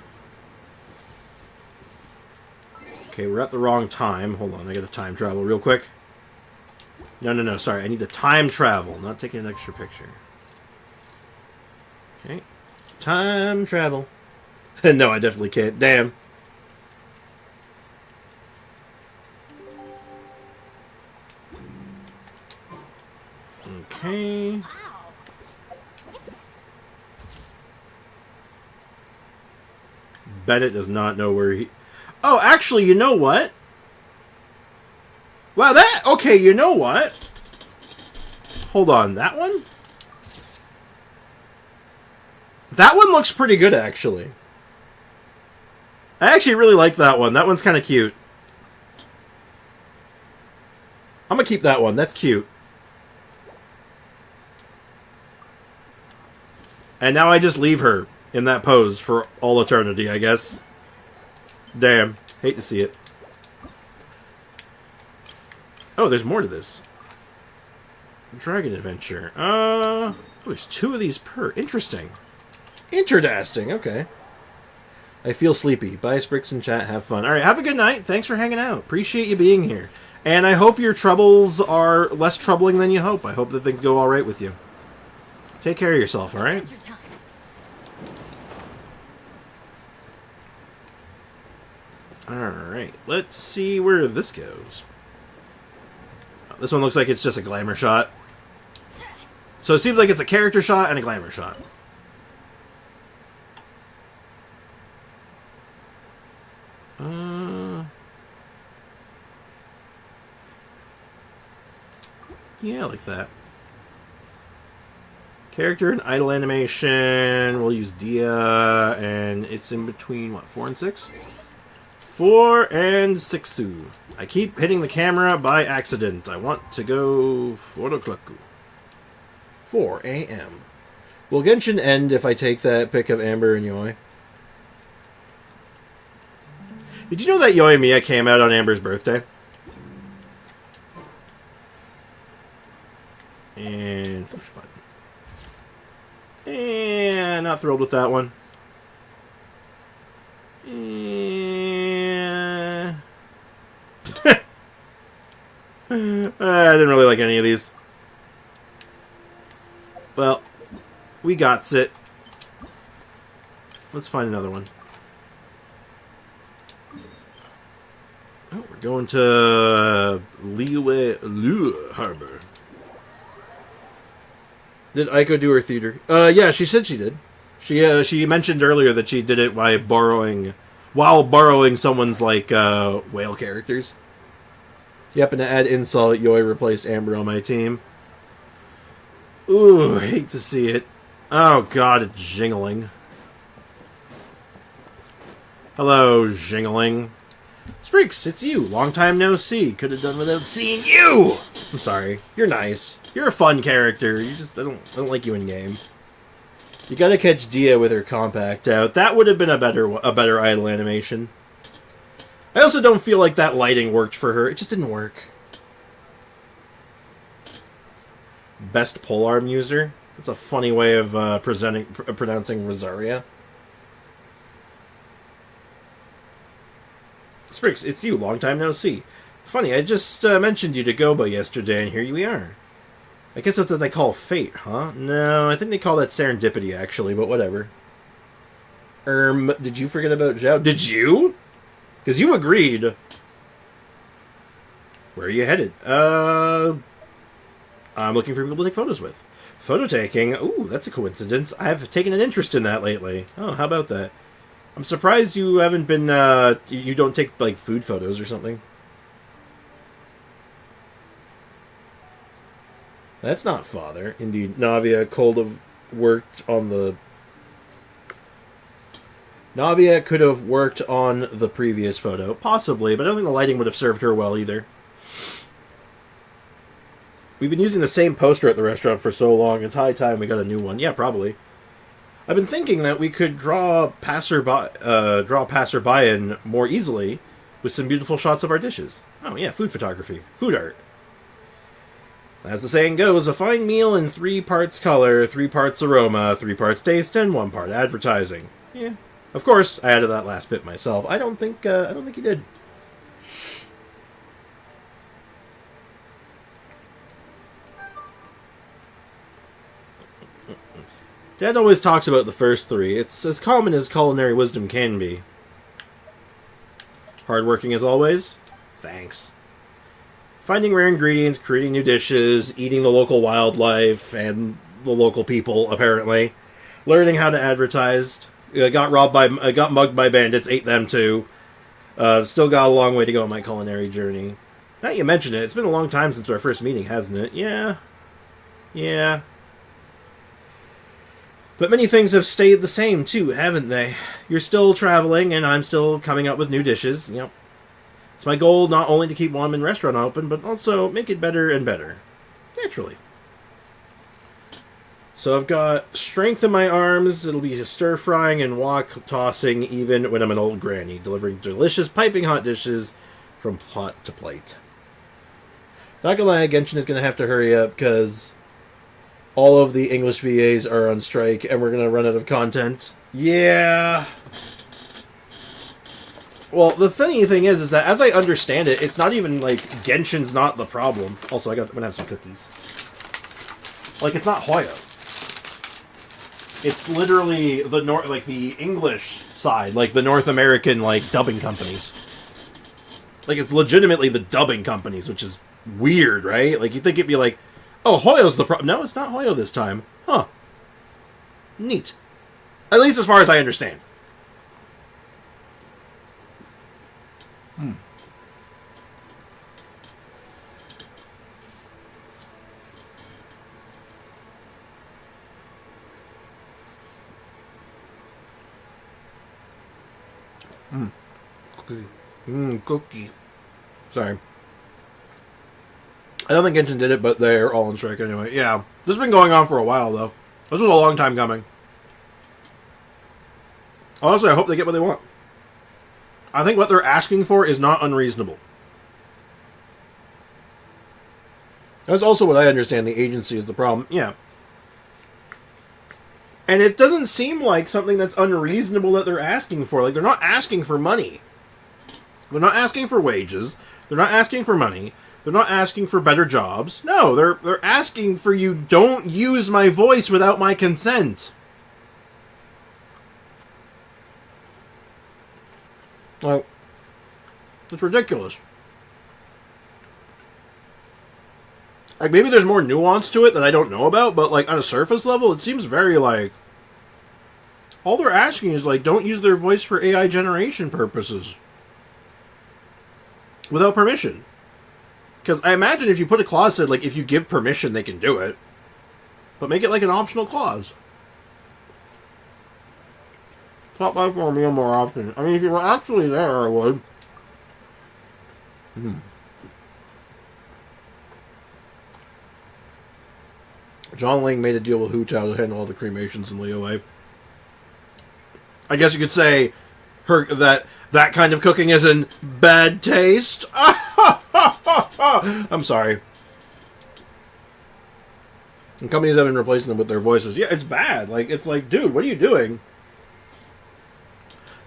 Okay, we're at the wrong time. Hold on, I gotta time travel real quick. No, sorry. I need to time travel, not taking an extra picture. Okay. Time travel. No, I definitely can't. Damn. Okay. Bennett does not know where he... Oh, actually, you know what? Wow, that... Okay, you know what? Hold on, that one? That one looks pretty good, actually. I actually really like that one. That one's kind of cute. I'm gonna keep that one. That's cute. And now I just leave her in that pose for all eternity, I guess. Damn. Hate to see it. Oh, there's more to this. Dragon Adventure. Oh, there's 2 of these per. Interesting. Interdasting. Okay. I feel sleepy. Bye, Spricks in chat. Have fun. Alright, have a good night. Thanks for hanging out. Appreciate you being here. And I hope your troubles are less troubling than you hope. I hope that things go alright with you. Take care of yourself, alright? Alright, let's see where this goes. This one looks like it's just a glamour shot. So it seems like it's a character shot and a glamour shot. Yeah, like that. Character and idle animation. We'll use Dia, and it's in between, what, 4 and 6? 4 and 6. I keep hitting the camera by accident. I want to go 4 o'clock. 4 a.m. Will Genshin end if I take that pic of Amber and Yoi? Did you know that Yoimiya came out on Amber's birthday? And push button. And not thrilled with that one. And... I didn't really like any of these. Well, we got it. Let's find another one. Oh, we're going to Liyue Harbor. Did Ayaka do her theater? Yeah, she said she did. She mentioned earlier that she did it while borrowing someone's like whale characters. Yep, and to add insult, Yoi replaced Amber on my team. Ooh, I hate to see it. Oh god, it's jingling. Hello, jingling. Spreeks, it's you. Long time no see. Could have done without seeing you. I'm sorry. You're nice. You're a fun character. You just I don't like you in game. You gotta catch Dia with her compact out. That would have been a better idle animation. I also don't feel like that lighting worked for her. It just didn't work. Best polearm user. That's a funny way of pronouncing Rosaria. Spricks, it's you. Long time no see. Funny, I just mentioned you to Goba yesterday, and here we are. I guess that's what they call fate, huh? No, I think they call that serendipity, actually, but whatever. Did you forget about Zhao? Did you? Because you agreed. Where are you headed? I'm looking for people to take photos with. Photo taking? Ooh, that's a coincidence. I've taken an interest in that lately. Oh, how about that? I'm surprised you haven't been, you don't take, like, food photos or something. That's not father. Indeed, Navia, cold of worked on the... Navia could have worked on the previous photo. Possibly, but I don't think the lighting would have served her well either. We've been using the same poster at the restaurant for so long, it's high time we got a new one. Yeah, probably. I've been thinking that we could draw passerby in more easily with some beautiful shots of our dishes. Oh yeah, food photography. Food art. As the saying goes, a fine meal in 3 parts color, 3 parts aroma, 3 parts taste, and 1 part advertising. Yeah. Of course, I added that last bit myself. I don't think you did. Dad always talks about the first 3. It's as common as culinary wisdom can be. Hardworking as always? Thanks. Finding rare ingredients, creating new dishes, eating the local wildlife and the local people, apparently. Learning how to advertise. Got mugged by bandits, ate them too. Still got a long way to go on my culinary journey. Now you mention it, it's been a long time since our first meeting, hasn't it? Yeah. Yeah. But many things have stayed the same, too, haven't they? You're still traveling, and I'm still coming up with new dishes. Yep. It's my goal not only to keep Wanman Restaurant open, but also make it better and better. Naturally. So I've got strength in my arms. It'll be stir-frying and wok-tossing even when I'm an old granny, delivering delicious, piping hot dishes from pot to plate. Not gonna lie, Genshin is gonna have to hurry up, because all of the English VAs are on strike, and we're gonna run out of content. Yeah. Well, the funny thing is that as I understand it, it's not even, like, Genshin's not the problem. Also, I'm gonna have some cookies. Like, it's not Hoyo. It's literally the English side, like the North American, like, dubbing companies. Like, it's legitimately the dubbing companies, which is weird, right? Like, you'd think it'd be like, oh, Hoyo's the problem. No, it's not Hoyo this time. Huh. Neat. At least as far as I understand. Cookie. Cookie. Sorry. I don't think Genshin did it, but they're all on strike anyway. Yeah. This has been going on for a while, though. This was a long time coming. Honestly, I hope they get what they want. I think what they're asking for is not unreasonable. That's also what I understand. The agency is the problem. Yeah. And it doesn't seem like something that's unreasonable that they're asking for. Like, they're not asking for money. They're not asking for wages. They're not asking for money. They're not asking for better jobs. No, they're asking for you don't use my voice without my consent. Like, it's ridiculous. Like, maybe there's more nuance to it that I don't know about, but, like, on a surface level, it seems very, like... All they're asking is, like, don't use their voice for AI generation purposes. Without permission. Because I imagine if you put a clause that said, like, if you give permission, they can do it. But make it, like, an optional clause. Stop by for a meal more often. I mean, if you were actually there, I would. John Ling made a deal with Hu Chao to handle all the cremations in Liyue. I guess you could say that kind of cooking is in bad taste. I'm sorry. And companies have been replacing them with their voices. Yeah, it's bad. Like, it's like, dude, what are you doing?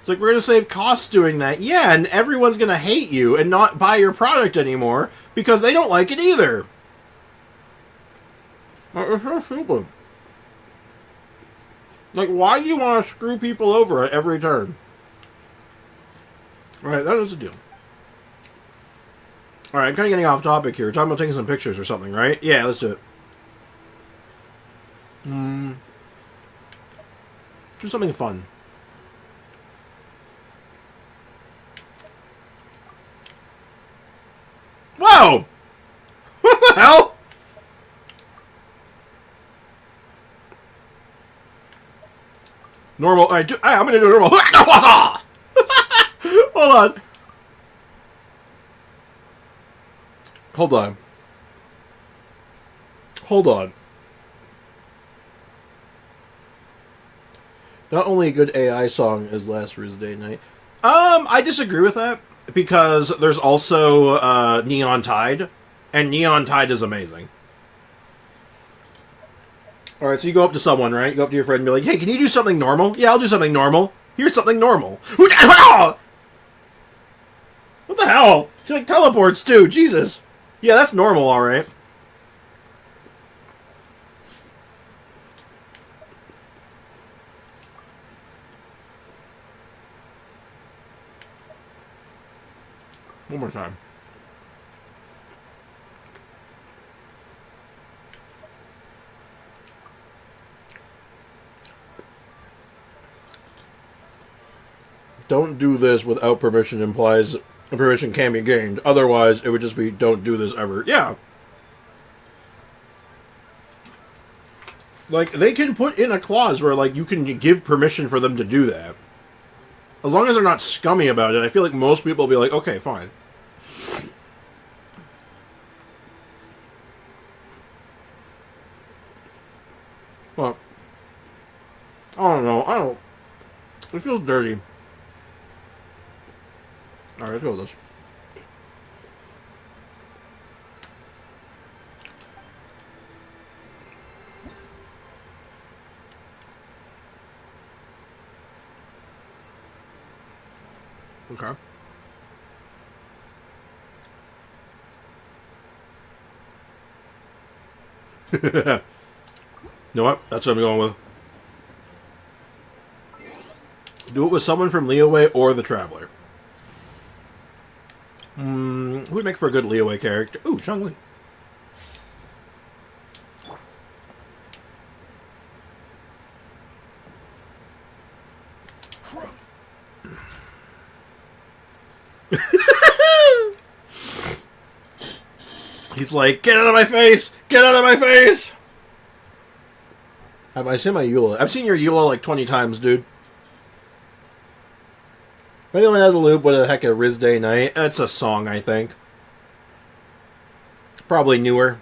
It's like, we're going to save costs doing that. Yeah, and everyone's going to hate you and not buy your product anymore because they don't like it either. It's so stupid. Like, why do you want to screw people over at every turn? Alright, that is the deal. Alright, I'm kind of getting off topic here. We're talking about taking some pictures or something, right? Yeah, let's do it. Do something fun. Whoa! What the hell? Normal. I'm gonna do normal. Hold on. Hold on. Hold on. Not only a good AI song as Last Thursday Night. I disagree with that because there's also Neon Tide, and Neon Tide is amazing. All right, so you go up to someone, right? You go up to your friend and be like, "Hey, can you do something normal?" "Yeah, I'll do something normal." "Here's something normal." What the hell? She like teleports too. Jesus. Yeah, that's normal, all right. One more time. Don't do this without permission implies permission can be gained. Otherwise, it would just be don't do this ever. Yeah. Like, they can put in a clause where, like, you can give permission for them to do that. As long as they're not scummy about it, I feel like most people will be like, okay, fine. Well, I don't know. It feels dirty. Alright, let's go with this. Okay. You know what? That's what I'm going with. Do it with someone from Leeway or the Traveler. Who would make for a good Leeway character? Ooh, Chun-Li. He's like, get out of my face! Get out of my face! Have I seen my Eula? I've seen your Eula like 20 times, dude. By the way, another loop, what the heck, a Riz Day Night? It's a song, I think. Probably newer.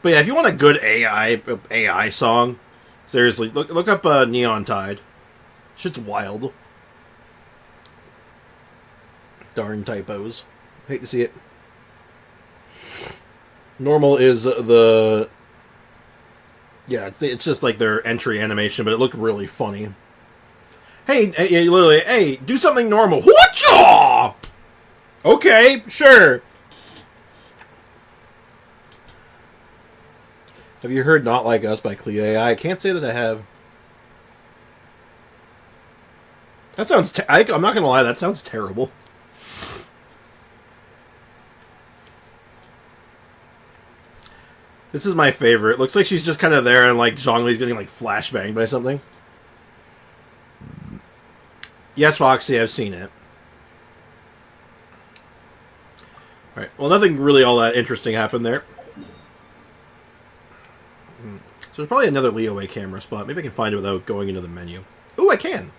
But yeah, if you want a good AI song, seriously, look up Neon Tide. Shit's wild. Darn typos. Hate to see it. Normal is the... Yeah, it's just like their entry animation, but it looked really funny. Hey, literally, hey, do something normal. Whatcha? Okay, sure. Have you heard Not Like Us by Cleo AI? I can't say that I have. That sounds... I'm not going to lie, that sounds terrible. This is my favorite. Looks like she's just kind of there and like Zhongli's getting like flashbanged by something. Yes, Foxy, I've seen it. Alright, well nothing really all that interesting happened there. So there's probably another Leeway camera spot. Maybe I can find it without going into the menu. Ooh, I can!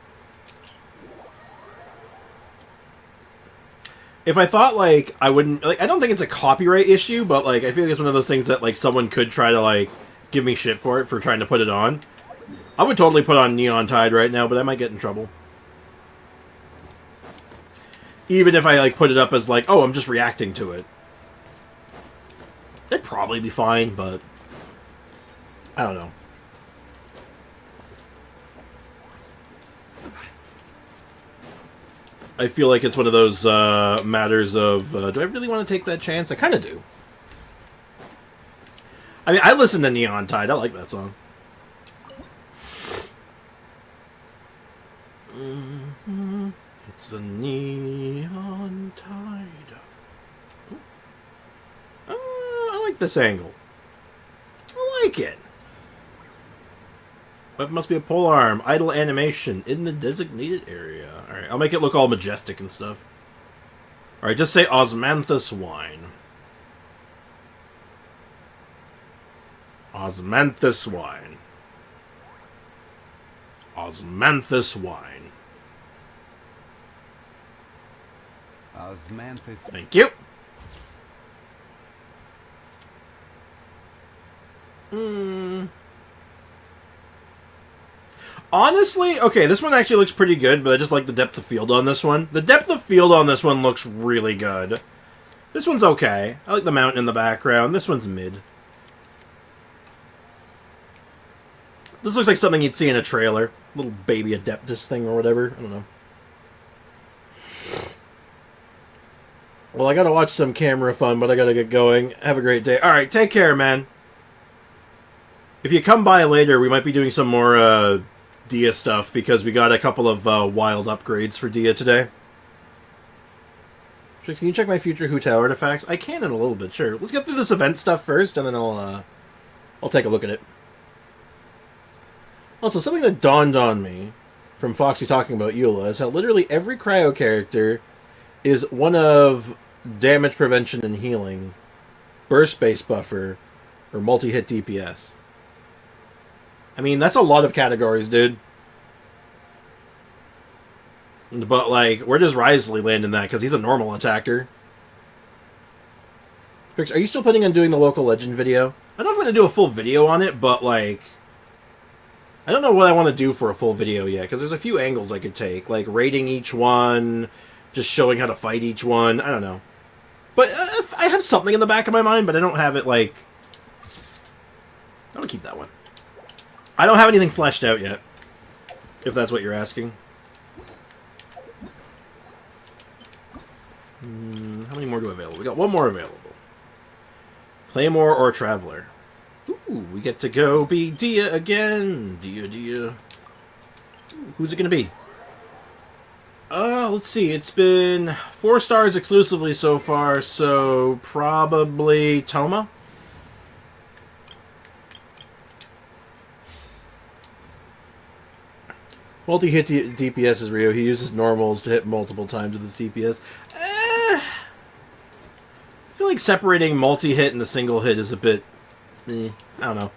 If I thought, like, I wouldn't... Like, I don't think it's a copyright issue, but, like, I feel like it's one of those things that, like, someone could try to, like, give me shit for it, for trying to put it on. I would totally put on Neon Tide right now, but I might get in trouble. Even if I, like, put it up as, like, oh, I'm just reacting to it. It'd probably be fine, but... I don't know. I feel like it's one of those matters of, do I really want to take that chance? I kind of do. I mean, I listen to Neon Tide. I like that song. It's a neon tide. I like this angle. I like it. But it must be a pole arm. Idle animation in the designated area. Alright, I'll make it look all majestic and stuff. Alright, just say Osmanthus wine. Osmanthus wine. Osmanthus wine. Osmanthus. Thank you. Honestly, okay, this one actually looks pretty good, but I just like the depth of field on this one. The depth of field on this one looks really good. This one's okay. I like the mountain in the background. This one's mid. This looks like something you'd see in a trailer. Little baby Adeptus thing or whatever. I don't know. Well, I gotta watch some camera fun, but I gotta get going. Have a great day. Alright, take care, man. If you come by later, we might be doing some more, Dia stuff, because we got a couple of, wild upgrades for Dia today. Trix, can you check my future Hu Tao artifacts? I can in a little bit, sure. Let's get through this event stuff first, and then I'll take a look at it. Also, something that dawned on me from Foxy talking about Eula is how literally every cryo character is one of damage prevention and healing, burst base buffer, or multi-hit DPS. I mean, that's a lot of categories, dude. But, like, where does Risley land in that? Because he's a normal attacker. Trix, are you still planning on doing the local legend video? I don't know if I'm going to do a full video on it, but, like, I don't know what I want to do for a full video yet, because there's a few angles I could take, like rating each one, just showing how to fight each one, I don't know. But I have something in the back of my mind, but I don't have it, like... I'm going to keep that one. I don't have anything fleshed out yet, if that's what you're asking. How many more do I available? We got one more available. Claymore or Traveler. Ooh, we get to go be Dia again. Dia. Ooh, who's it going to be? Let's see. It's been 4 stars exclusively so far, so probably Toma. Multi-hit DPS is Rio. He uses normals to hit multiple times with his DPS. I feel like separating multi-hit and the single hit is a bit... I don't know.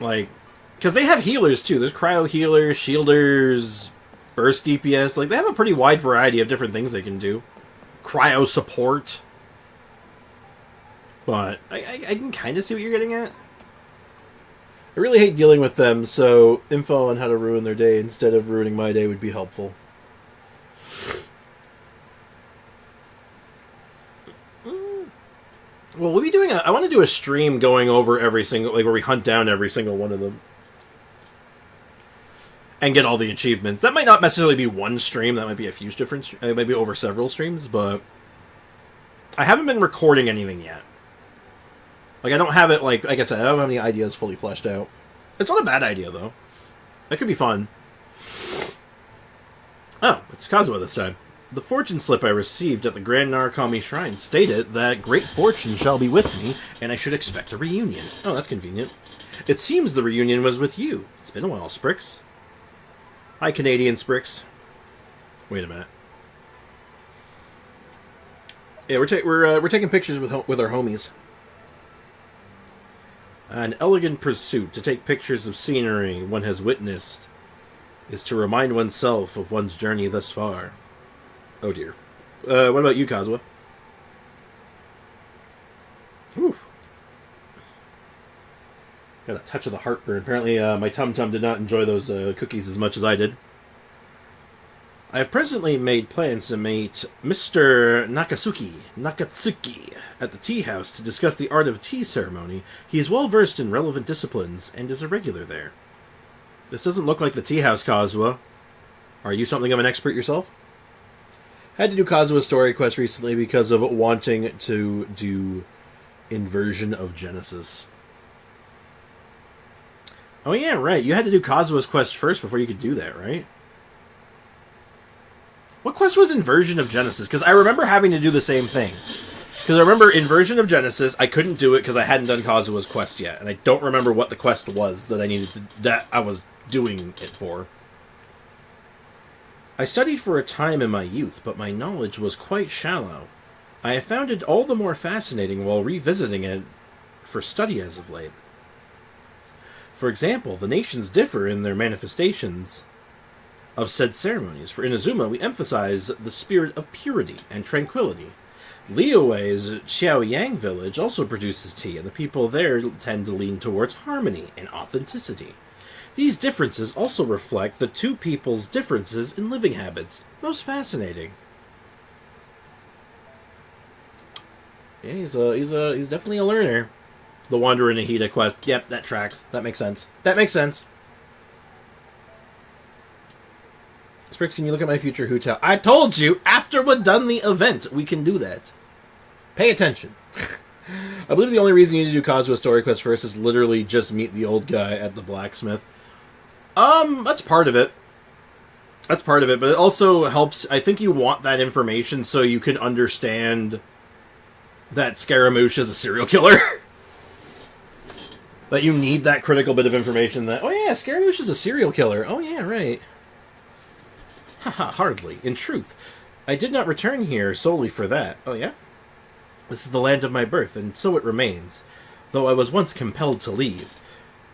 Like, because they have healers too. There's cryo healers, shielders, burst DPS. Like, they have a pretty wide variety of different things they can do. Cryo support. But I can kind of see what you're getting at. I really hate dealing with them, so info on how to ruin their day instead of ruining my day would be helpful. Well, we'll be doing I want to do a stream going over every single... Like, where we hunt down every single one of them. And get all the achievements. That might not necessarily be one stream. That might be a few different... It might be over several streams, but... I haven't been recording anything yet. Like, I don't have it, like I said, I don't have any ideas fully fleshed out. It's not a bad idea, though. That could be fun. Oh, it's Kazuha this time. The fortune slip I received at the Grand Narukami Shrine stated that great fortune shall be with me, and I should expect a reunion. Oh, that's convenient. It seems the reunion was with you. It's been a while, Sprix. Hi, Canadian Sprix. Wait a minute. Yeah, we're taking pictures with our homies. An elegant pursuit to take pictures of scenery one has witnessed is to remind oneself of one's journey thus far. Oh dear. What about you, Kazuha? Whew. Got a touch of the heartburn. Apparently, my tum-tum did not enjoy those cookies as much as I did. I have presently made plans to meet Mr. Nakatsuki at the tea house to discuss the art of tea ceremony. He is well versed in relevant disciplines and is a regular there. This doesn't look like the tea house, Kazuha. Are you something of an expert yourself? I had to do Kazuha's story quest recently because of wanting to do Inversion of Genesis. Oh yeah, right. You had to do Kazuha's quest first before you could do that, right? What quest was Inversion of Genesis? Because I remember having to do the same thing. Because I remember Inversion of Genesis, I couldn't do it because I hadn't done Kazuha's quest yet. And I don't remember what the quest was that I was doing it for. I studied for a time in my youth, but my knowledge was quite shallow. I have found it all the more fascinating while revisiting it for study as of late. For example, the nations differ in their manifestations of said ceremonies. For Inazuma, we emphasize the spirit of purity and tranquility. Liyue's Xiaoyang village also produces tea, and the people there tend to lean towards harmony and authenticity. These differences also reflect the two people's differences in living habits. Most fascinating. Yeah, he's definitely a learner. The Wanderer Nahida quest. Yep, that tracks. That makes sense. That makes sense. Sprix, can you look at my future Hu-Tao? I told you, after we're done the event, we can do that. Pay attention. I believe the only reason you need to do Kazuha's story quest first is literally just meet the old guy at the blacksmith. That's part of it. That's part of it, but it also helps. I think you want that information so you can understand that Scaramouche is a serial killer. That you need that critical bit of information that, oh yeah, Scaramouche is a serial killer. Oh yeah, right. Haha, hardly. In truth, I did not return here solely for that. Oh yeah? This is the land of my birth, and so it remains, though I was once compelled to leave.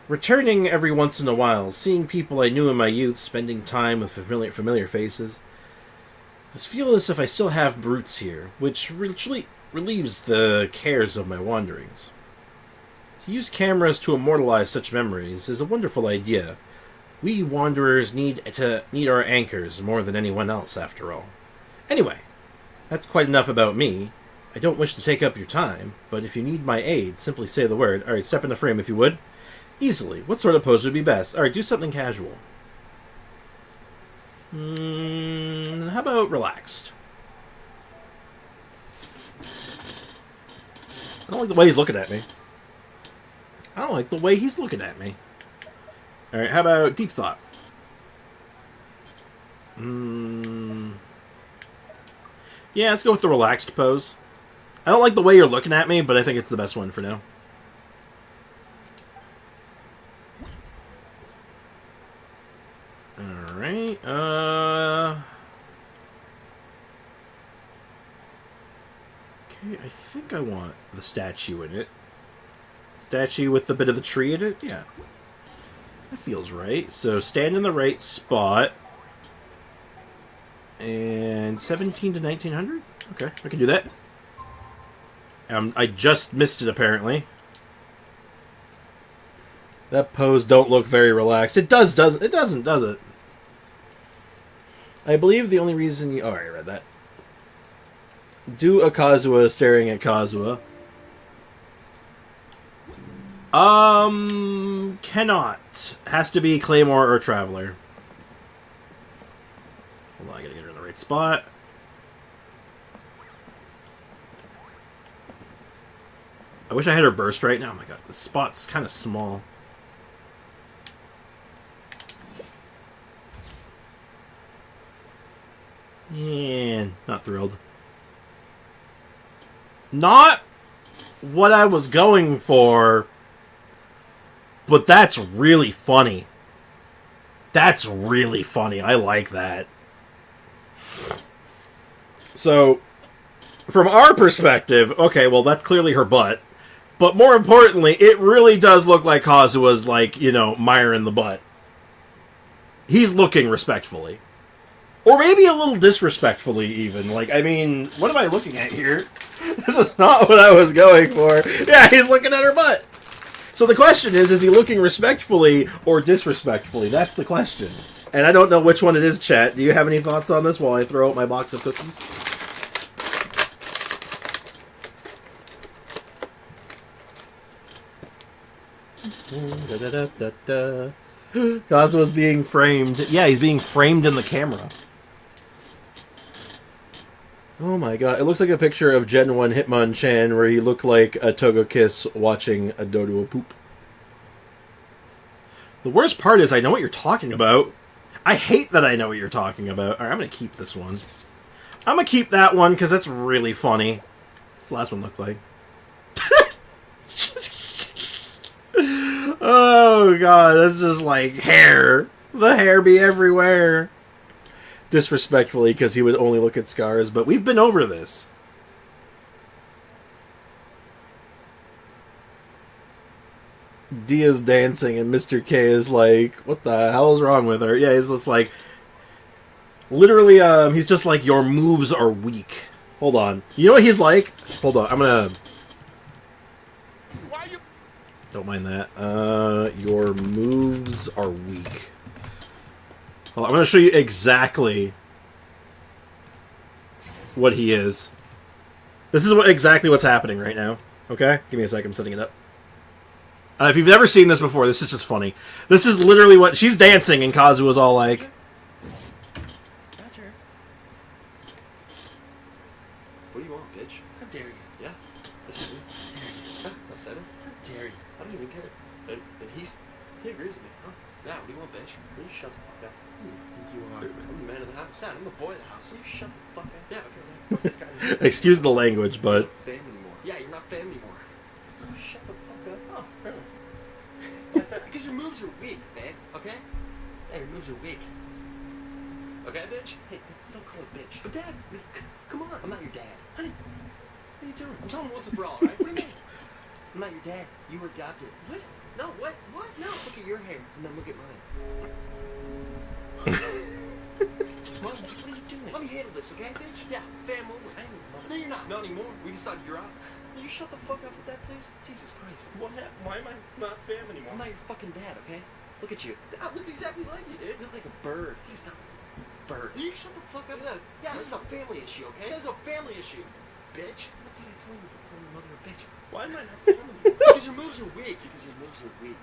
Returning every once in a while, seeing people I knew in my youth, spending time with familiar faces. I feel as if I still have brutes here, which relieves the cares of my wanderings. To use cameras to immortalize such memories is a wonderful idea. We wanderers need our anchors more than anyone else, after all. Anyway, that's quite enough about me. I don't wish to take up your time, but if you need my aid, simply say the word. Alright, step in the frame if you would. Easily. What sort of pose would be best? Alright, do something casual. How about relaxed? I don't like the way he's looking at me. I don't like the way he's looking at me. Alright, how about deep thought? Yeah, let's go with the relaxed pose. I don't like the way you're looking at me, but I think it's the best one for now. Alright, okay, I think I want the statue in it. Statue with a bit of the tree in it? Yeah. That feels right. So stand in the right spot. And 17 to 1900? Okay, I can do that. I just missed it, apparently. That pose don't look very relaxed. It doesn't, does it? I believe the only reason you... Oh, I read that. Do a Kazuha staring at Kazuha. Cannot. Has to be Claymore or Traveler. Hold on, I gotta get her in the right spot. I wish I had her burst right now. Oh my god, the spot's kind of small. Yeah, not thrilled. Not what I was going for, but that's really funny. That's really funny. I like that. So, from our perspective, okay, well, that's clearly her butt. But more importantly, it really does look like Kazuha's, like, you know, mire in the butt. He's looking respectfully. Or maybe a little disrespectfully, even. Like, I mean, what am I looking at here? This is not what I was going for. Yeah, he's looking at her butt. So the question is he looking respectfully or disrespectfully? That's the question. And I don't know which one it is, chat. Do you have any thoughts on this while I throw out my box of cookies? Kazuha's being framed. Yeah, he's being framed in the camera. Oh my god, it looks like a picture of Gen 1 Hitmonchan where he looked like a Togekiss watching a Doduo poop. The worst part is I know what you're talking about. I hate that I know what you're talking about. Alright, I'm gonna keep this one. I'm gonna keep that one because that's really funny. What's the last one look like? Oh god, that's just like hair. The hair be everywhere. Disrespectfully, because he would only look at scars, but we've been over this. Dia's dancing and Mr. K is like, what the hell is wrong with her? Yeah, he's just like, literally, he's just like, your moves are weak. Hold on. You know what he's like? Hold on, I'm gonna... Why you... Don't mind that. Your moves are weak. Hold on, I'm gonna show you exactly what he is. This is exactly what's happening right now. Okay? Give me a sec, I'm setting it up. If you've never seen this before, this is just funny. This is literally what... She's dancing and Kazuha's all like... That's her. What do you want, bitch? How dare you? Yeah. Listen. Huh? I said it. How dare you? I don't even care. And he agrees with me. Huh? Yeah, what do you want, bitch? You shut the fuck up. Who do you think you are? I'm the man of the house. Sad, I'm the boy of the house. You shut the fuck up. Yeah, okay. This guy is... Excuse the language, but... You're not fam anymore. Yeah, you're not fam anymore. You shut the fuck up. Oh, really? Why's that? Because your moves are weak, man. Okay? Yeah, your moves are weak. Okay, bitch? Hey, you don't call it bitch. But Dad, come on. I'm not your dad. Honey, what are you doing? I'm telling you once and for all, right? What do you mean? I'm not your dad. You were adopted. What? No, what? What? No. Look at your hair, and then look at mine. Mom, what are you doing? Let me handle this, okay, bitch? Yeah, fam only. No, you're not. Not anymore. We decided you're out. Will you shut the fuck up with that, please? Jesus Christ. What happened? Why am I not fam anymore? I'm not your fucking dad, okay? Look at you. I look exactly like you, dude. You look like a bird. He's not a bird. Will you shut the fuck up? Yeah, this is a family issue, okay? This is a family issue, bitch. What did I tell you to call your mother a bitch? Why am I not family? Because your moves are weak. Because your moves are weak.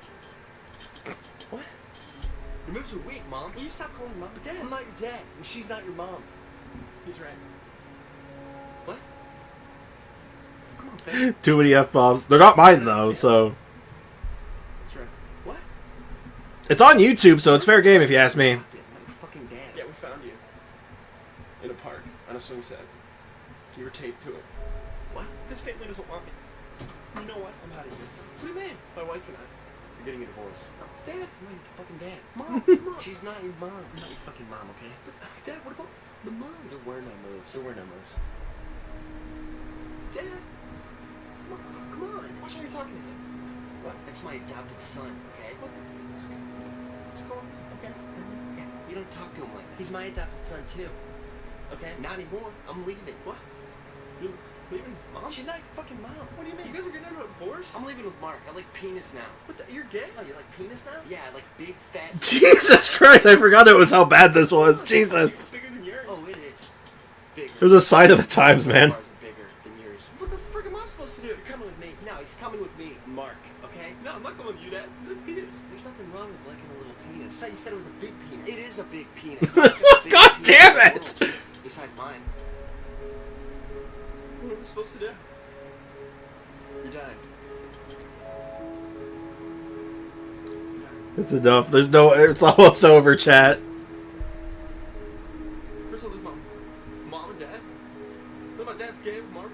What? Your moves are weak, Mom. Will you stop calling me Mom? But Dad, I'm not your dad, and she's not your mom. He's right. What? Come on, fam. Too many F-bombs. They're not mine, though, so... That's right. What? It's on YouTube, so it's fair game if you ask me. I'm not your fucking dad. Yeah, we found you. In a park, on a swing set. You were taped to it. What? This family doesn't want me. You know what? I'm out of here. What do you mean? My wife and I are getting a divorce. Oh, Dad, I'm not your fucking dad. Mom, come on. She's not your mom. I'm not your fucking mom, okay? But, Dad, what about the moves? There were no moves. There were no moves. Dad, come on. Watch how you're talking to him. What? It's my adopted son, okay? What the? What's going on? Okay. Yeah, you don't talk to him like that. He's my adopted son, too. Okay? Not anymore. I'm leaving. What? You're leaving Mom? She's not your fucking mom. What do you mean? You guys are getting into a divorce? I'm leaving with Mark. I like penis now. What the? You're gay? Oh, you like penis now? Yeah, I like big, fat... Jesus Christ, I forgot it was how bad this was. Jesus. It's bigger than yours. Oh, it is. Bigger. It was a sign of the times, man. Ours are bigger than yours. What the frick am I supposed to do? You're coming with me. No, he's coming with me, Mark, okay? No, I'm not going with you, Dad. The penis. There's nothing wrong with liking a little penis. You said it was a big penis. It is a big penis. God damn it! Besides mine. What am I supposed to do? You're dying. It's enough. There's no... It's almost over, chat. Where's all this mom? Mom and Dad? No, my dad's gay with Mark.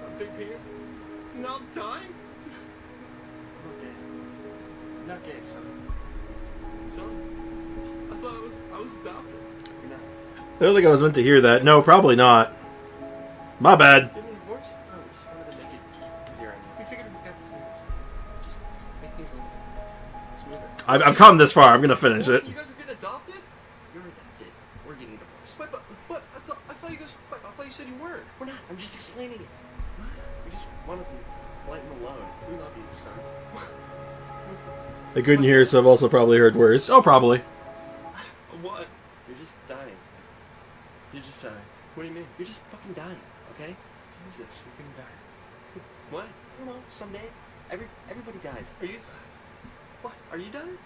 A big penis. Now I'm dying? I'm not gay. He's not gay, son. Son? I thought I was adopted. You're not. I don't think I was meant to hear that. No, probably not. My bad. Getting a divorce? No, we just wanted to make it easier on you. We figured we got this thing. Just make things a little smoother. I've come this far. I'm gonna finish it. You guys are getting adopted? You're adopted. We're getting a divorce. Wait, but I thought you guys. Wait, I thought you said you weren't. We're not. I'm just explaining it. We just want to be light and alone. We love you, son. I couldn't hear, so I've also probably heard worse. Oh, probably. What? You're just dying. You're just dying. What do you mean? You're just fucking dying, okay? Jesus, you're gonna die. What? I don't know. Someday, everybody dies. Are you? What? Are you dying?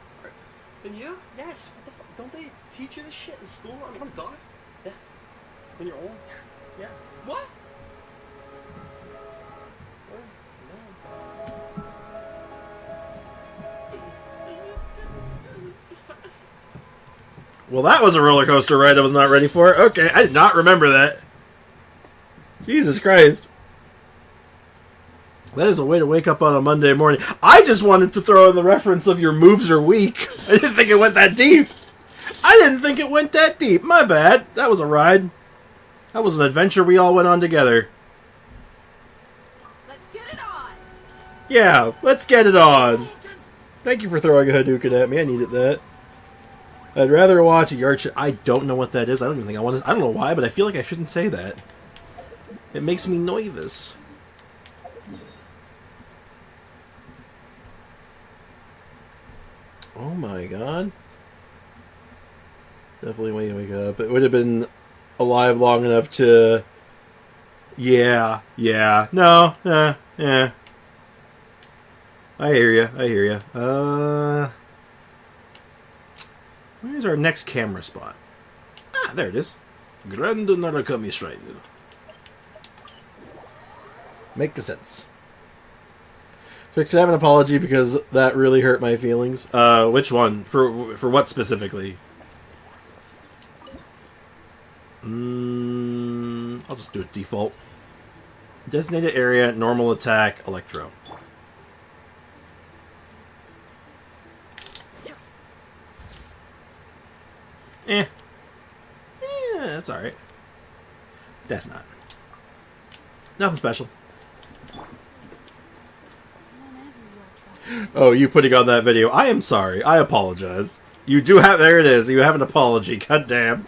And you? Yes. What the fuck? Don't they teach you this shit in school? I'm gonna die. Yeah. When you're old. Yeah. What? Well, that was a roller coaster ride I was not ready for. Okay, I did not remember that. Jesus Christ. That is a way to wake up on a Monday morning. I just wanted to throw in the reference of your moves are weak. I didn't think it went that deep. My bad. That was a ride. That was an adventure we all went on together. Let's get it on. Yeah, let's get it on. Thank you for throwing a Hadoken at me. I needed that. I'd rather watch a yard. I don't know what that is. I don't even think I want to. I don't know why, but I feel like I shouldn't say that. It makes me nervous. Oh my god. Definitely way to wake up. It would have been alive long enough to... Yeah. No, yeah. I hear you. Where's our next camera spot? Ah, there it is. Grand Narakami Shrine. Make sense. Fix, I have an apology because that really hurt my feelings. Which one? For what specifically? I'll just do it default. Designated area, normal attack, electro. Yeah, that's alright. That's not. Nothing special. Oh, you putting on that video. I am sorry. I apologize. You do have... There it is. You have an apology. God damn.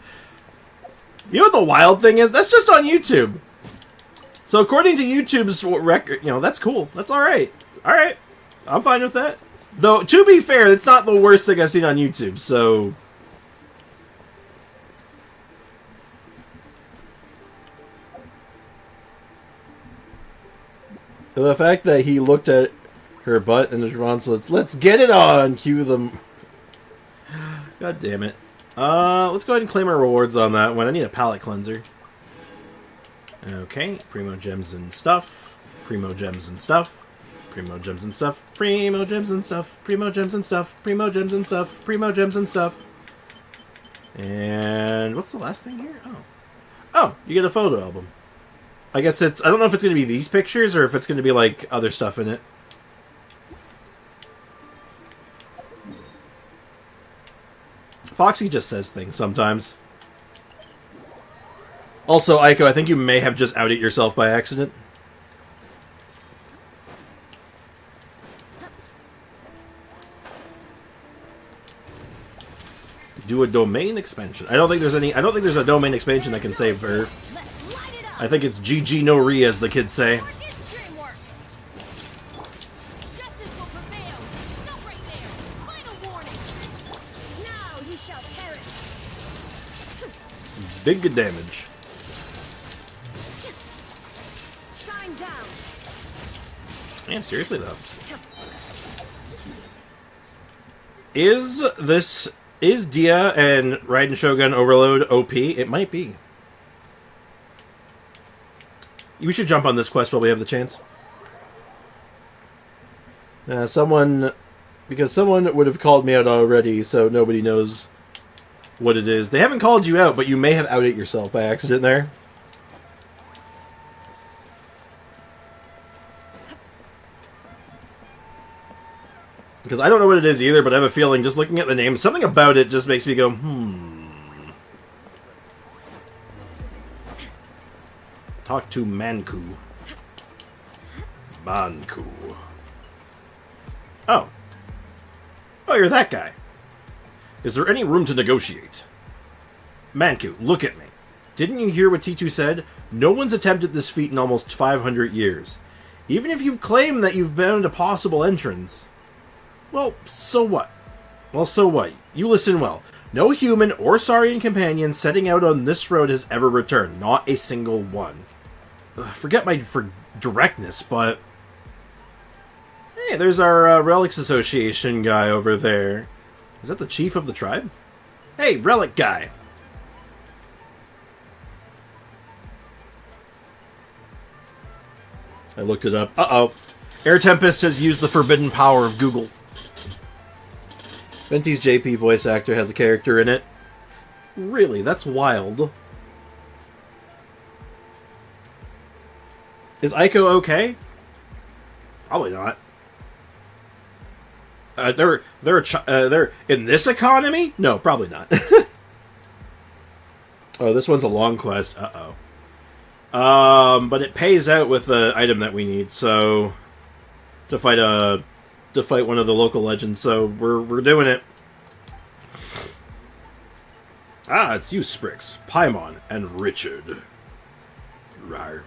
You know what the wild thing is? That's just on YouTube. So according to YouTube's record, you know, that's cool. That's alright. Alright. I'm fine with that. Though, to be fair, it's not the worst thing I've seen on YouTube, so... The fact that he looked at her butt and his response was, "Let's get it on!" Cue them. God damn it. Let's go ahead and claim our rewards on that one. I need a palate cleanser. Okay, primo gems and stuff. Primo gems and stuff. Primo gems and stuff. Primo gems and stuff. Primo gems and stuff. Primo gems and stuff. Primo gems and stuff. And what's the last thing here? Oh, you get a photo album. I guess it's... I don't know if it's going to be these pictures or if it's going to be, like, other stuff in it. Foxy just says things sometimes. Also, Aiko, I think you may have just outed yourself by accident. Do a domain expansion. I don't think there's a domain expansion that can save her. I think it's GG no re, as the kids say. Big damage. Shine down. Man, seriously though. Is Dia and Raiden Shogun Overload OP? It might be. We should jump on this quest while we have the chance. Because someone would have called me out already, so nobody knows what it is. They haven't called you out, but you may have outed yourself by accident there. Because I don't know what it is either, but I have a feeling just looking at the name, something about it just makes me go, Talk to Manku. Oh, you're that guy. Is there any room to negotiate? Manku, look at me. Didn't you hear what T2 said? No one's attempted this feat in almost 500 years. Even if you've claimed that you've found a possible entrance. Well, so what? You listen well. No human or Saurian companion setting out on this road has ever returned. Not a single one. Forget my directness, but... Hey, there's our Relics Association guy over there. Is that the chief of the tribe? Hey, Relic guy! I looked it up. Uh-oh. Air Tempest has used the forbidden power of Google. Venti's JP voice actor has a character in it. Really? That's wild. Is Aiko okay? Probably not. They're in this economy? No, probably not. Oh, this one's a long quest. Uh-oh. But it pays out with the item that we need, so... To fight a to fight one of the local legends, so we're doing it. Ah, it's you, Sprix, Paimon, and Richard. Rawr.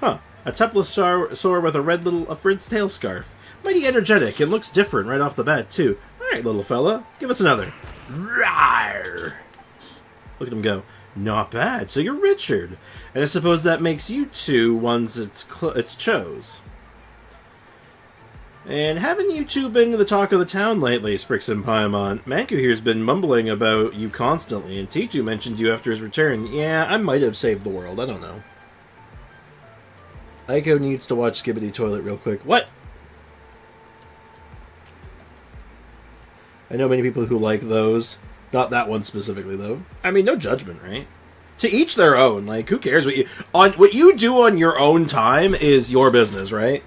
Huh. A Teplosaur with a red tail scarf. Mighty energetic, and looks different right off the bat, too. Alright, little fella, give us another. Rawr. Look at him go. Not bad, so you're Richard. And I suppose that makes you two ones it's chose. And haven't you two been to the talk of the town lately, Sprix and Paimon? Manku here's been mumbling about you constantly, and T2 mentioned you after his return. Yeah, I might have saved the world, I don't know. Aiko needs to watch Skibidi Toilet real quick. What? I know many people who like those. Not that one specifically, though. I mean, no judgment, right? To each their own. Like, who cares what you do on your own time is your business, right?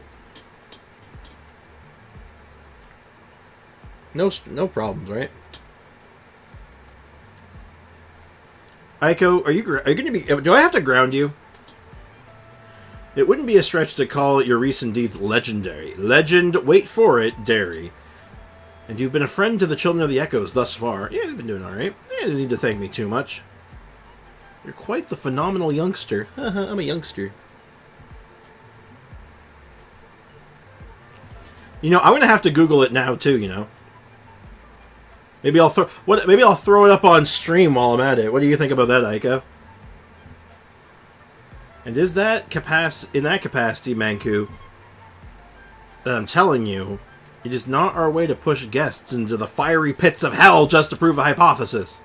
No problems, right? Aiko, are you going to be? Do I have to ground you? It wouldn't be a stretch to call your recent deeds legendary. Legend, wait for it, dairy. And you've been a friend to the Children of the Echoes thus far. Yeah, you've been doing alright. You don't need to thank me too much. You're quite the phenomenal youngster. I'm a youngster. You know, I'm going to have to Google it now, too, you know. Maybe I'll throw it up on stream while I'm at it. What do you think about that, Aika? And is that in that capacity, Manku, that I'm telling you, it is not our way to push guests into the fiery pits of hell just to prove a hypothesis.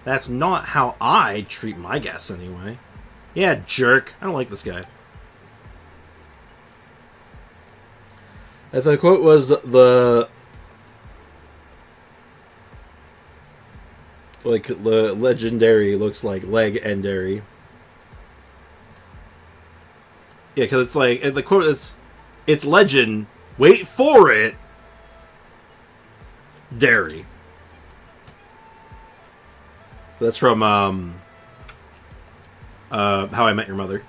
That's not how I treat my guests, anyway. Yeah, jerk. I don't like this guy. If the quote was the legendary looks like leg-endary. Yeah, because it's like, the quote is, it's legend, wait for it, dairy. That's from, How I Met Your Mother.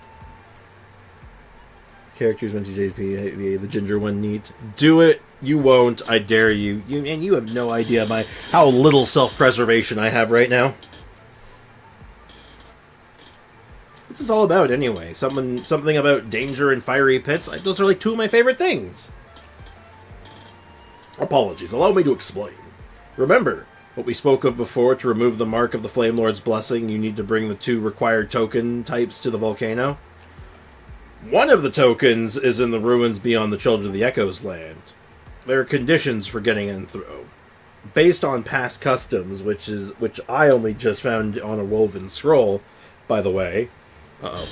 Characters meant to JP, the ginger one, neat. Do it, you won't, I dare you. And you have no idea how little self-preservation I have right now. What's this all about, anyway? Something about danger and fiery pits? Those are like two of my favorite things. Apologies, allow me to explain. Remember what we spoke of before? To remove the mark of the Flame Lord's blessing, you need to bring the 2 required token types to the volcano. One of the tokens is in the ruins beyond the Children of the Echoes land. There are conditions for getting in through. Based on past customs, which I only just found on a woven scroll, by the way. Uh-oh.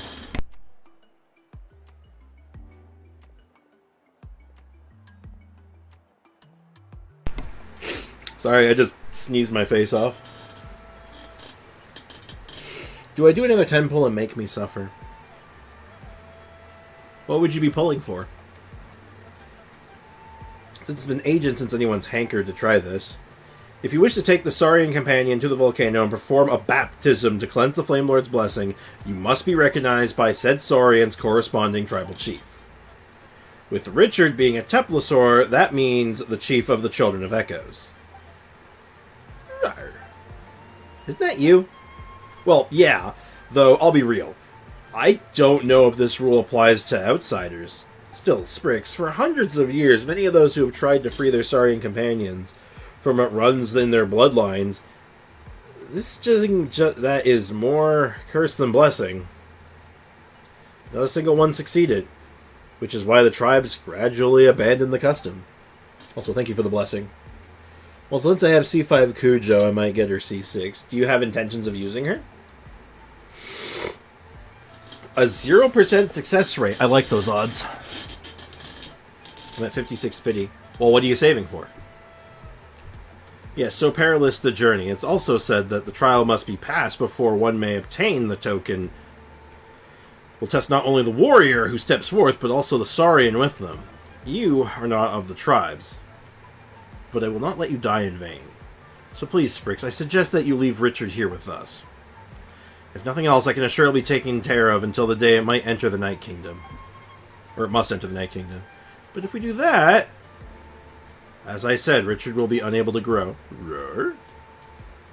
Sorry, I just sneezed my face off. Do I do another 10 pull and make me suffer? What would you be pulling for? Since it's been ages since anyone's hankered to try this. If you wish to take the Saurian companion to the volcano and perform a baptism to cleanse the Flame Lord's blessing, you must be recognized by said Saurian's corresponding tribal chief. With Richard being a Teplosaur, that means the chief of the Children of Echoes. Isn't that you? Well, yeah, though I'll be real. I don't know if this rule applies to outsiders. Still, Sprix, for hundreds of years, many of those who have tried to free their Saurian companions from what runs in their bloodlines, this that is more curse than blessing. Not a single one succeeded, which is why the tribes gradually abandoned the custom. Also, thank you for the blessing. Well, since I have C5 Cujo, I might get her C6. Do you have intentions of using her? A 0% success rate. I like those odds. I'm at 56 pity. Well, what are you saving for? Yes, so perilous the journey. It's also said that the trial must be passed before one may obtain the token. Will test not only the warrior who steps forth, but also the Saurian with them. You are not of the tribes, but I will not let you die in vain. So please, Sprix, I suggest that you leave Richard here with us. If nothing else, I can assure he'll be taken care of until the day it might enter the Night Kingdom. Or it must enter the Night Kingdom. But if we do that, as I said, Richard will be unable to grow. Roar.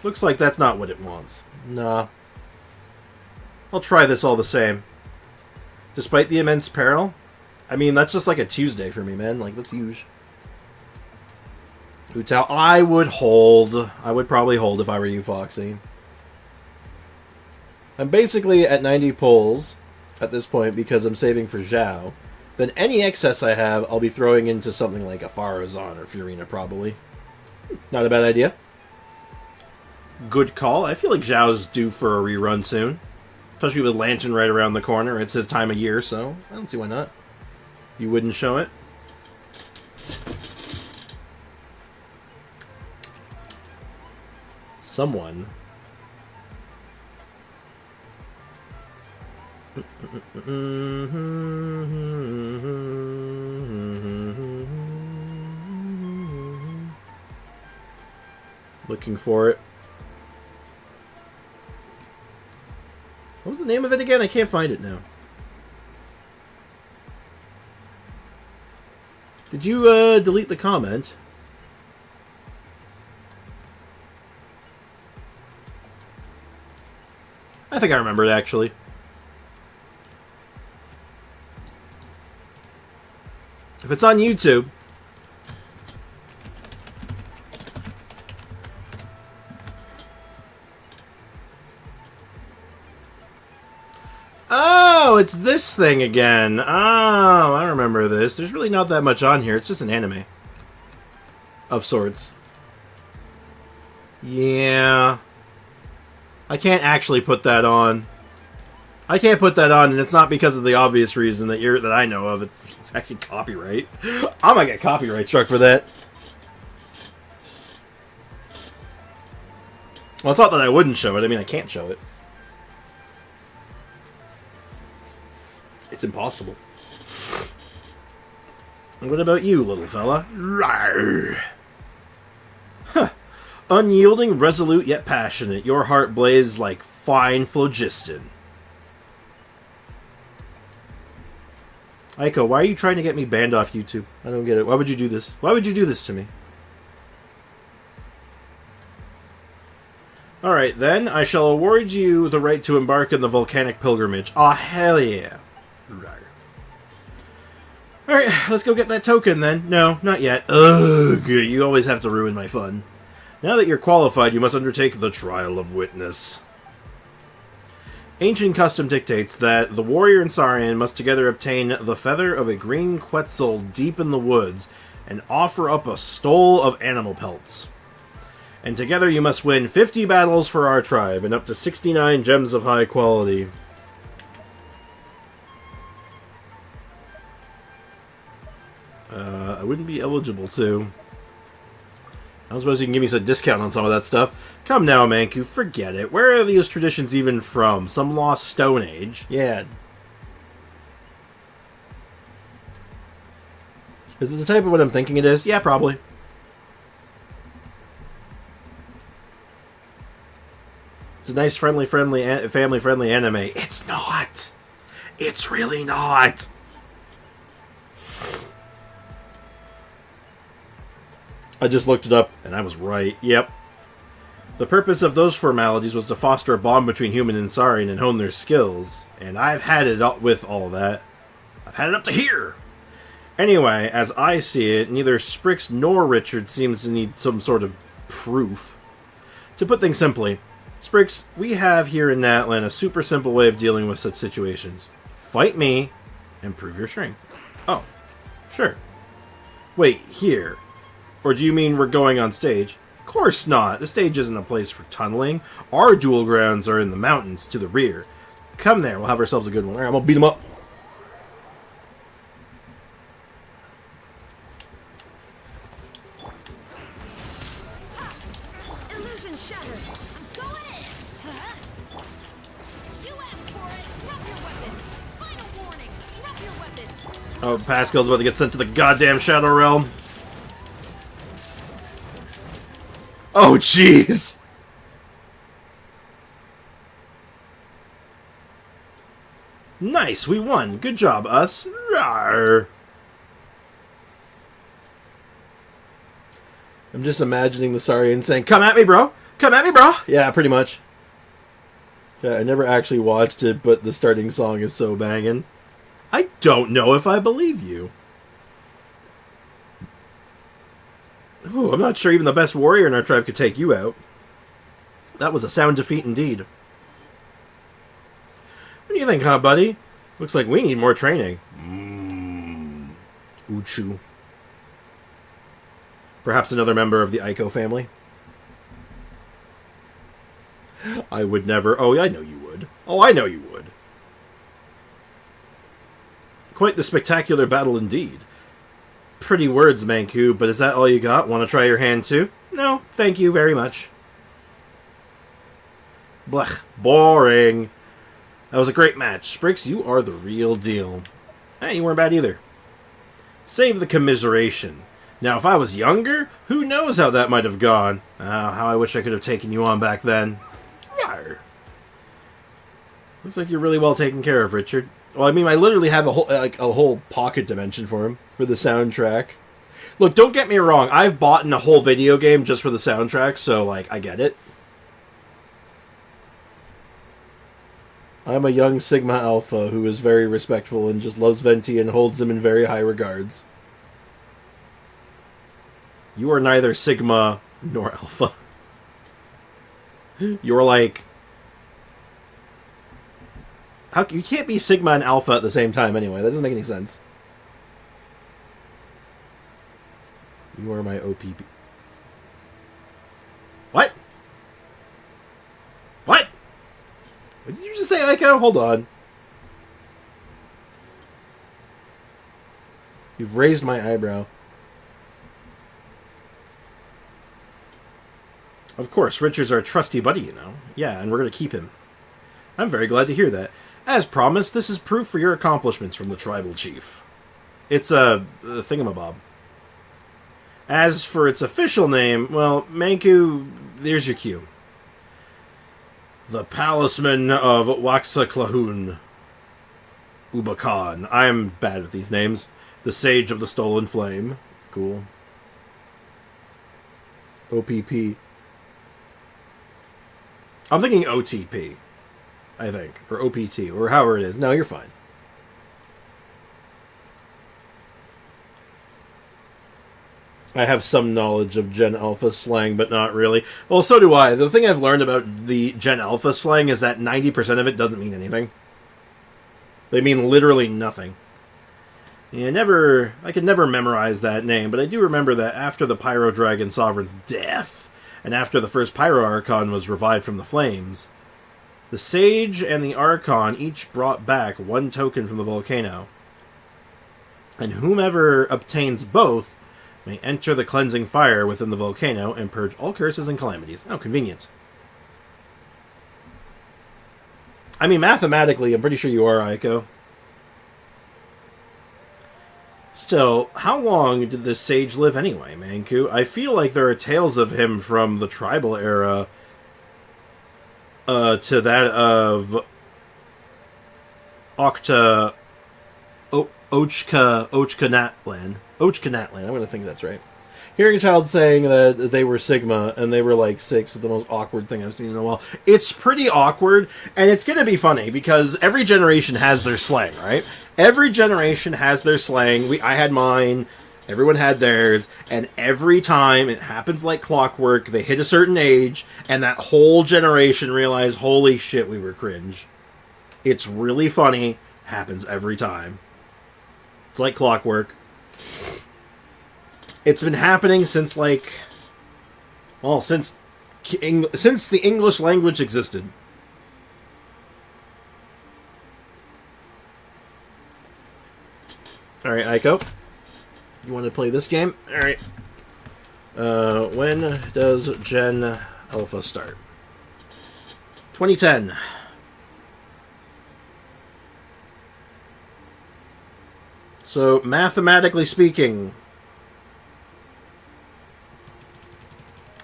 Looks like that's not what it wants. Nah. I'll try this all the same. Despite the immense peril, I mean, that's just like a Tuesday for me, man. Like, that's huge. Utao, I would hold. I would probably hold if I were you, Foxy. I'm basically at 90 pulls at this point because I'm saving for Zhao. Then any excess I have, I'll be throwing into something like a Farazan or Furina, probably. Not a bad idea. Good call. I feel like Zhao's due for a rerun soon. Especially with Lantern right around the corner. It's his time of year, so I don't see why not. You wouldn't show it? Someone. Looking for it. What was the name of it again? I can't find it now. Did you delete the comment? I think I remember it, actually. If it's on YouTube... Oh, it's this thing again. Oh, I remember this. There's really not that much on here. It's just an anime. Of sorts. Yeah. I can't actually put that on. I can't put that on, and it's not because of the obvious reason that I know of. It's actually copyright. I might get copyright struck for that. Well, it's not that I wouldn't show it. I mean, I can't show it. It's impossible. And what about you, little fella? Rawr. Huh. Unyielding, resolute, yet passionate. Your heart blazes like fine phlogiston. Aiko, why are you trying to get me banned off YouTube? I don't get it. Why would you do this? Why would you do this to me? Alright, then. I shall award you the right to embark on the volcanic pilgrimage. Aw, hell yeah. Alright, let's go get that token then. No, not yet. Ugh, you always have to ruin my fun. Now that you're qualified, you must undertake the trial of witness. Ancient custom dictates that the warrior and Saurian must together obtain the feather of a green quetzal deep in the woods and offer up a stole of animal pelts. And together you must win 50 battles for our tribe and up to 69 gems of high quality. I wouldn't be eligible to. I suppose you can give me some discount on some of that stuff. Come now, Manku, forget it. Where are these traditions even from? Some lost Stone Age? Yeah. Is this the type of what I'm thinking it is? Yeah, probably. It's a nice, family-friendly anime. It's not! It's really not! I just looked it up, and I was right. Yep. The purpose of those formalities was to foster a bond between human and Saurian and hone their skills. And I've had it up with all of that. I've had it up to here! Anyway, as I see it, neither Sprix nor Richard seems to need some sort of proof. To put things simply, Sprix, we have here in Natlan a super simple way of dealing with such situations. Fight me, and prove your strength. Oh, sure. Wait, here... Or do you mean we're going on stage? Of course not. The stage isn't a place for tunneling. Our duel grounds are in the mountains to the rear. Come there. We'll have ourselves a good one. All right, I'm going to beat him up. Illusion shattered. I'm going in. Huh? You asked for it. Drop your weapons. Final warning. Drop your weapons. Oh, Pascal's about to get sent to the goddamn Shadow Realm. Oh, jeez! Nice, we won. Good job, us. Rawr. I'm just imagining the Saurian saying, "Come at me, bro! Come at me, bro!" Yeah, pretty much. Yeah, I never actually watched it, but the starting song is so banging. I don't know if I believe you. Ooh, I'm not sure even the best warrior in our tribe could take you out. That was a sound defeat indeed. What do you think, huh, buddy? Looks like we need more training. Uchu. Perhaps another member of the Aiko family? I would never... Oh, I know you would. Oh, I know you would. Quite the spectacular battle indeed. Pretty words, Manku, but is that all you got? Want to try your hand too? No, thank you very much. Blech. Boring. That was a great match. Sprix, you are the real deal. Hey, you weren't bad either. Save the commiseration. Now, if I was younger, who knows how that might have gone. How I wish I could have taken you on back then. Yarr. Looks like you're really well taken care of, Richard. Well, I mean, I literally have a whole pocket dimension for him, for the soundtrack. Look, don't get me wrong, I've bought a whole video game just for the soundtrack, so, like, I get it. I'm a young Sigma Alpha who is very respectful and just loves Venti and holds him in very high regards. You are neither Sigma nor Alpha. You're like... You can't be Sigma and Alpha at the same time anyway. That doesn't make any sense. You are my OPP. What? What? What did you just say, Ayaka? Hold on. You've raised my eyebrow. Of course, Richard's our trusty buddy, you know. Yeah, and we're going to keep him. I'm very glad to hear that. As promised, this is proof for your accomplishments from the tribal chief. It's a thingamabob. As for its official name, well, Manku, there's your cue. The Palisman of Waxaclahun. Ubakan. I'm bad with these names. The Sage of the Stolen Flame. Cool. OPP. I'm thinking OTP. I think. Or OPT. Or however it is. No, you're fine. I have some knowledge of Gen Alpha slang, but not really. Well, so do I. The thing I've learned about the Gen Alpha slang is that 90% of it doesn't mean anything. They mean literally nothing. I could never memorize that name, but I do remember that after the Pyro Dragon Sovereign's death, and after the first Pyro Archon was revived from the flames, the Sage and the Archon each brought back one token from the volcano. And whomever obtains both may enter the cleansing fire within the volcano and purge all curses and calamities. How convenient. I mean, mathematically, I'm pretty sure you are, Aiko. Still, how long did this sage live anyway, Manku? I feel like there are tales of him from the tribal era to that of Ochkanatlan. I'm going to think that's right. Hearing a child saying that they were Sigma and they were like 6 is the most awkward thing I've seen in a while. It's pretty awkward, and it's going to be funny because every generation has their slang, right? Every generation has their slang. I had mine, everyone had theirs, and every time it happens like clockwork, they hit a certain age, and that whole generation realized, holy shit, we were cringe. It's really funny, happens every time. It's like clockwork. It's been happening since, like, well, since the English language existed. Alright, Aiko. You want to play this game? Alright. When does Gen Alpha start? 2010. So, mathematically speaking,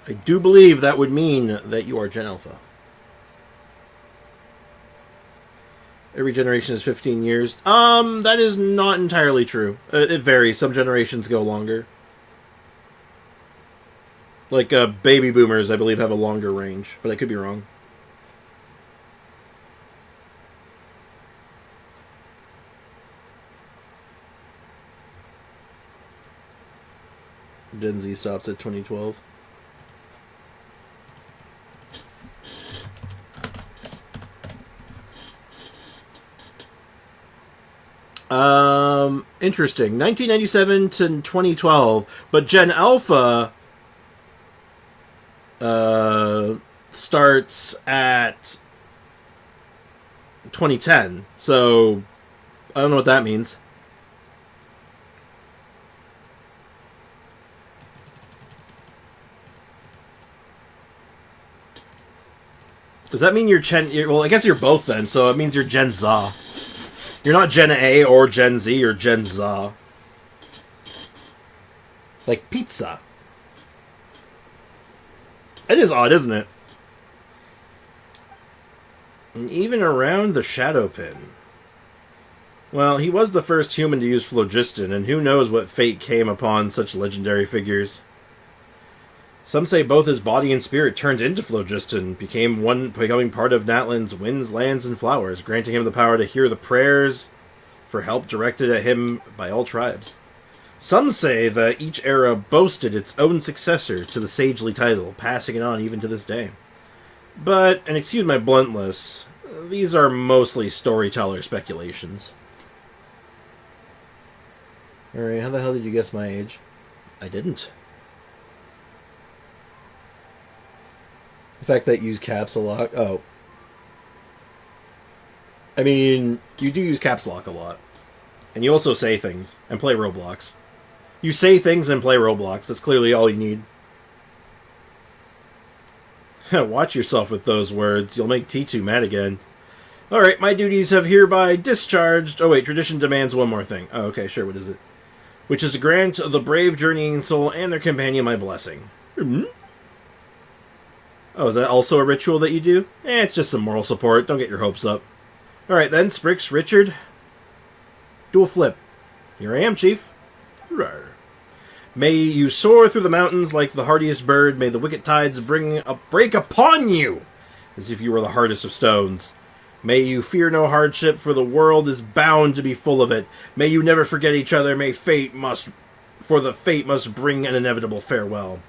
I do believe that would mean that you are Gen Alpha. Every generation is 15 years. That is not entirely true. It varies. Some generations go longer. Like, baby boomers, I believe, have a longer range, but I could be wrong. Gen Z stops at 2012. Interesting. 1997 to 2012, but Gen Alpha starts at 2010. So I don't know what that means. Does that mean you're well, I guess you're both then, so it means you're Gen Z. You're not Gen A or Gen Z, or Gen Z. Like pizza. It is odd, isn't it? And even around the Shadow Pin. Well, he was the first human to use phlogiston, and who knows what fate came upon such legendary figures. Some say both his body and spirit turned into phlogiston, becoming part of Natlan's winds, lands, and flowers, granting him the power to hear the prayers for help directed at him by all tribes. Some say that each era boasted its own successor to the sagely title, passing it on even to this day. But, and excuse my bluntness, these are mostly storyteller speculations. Alright, how the hell did you guess my age? I didn't. The fact that you use caps lock. Oh. I mean, you do use caps lock a lot. And you also say things and play Roblox. You say things and play Roblox. That's clearly all you need. Watch yourself with those words. You'll make T2 mad again. Alright, my duties have hereby discharged. Oh wait, tradition demands one more thing. Oh, okay, sure, what is it? Which is to grant the brave journeying soul and their companion my blessing. Oh, is that also a ritual that you do? It's just some moral support. Don't get your hopes up. Alright then, Sprix, Richard. Do a flip. Here I am, Chief. Rawr. May you soar through the mountains like the hardiest bird. May the wicked tides bring a break upon you, as if you were the hardest of stones. May you fear no hardship, for the world is bound to be full of it. May you never forget each other. For the fate must bring an inevitable farewell.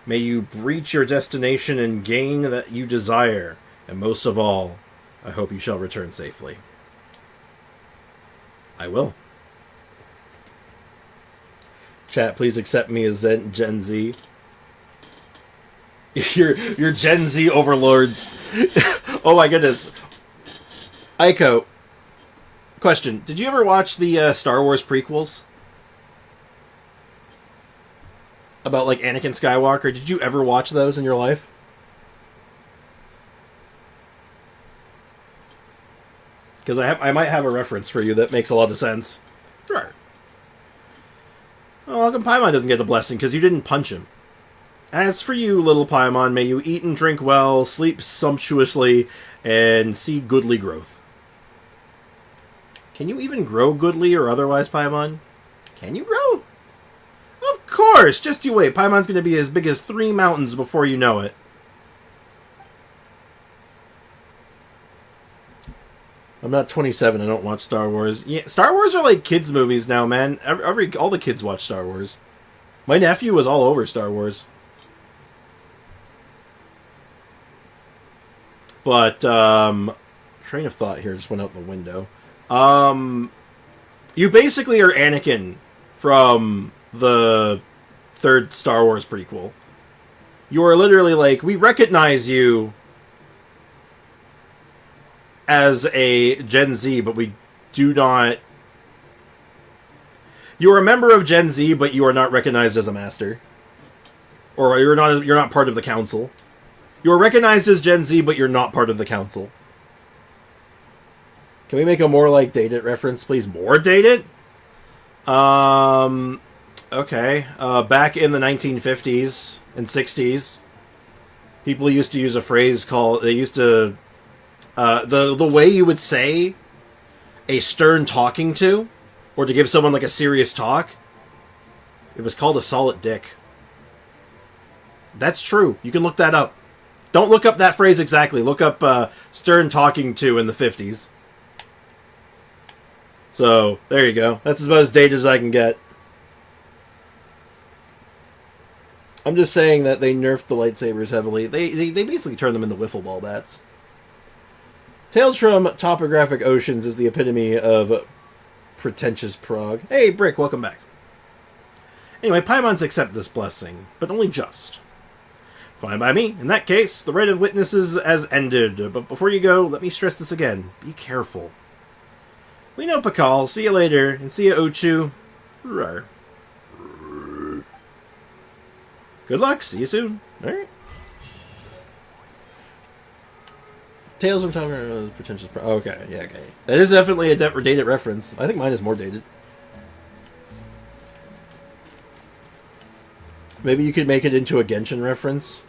May you reach your destination and gain that you desire. And most of all, I hope you shall return safely. I will. Chat, please accept me as Gen Z. You're Gen Z overlords. Oh my goodness. Aiko, question. Did you ever watch the Star Wars prequels? About, like, Anakin Skywalker? Did you ever watch those in your life? Because I might have a reference for you that makes a lot of sense. Sure. Well, how come Paimon doesn't get the blessing? Because you didn't punch him. As for you, little Paimon, may you eat and drink well, sleep sumptuously, and see goodly growth. Can you even grow goodly or otherwise, Paimon? Can you grow? Of course! Just you wait. Paimon's going to be as big as 3 mountains before you know it. I'm not 27. I don't watch Star Wars. Yeah, Star Wars are like kids' movies now, man. All the kids watch Star Wars. My nephew was all over Star Wars. But, train of thought here just went out the window. You basically are Anakin from the 3rd Star Wars prequel. You are literally like, we recognize you as a Gen Z, but we do not... You are a member of Gen Z, but you are not recognized as a master. Or you're not part of the council. You are recognized as Gen Z, but you're not part of the council. Can we make a more, like, dated reference, please? More dated? Okay. Back in the 1950s and 60s, people used to use a phrase called... They used to... the way you would say a stern talking to, or to give someone, like, a serious talk, it was called a solid dick. That's true. You can look that up. Don't look up that phrase exactly. Look up Stern talking to in the 50s. So, there you go. That's about as dated as I can get. I'm just saying that they nerfed the lightsabers heavily. They basically turned them into wiffle ball bats. Tales from Topographic Oceans is the epitome of pretentious prog. Hey, Brick, welcome back. Anyway, Paimons accept this blessing, but only just. Fine by me. In that case, the right of witnesses has ended. But before you go, let me stress this again. Be careful. We know Pakal. See you later. And see you, Ochu. Rawr. Good luck. See you soon. Alright. Tales from Time pretentious. Okay, yeah, okay. That is definitely a dated reference. I think mine is more dated. Maybe you could make it into a Genshin reference.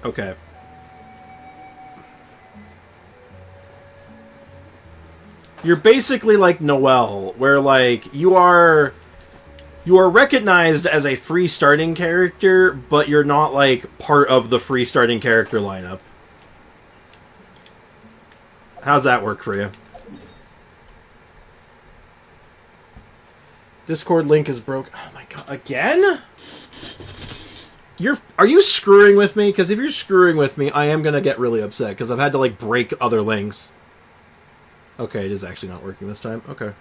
Okay. You're basically like Noelle, where like you are recognized as a free starting character, but you're not like part of the free starting character lineup. How's that work for you? Discord link is broke. Oh my god, again? Are you screwing with me? Because if you're screwing with me, I am gonna get really upset because I've had to like break other links. Okay, it is actually not working this time. Okay.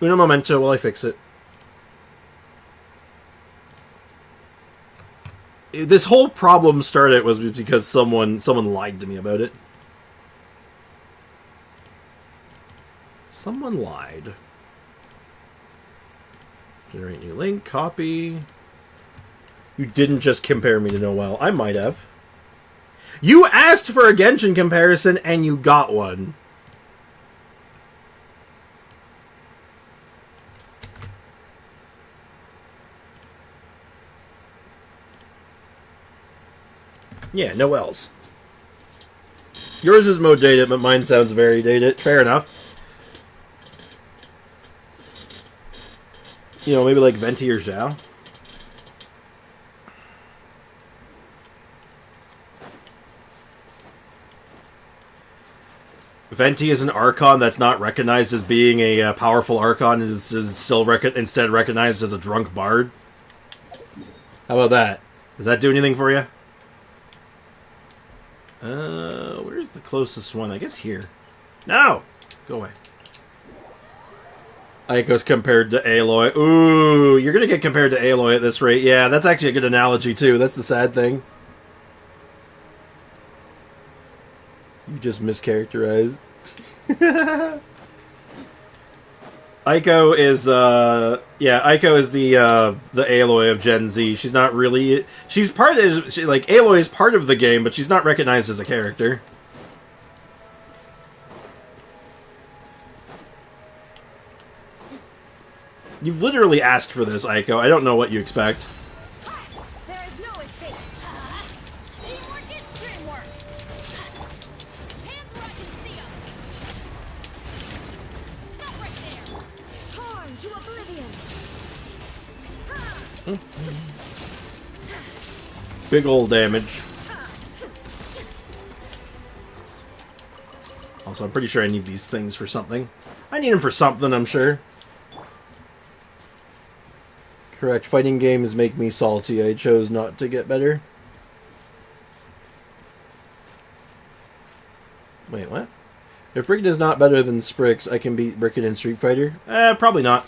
Uno momento while I fix it. This whole problem started was because someone lied to me about it. Someone lied. Generate new link, copy. You didn't just compare me to Noelle. I might have. You asked for a Genshin comparison and you got one. Yeah, Noelle's. Yours is more dated, but mine sounds very dated. Fair enough. You know, maybe like Venti or Zhao. Venti is an Archon that's not recognized as being a powerful Archon, and is still instead recognized as a drunk bard. How about that? Does that do anything for you? Where's the closest one? I guess here. No! Go away. Ayaka's compared to Aloy. Ooh, you're gonna get compared to Aloy at this rate. Yeah, that's actually a good analogy, too. That's the sad thing. You just mischaracterized. Aiko is, Aiko is the Aloy of Gen Z. She's not really... Aloy is part of the game, but she's not recognized as a character. You've literally asked for this, Aiko. I don't know what you expect. There is no escape. Teamwork is dreamwork. Hands where I can see 'em. Stop right there. Torn to oblivion. Big ol' damage. Also, I'm pretty sure I need these things for something. I need them for something, I'm sure. Correct. Fighting games make me salty. I chose not to get better. Wait, what? If Bricken is not better than Sprix, I can beat Bricken in Street Fighter? Probably not.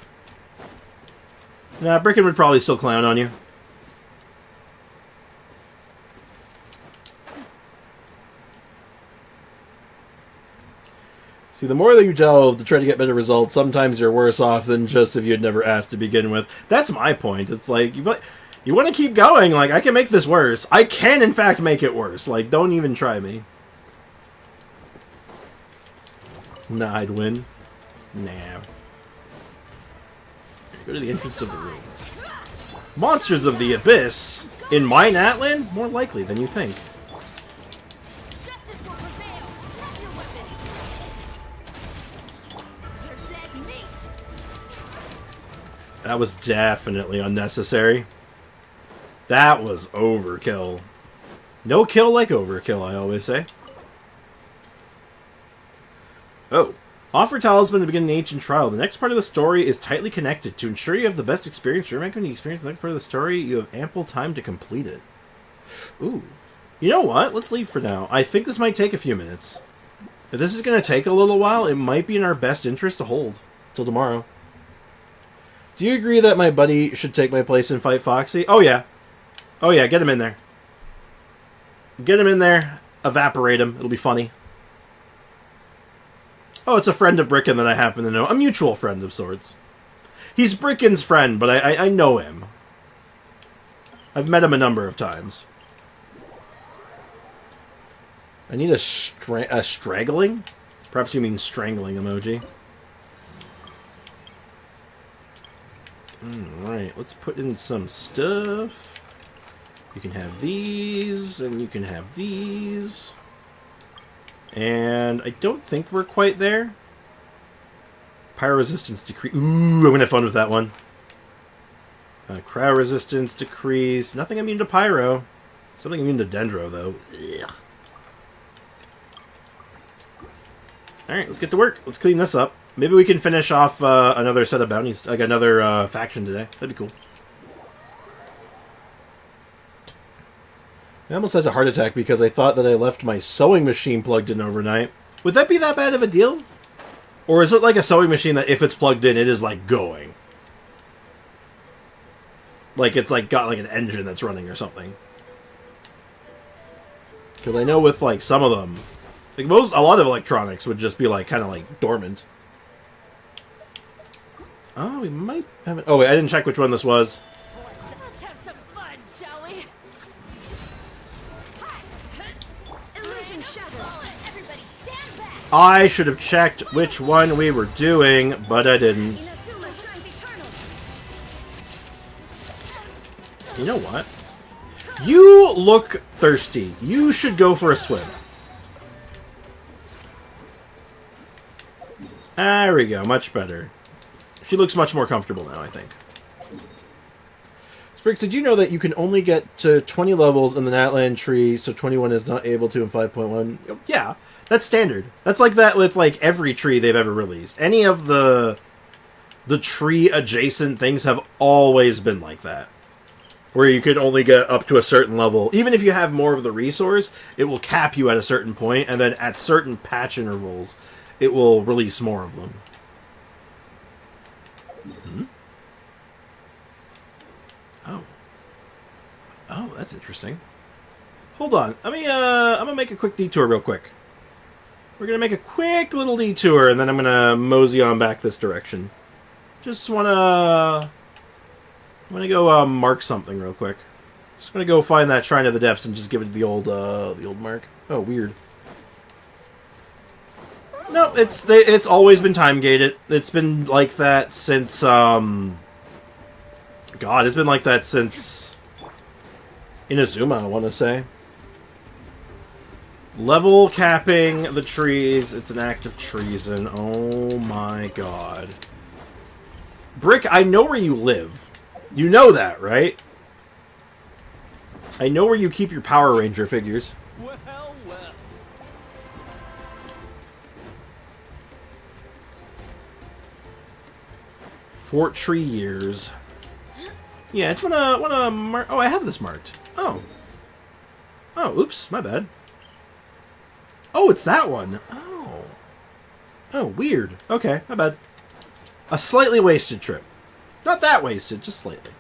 Nah, Bricken would probably still clown on you. See, the more that you delve to try to get better results, sometimes you're worse off than just if you had never asked to begin with. That's my point. It's like, you want to keep going. Like, I can make this worse. I can, in fact, make it worse. Like, don't even try me. Nah, I'd win. Nah. Go to the entrance of the ruins. Monsters of the Abyss? In my Natlan? More likely than you think. Justice will prevail. Drop your weapons. That was definitely unnecessary. That was overkill. No kill like overkill, I always say. Oh. Offer talisman to begin the ancient trial. The next part of the story is tightly connected. To ensure you have the best experience, when you experience the next part of the story, you have ample time to complete it. Ooh. You know what? Let's leave for now. I think this might take a few minutes. If this is going to take a little while, it might be in our best interest to hold till tomorrow. Do you agree that my buddy should take my place and fight Foxy? Oh, yeah. Oh, yeah. Get him in there. Get him in there. Evaporate him. It'll be funny. Oh, it's a friend of Bricken that I happen to know. A mutual friend of sorts. He's Bricken's friend, but I know him. I've met him a number of times. I need a straggling? Perhaps you mean strangling emoji. Alright, let's put in some stuff. You can have these, and you can have these. And I don't think we're quite there. Pyro resistance decrease. Ooh, I'm going to have fun with that one. Cryo resistance decrease. Nothing immune to Pyro. Something immune to Dendro, though. Ugh. Alright, let's get to work. Let's clean this up. Maybe we can finish off another set of bounties. Like another faction today. That'd be cool. I almost had a heart attack because I thought that I left my sewing machine plugged in overnight. Would that be that bad of a deal? Or is it like a sewing machine that if it's plugged in, it is like going? Like it's like got like an engine that's running or something. Because I know with like some of them, like a lot of electronics would just be like kind of like dormant. Oh, we might have it. Oh wait, I didn't check which one this was. Let's have some fun, shall we? Illusion shattered. Everybody stand back. I should have checked which one we were doing, but I didn't. Inazuma shines eternal. You know what? You look thirsty. You should go for a swim. There we go. Much better. She looks much more comfortable now, I think. Spriggs, did you know that you can only get to 20 levels in the Natland tree, so 21 is not able to in 5.1? Yeah, that's standard. That's like that with like every tree they've ever released. Any of the tree adjacent things have always been like that. Where you could only get up to a certain level. Even if you have more of the resource, it will cap you at a certain point, and then at certain patch intervals, it will release more of them. Mm-hmm. Oh, that's interesting. Hold on. I'm gonna make a quick detour real quick. We're gonna make a quick little detour, and then I'm gonna mosey on back this direction. Just wanna go mark something real quick. Just gonna go find that Shrine of the Depths and just give it the old mark. Oh, weird. No, it's always been time gated. It's been like that since God, it's been like that since Inazuma, I want to say. Level capping the trees. It's an act of treason. Oh my god. Brick, I know where you live. You know that, right? I know where you keep your Power Ranger figures. Well. Fort Tree Years. Yeah, it's wanna mark. Oh, I have this marked. Oh. Oh, oops, my bad. Oh, it's that one. Oh. Oh, weird. Okay, my bad. A slightly wasted trip. Not that wasted, just slightly.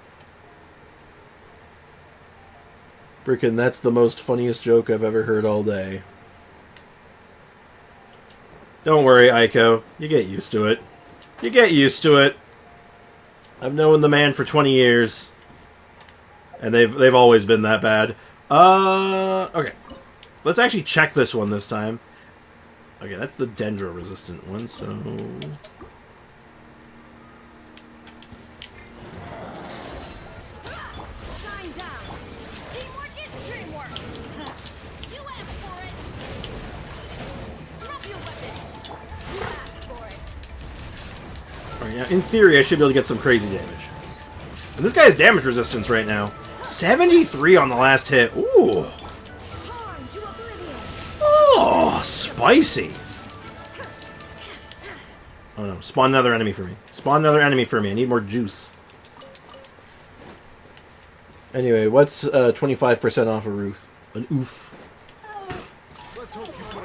Frickin', that's the most funniest joke I've ever heard all day. Don't worry, Aiko. You get used to it. You get used to it. I've known the man for 20 years. And they've always been that bad. Okay. Let's actually check this one this time. Okay, that's the Dendro resistant one, so... Shine down. Teamwork is dreamwork. You asked for it. Drop your weapons. You asked for it. Alright, Now, in theory, I should be able to get some crazy damage. And this guy has damage resistance right now. 73 on the last hit. Ooh. Time to oblivion. Oh, spicy. Oh no, spawn another enemy for me. Spawn another enemy for me. I need more juice. Anyway, what's 25% off a roof? An oof.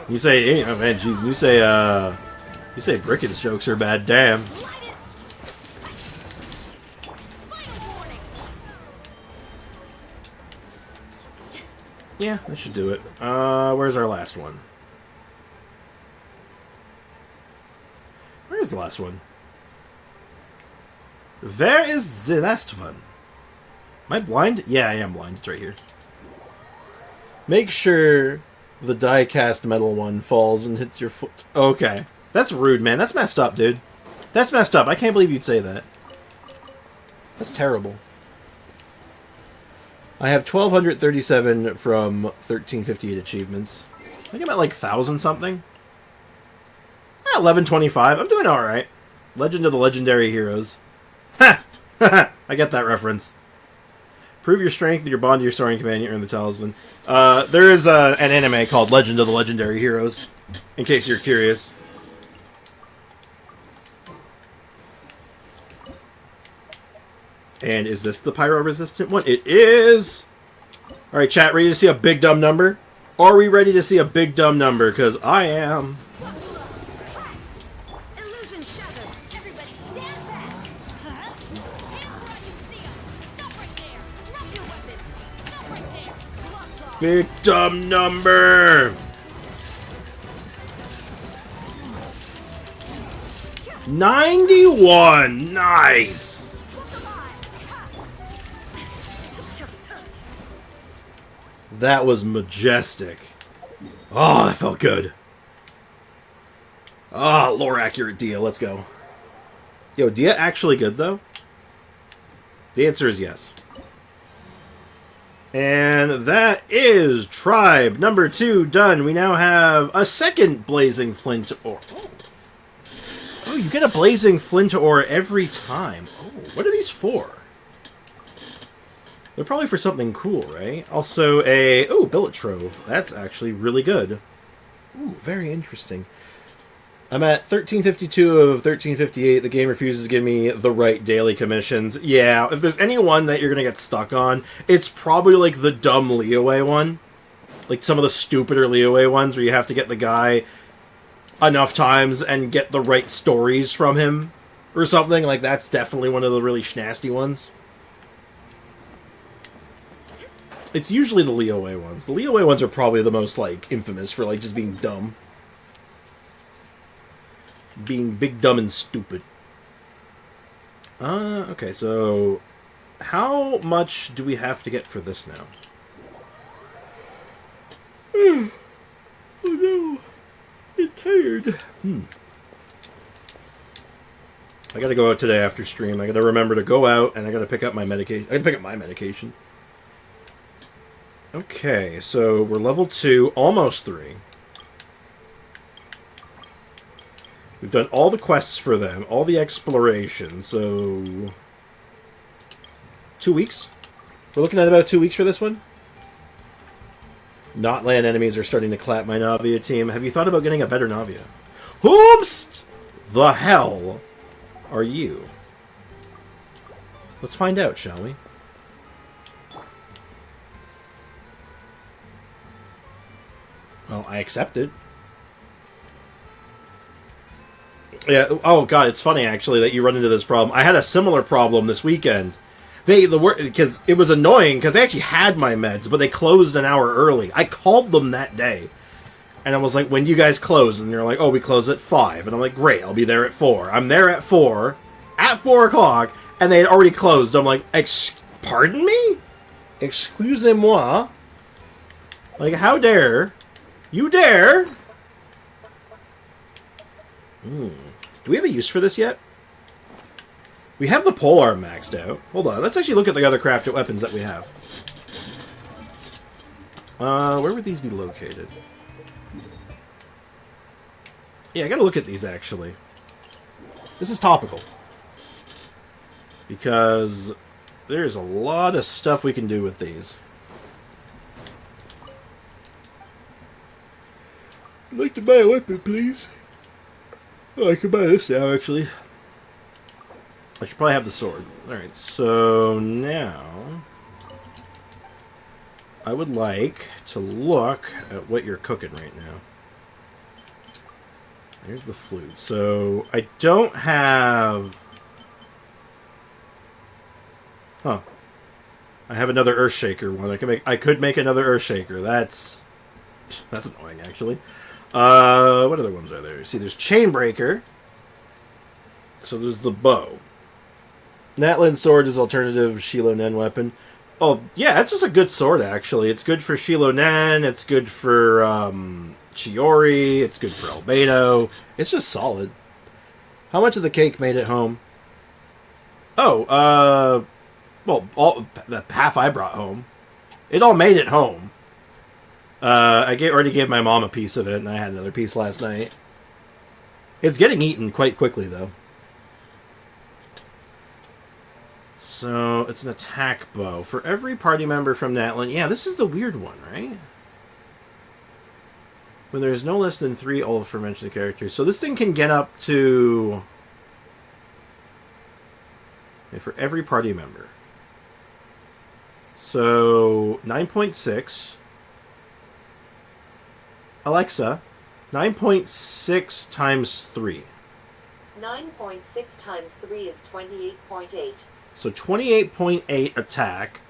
You say, oh man, jeez, you say Brickett's jokes are bad, damn. Yeah, that should do it. Where's our last one? Where's the last one? Where is the last one? Am I blind? Yeah, I am blind. It's right here. Make sure the die-cast metal one falls and hits your foot. Okay. That's rude, man. That's messed up, dude. That's messed up. I can't believe you'd say that. That's terrible. I have 1,237 from 1358 achievements. I think I'm at like 1,000 something. 1125. I'm doing alright. Legend of the Legendary Heroes. Ha! I get that reference. Prove your strength and your bond to your soaring companion, earn the talisman. There is an anime called Legend of the Legendary Heroes, in case you're curious. And is this the pyro-resistant one? It is! Alright, chat, ready to see a big dumb number? Are we ready to see a big dumb number? Because I am. Illusion shattered. Everybody stand back. Hands where you see 'em. Stop right there. Drop your weapons. Stop right there. Gloves off. Big dumb number! 91! Nice! That was majestic. Oh, that felt good. Ah, oh, lore accurate Dia. Let's go. Yo, Dia actually good, though? The answer is yes. And that is tribe number 2 done. We now have a second blazing flint ore. Oh, you get a blazing flint ore every time. Oh, what are these for? They're probably for something cool, right? Also a... Oh, billet trove. That's actually really good. Ooh, very interesting. I'm at 1352 of 1358. The game refuses to give me the right daily commissions. Yeah, if there's any one that you're going to get stuck on, it's probably like the dumb Leeway one. Like some of the stupider Leeway ones where you have to get the guy enough times and get the right stories from him or something. Like that's definitely one of the really schnasty ones. It's usually the Leeway ones. The Leeway ones are probably the most, like, infamous for, like, just being dumb. Being big, dumb, and stupid. Okay, so... How much do we have to get for this now? Oh, no. I'm tired. I gotta go out today after stream. I gotta remember to go out, and I gotta pick up my medication. I gotta pick up my medication. Okay, so we're level 2, almost 3. We've done all the quests for them, all the exploration, so... 2 weeks? We're looking at about 2 weeks for this one? Not land enemies are starting to clap my Navia team. Have you thought about getting a better Navia? Whomst the hell are you? Let's find out, shall we? Well, I accept it. Yeah, oh god, it's funny actually that you run into this problem. I had a similar problem this weekend. Because it was annoying because they actually had my meds, but they closed an hour early. I called them that day. And I was like, when do you guys close? And they're like, oh, we close at 5. And I'm like, great, I'll be there at 4. I'm there at 4. At 4 o'clock. And they had already closed. I'm like, pardon me? Excusez-moi? Like, how dare... You dare! Do we have a use for this yet? We have the polearm maxed out. Hold on, let's actually look at the other crafted weapons that we have. Where would these be located? Yeah, I gotta look at these, actually. This is topical. Because there's a lot of stuff we can do with these. I'd like to buy a weapon, please. Oh, I can buy this now, actually. I should probably have the sword. Alright, so now I would like to look at what you're cooking right now. There's the flute. So I don't have... Huh. I have another Earthshaker one. I could make another Earthshaker. That's annoying, actually. What other ones are there? See, there's Chainbreaker. So there's the bow. Natlan sword is alternative Shilo Nen weapon. Oh, yeah, it's just a good sword, actually. It's good for Shilo Nen. It's good for Chiori. It's good for Albedo. It's just solid. How much of the cake made it home? Oh, well, the half I brought home. It all made it home. I already gave my mom a piece of it, and I had another piece last night. It's getting eaten quite quickly, though. So, it's an attack bow. For every party member from Natlan... Yeah, this is the weird one, right? When there's no less than 3 all aforementioned characters. So this thing can get up to... Okay, for every party member. So, 9.6... Alexa, 9.6 times 3. 9.6 times 3 is 28.8. So 28.8 attack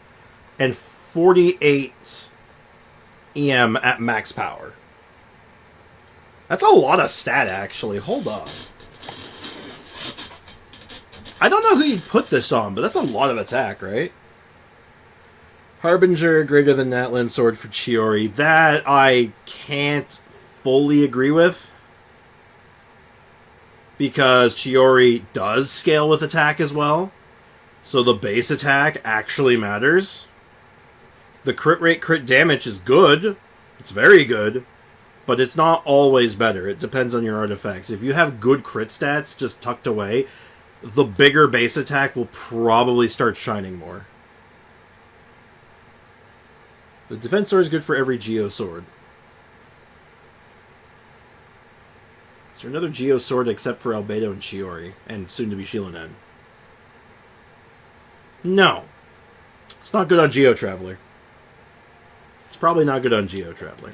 and 48 EM at max power. That's a lot of stat, actually. Hold up. I don't know who you'd put this on, but that's a lot of attack, right? Harbinger, greater than Natlan sword for Chiori. That I can't fully agree with. Because Chiori does scale with attack as well. So the base attack actually matters. The crit rate, crit damage is good. It's very good. But it's not always better. It depends on your artifacts. If you have good crit stats just tucked away, the bigger base attack will probably start shining more. The defense sword is good for every Geo sword. Is there another Geo sword except for Albedo and Chiori? And soon to be Shilonen? No. It's not good on Geo Traveler. It's probably not good on Geo Traveler.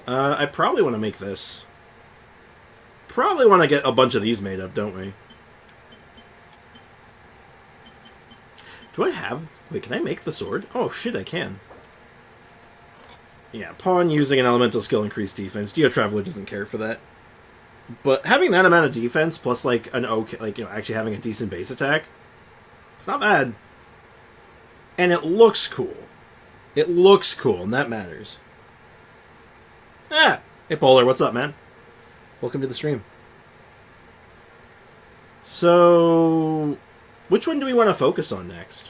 I probably want to make this. Probably want to get a bunch of these made up, don't we? Do I have... Wait, can I make the sword? Oh, shit, I can. Yeah, pawn using an elemental skill increased defense. Geo Traveler doesn't care for that. But having that amount of defense plus, like, an okay... Like, you know, actually having a decent base attack, it's not bad. And it looks cool. It looks cool, and that matters. Ah! Hey, Polar, what's up, man? Welcome to the stream. So... Which one do we want to focus on next?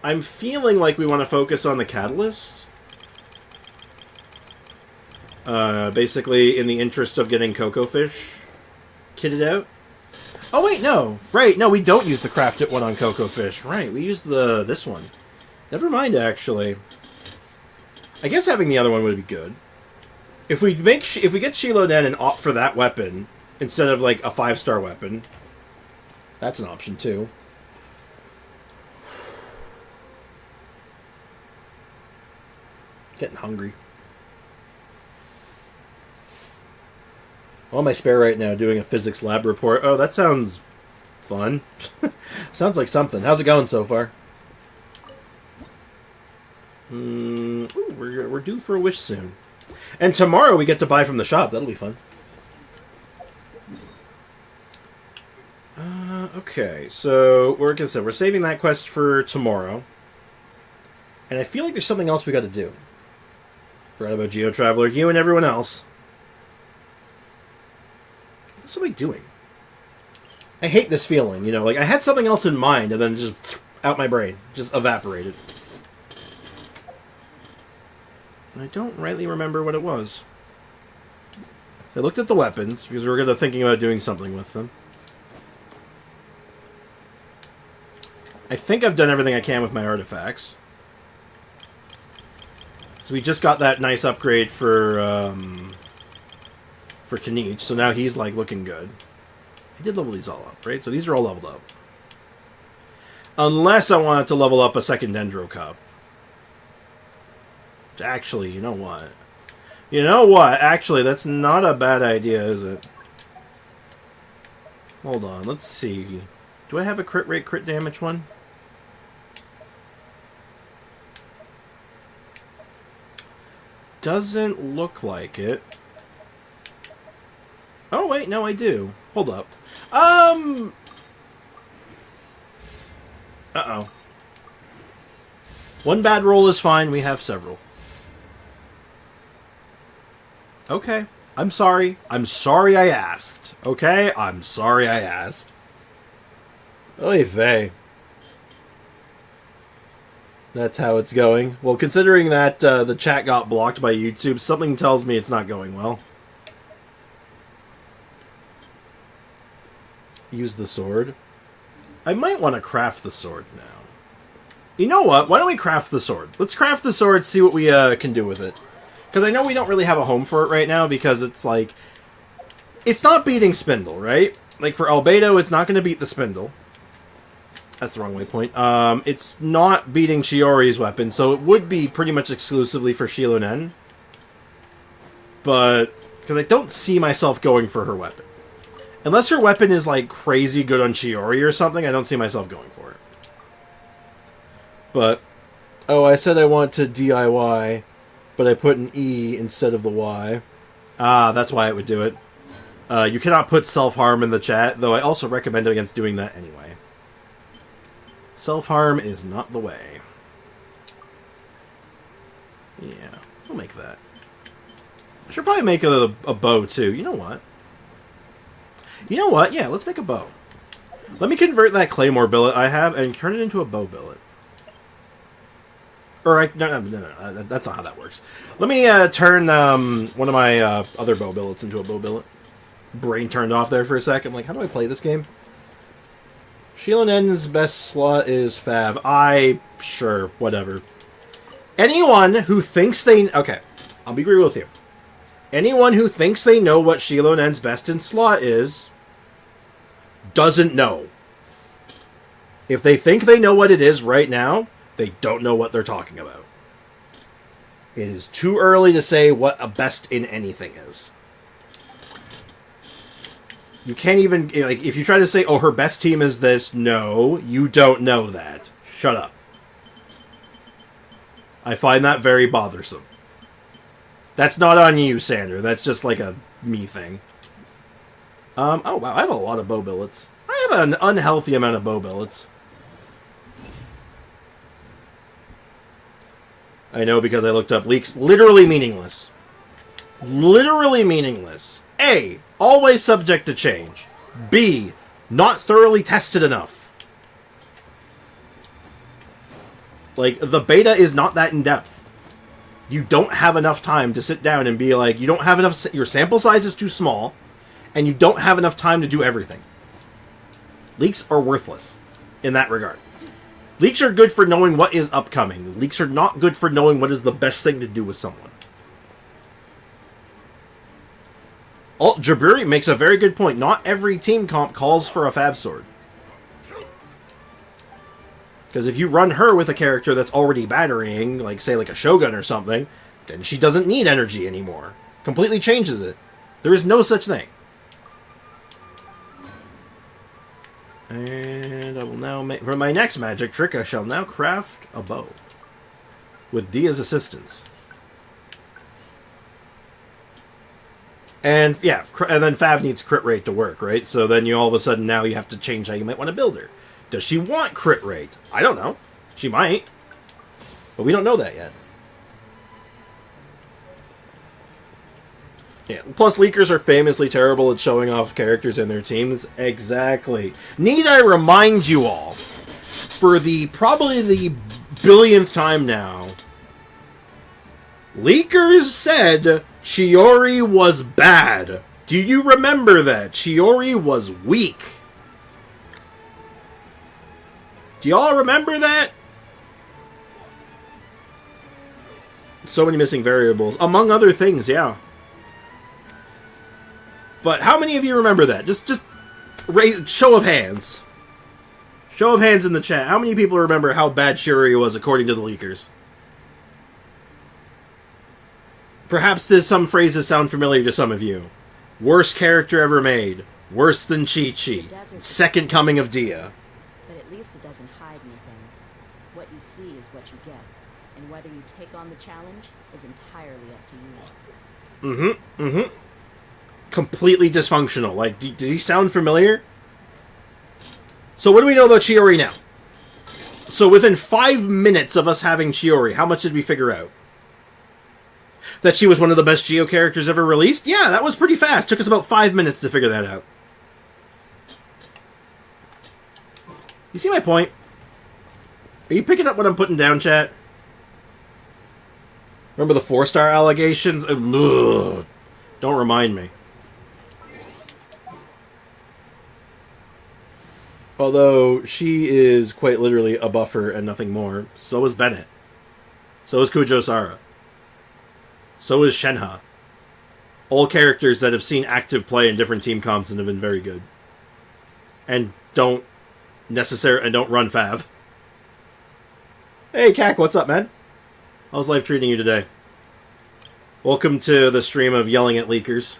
I'm feeling like we want to focus on the Catalyst. Basically, in the interest of getting Cocoa Fish kitted out. Oh, wait, no. Right, no, we don't use the Crafted one on Cocoa Fish. Right, we use this one. Never mind, actually. I guess having the other one would be good. If we get Shilonen and opt for that weapon, instead of, like, a 5-star weapon... That's an option, too. Getting hungry. I'm on my spare right now doing a physics lab report. Oh, that sounds fun. Sounds like something. How's it going so far? Ooh, we're due for a wish soon. And tomorrow we get to buy from the shop. That'll be fun. Okay, so we're saving that quest for tomorrow. And I feel like there's something else we got to do. Forgot about Geo Traveler, you and everyone else. What's somebody doing? I hate this feeling, you know, like I had something else in mind and then just out my brain, just evaporated. I don't rightly remember what it was. So I looked at the weapons, because we were gonna thinking about doing something with them. I think I've done everything I can with my artifacts. So we just got that nice upgrade for Kanich, so now he's, like, looking good. I did level these all up, right? So these are all leveled up. Unless I wanted to level up a second Dendro Cup. Which actually, you know what? You know what? Actually, that's not a bad idea, is it? Hold on, let's see. Do I have a crit rate, crit damage one? Doesn't look like it. Oh, wait, no, I do. Hold up. Uh-oh. One bad roll is fine. We have several. Okay. I'm sorry. I'm sorry I asked. Okay? I'm sorry I asked. Oy vey. That's how it's going. Well, considering that the chat got blocked by YouTube, something tells me it's not going well. Use the sword. I might want to craft the sword now. You know what? Why don't we craft the sword? Let's craft the sword, see what we can do with it. Because I know we don't really have a home for it right now, because it's like... It's not beating Spindle, right? Like, for Albedo, it's not going to beat the Spindle. That's the wrong waypoint. It's not beating Shiori's weapon, so it would be pretty much exclusively for Shilonen. But... Because I don't see myself going for her weapon. Unless her weapon is, like, crazy good on Shiori or something, I don't see myself going for it. But, oh, I said I want to DIY, but I put an E instead of the Y. Ah, that's why it would do it. You cannot put self-harm in the chat, though I also recommend against doing that anyway. Self-harm is not the way. Yeah, we'll make that. I should probably make a bow, too. You know what? You know what? Yeah, let's make a bow. Let me convert that claymore billet I have and turn it into a bow billet. Or, no, that's not how that works. Let me turn one of my other bow billets into a bow billet. Brain turned off there for a second. Like, how do I play this game? Shilonen's best slot is Fav. Sure, whatever. Anyone who thinks they... Okay, I'll be real with you. Anyone who thinks they know what Shilonen's best in slot is... doesn't know. If they think they know what it is right now, they don't know what they're talking about. It is too early to say what a best in anything is. You can't even... Like, if you try to say, oh, her best team is this, no, you don't know that. Shut up. I find that very bothersome. That's not on you, Sander. That's just like a me thing. Oh, wow, I have a lot of bow billets. I have an unhealthy amount of bow billets. I know because I looked up leaks. Literally meaningless. Literally meaningless. A, always subject to change. B, not thoroughly tested enough. Like, the beta is not that in-depth. You don't have enough time to sit down and be like, you don't have enough... Your sample size is too small, and you don't have enough time to do everything. Leaks are worthless in that regard. Leaks are good for knowing what is upcoming. Leaks are not good for knowing what is the best thing to do with someone. Jaburi makes a very good point. Not every team comp calls for a Fab Sword. Because if you run her with a character that's already batterying, like, say, like a Shogun or something, then she doesn't need energy anymore. Completely changes it. There is no such thing. And I will now make... For my next magic trick, I shall now craft a bow. With Dia's assistance. And, yeah, and then Fav needs crit rate to work, right? So then you all of a sudden now you have to change how you might want to build her. Does she want crit rate? I don't know. She might. But we don't know that yet. Yeah. Plus, leakers are famously terrible at showing off characters in their teams. Exactly. Need I remind you all, for probably the billionth time now, leakers said Chiori was bad. Do you remember that? Chiori was weak. Do y'all remember that? So many missing variables. Among other things, yeah. But how many of you remember that? Just raise, show of hands. Show of hands in the chat. How many people remember how bad Chiori was according to the leakers? Perhaps some phrases sound familiar to some of you. Worst character ever made. Worse than Chi-Chi. Second coming of Dia. But at least it doesn't hide anything. What you see is what you get. And whether you take on the challenge is entirely up to you. Completely dysfunctional. Like, does he sound familiar? So what do we know about Chiori now? So within 5 minutes of us having Chiori, how much did we figure out? That she was one of the best Geo characters ever released? Yeah, that was pretty fast. Took us about 5 minutes to figure that out. You see my point? Are you picking up what I'm putting down, chat? Remember the 4-star allegations? Ugh. Don't remind me. Although, she is quite literally a buffer and nothing more. So is Bennett. So is Kujo-Sara. So is Shenhe. All characters that have seen active play in different team comps and have been very good. And don't run Fav. Hey, Kak, what's up, man? How's life treating you today? Welcome to the stream of yelling at leakers.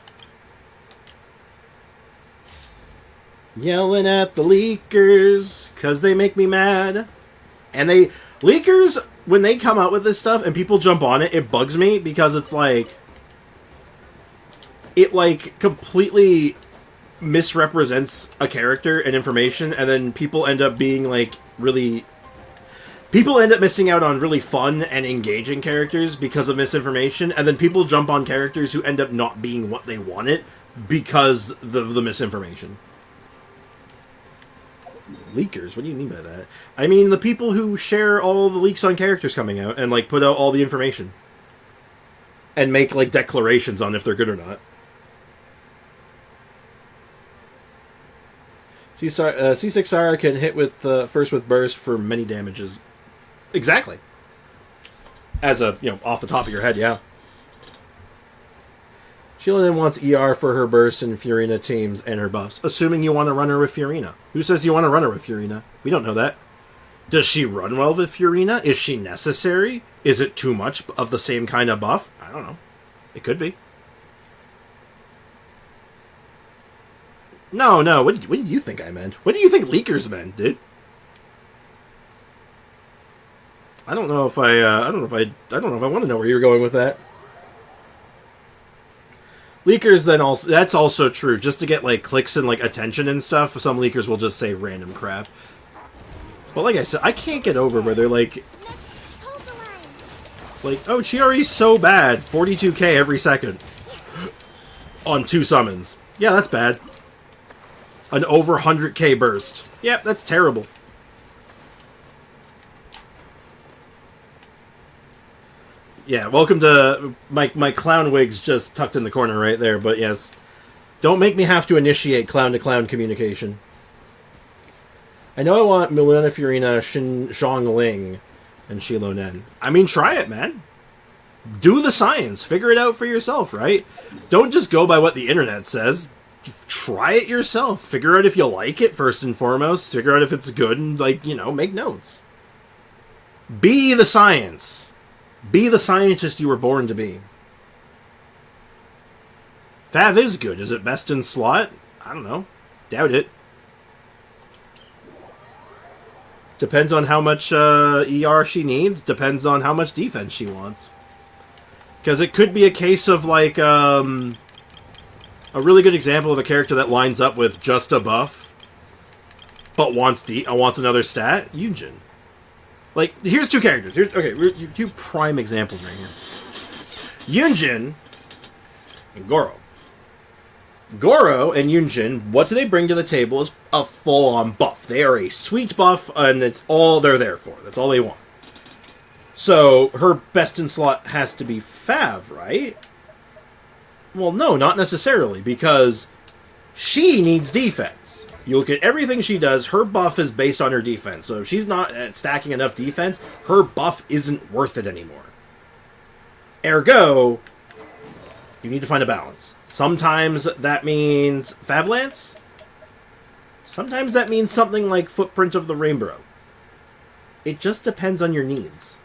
Yelling at the leakers, cause they make me mad. And leakers, when they come out with this stuff and people jump on it, it bugs me because it's like, it like completely misrepresents a character and information, and then people end up being like people end up missing out on really fun and engaging characters because of misinformation, and then people jump on characters who end up not being what they wanted because of the misinformation. Leakers? What do you mean by that? I mean the people who share all the leaks on characters coming out and like put out all the information and make like declarations on if they're good or not. C6 Sara can hit with first with burst for many damages. Exactly. As a, off the top of your head, yeah. Shieldon wants ER for her burst and Fiorina teams and her buffs. Assuming you want to run her with Fiorina. Who says you want to run her with Fiorina? We don't know that. Does she run well with Fiorina? Is she necessary? Is it too much of the same kind of buff? I don't know. It could be. No. What do you think I meant? What do you think leakers meant, dude? I don't know if I want to know where you're going with that. Leakers then also, that's also true. Just to get like clicks and like attention and stuff, some leakers will just say random crap. But like I said, I can't get over where they're like, oh, Chiori's so bad, 42k every second on 2 summons. Yeah, that's bad. An over 100k burst. Yeah, that's terrible. Yeah, welcome to my clown wig's just tucked in the corner right there, but yes. Don't make me have to initiate clown-to-clown communication. I know I want Milena Fiorina, Zhongling, and Shilo Nen. I mean, try it, man. Do the science. Figure it out for yourself, right? Don't just go by what the internet says. Try it yourself. Figure out if you like it, first and foremost. Figure out if it's good and, make notes. Be the science. Be the scientist you were born to be. Fav is good. Is it best in slot? I don't know. Doubt it. Depends on how much ER she needs. Depends on how much defense she wants. Because it could be a case of, a really good example of a character that lines up with just a buff, but wants another stat. Yunjin. Here's 2 characters. Here's 2 prime examples right here. Yunjin and Goro. Goro and Yunjin, what do they bring to the table is a full-on buff. They are a sweet buff, and it's all they're there for. That's all they want. So, her best in slot has to be Fav, right? Well, no, not necessarily, because she needs defense. You look at everything she does, her buff is based on her defense. So if she's not stacking enough defense, her buff isn't worth it anymore. Ergo, you need to find a balance. Sometimes that means Favlance. Sometimes that means something like Footprint of the Rainbow. It just depends on your needs.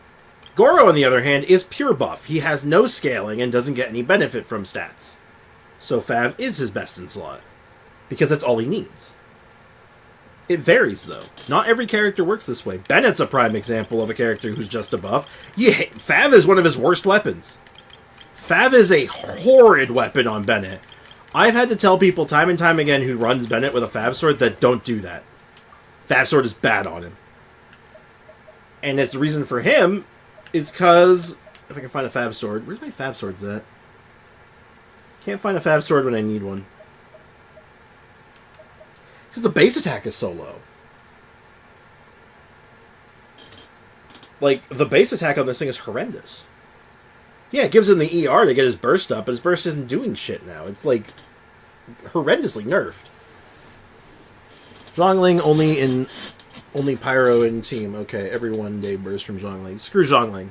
Goro, on the other hand, is pure buff. He has no scaling and doesn't get any benefit from stats. So Fav is his best in slot. Because that's all he needs. It varies, though. Not every character works this way. Bennett's a prime example of a character who's just a buff. Yeah, Fav is one of his worst weapons. Fav is a horrid weapon on Bennett. I've had to tell people time and time again who runs Bennett with a Fav sword that don't do that. Fav sword is bad on him. And the reason for him is because, if I can find a Fav sword, where's my Fav swords at? Can't find a Fav sword when I need one. Because the base attack is so low. Like, the base attack on this thing is horrendous. Yeah, it gives him the ER to get his burst up, but his burst isn't doing shit now. It's, like, horrendously nerfed. Zhongling only Pyro in team. Okay, every 1 day burst from Zhongling. Screw Zhongling.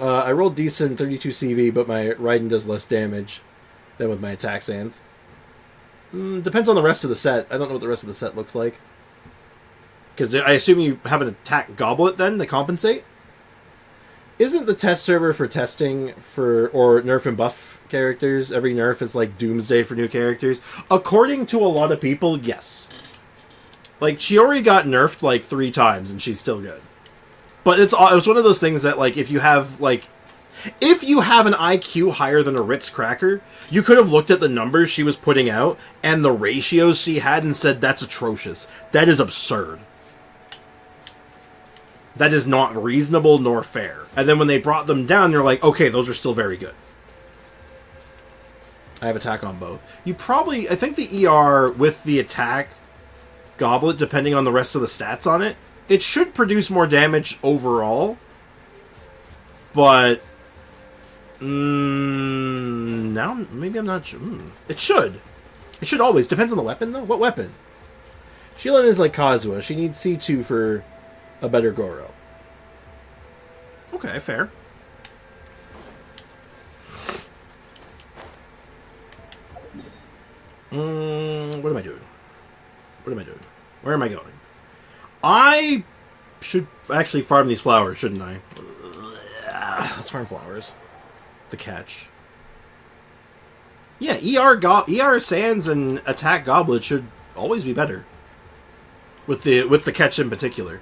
I rolled decent 32 CV, but my Raiden does less damage than with my attack sands. Depends on the rest of the set. I don't know what the rest of the set looks like. Because I assume you have an attack goblet then to compensate? Isn't the test server for testing or nerf and buff characters, every nerf is like doomsday for new characters? According to a lot of people, yes. Like, Chiori got nerfed like 3 times and she's still good. But it's one of those things that, like, if you have an IQ higher than a Ritz cracker, you could have looked at the numbers she was putting out and the ratios she had and said, that's atrocious. That is absurd. That is not reasonable nor fair. And then when they brought them down, they're like, okay, those are still very good. I have attack on both. I think the ER with the attack goblet, depending on the rest of the stats on it, it should produce more damage overall. But now maybe I'm not sure. It should. It should always. Depends on the weapon, though. What weapon? Shielan is like Kazuha. She needs C2 for a better Goro. Okay, fair. What am I doing? Where am I going? I should actually farm these flowers, shouldn't I? Let's farm flowers. The catch. Yeah, ER Sands and Attack Goblet should always be better. With the catch in particular.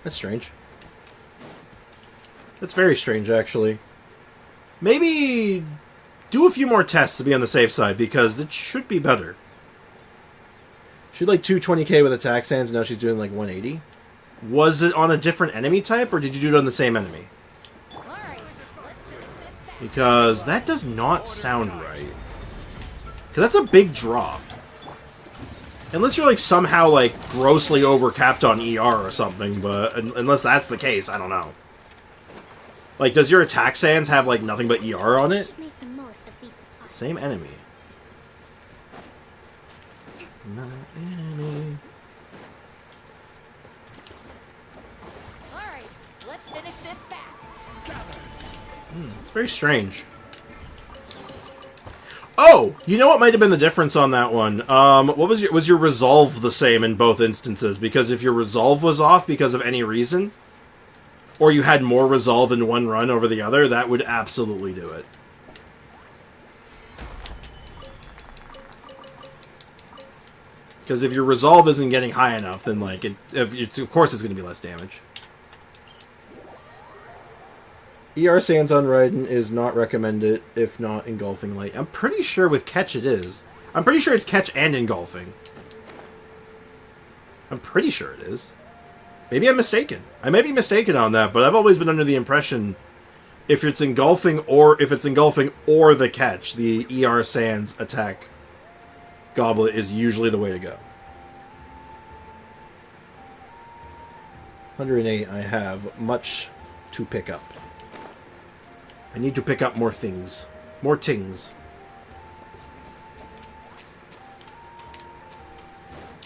That's strange. That's very strange, actually. Maybe do a few more tests to be on the safe side, because it should be better. She had like 220k with attack sands, and now she's doing like 180. Was it on a different enemy type, or did you do it on the same enemy? Because that does not sound right. Because that's a big drop. Unless you're like somehow like grossly overcapped on ER or something, but unless that's the case, I don't know. Like, does your attack sands have like nothing but ER on it? Same enemy. Not enemy. Alright, let's finish this fast. It's very strange. Oh, you know what might have been the difference on that one? What was your resolve the same in both instances? Because if your resolve was off because of any reason, or you had more resolve in one run over the other, that would absolutely do it. Because if your resolve isn't getting high enough, then like of course it's going to be less damage. ER Sands on Raiden is not recommended if not engulfing light. I'm pretty sure with catch it is. I'm pretty sure it's catch and engulfing. I'm pretty sure it is. Maybe I'm mistaken. I may be mistaken on that, but I've always been under the impression if it's engulfing or the catch, the ER Sands attack goblet is usually the way to go. 108, I have much to pick up. I need to pick up more things. More tings.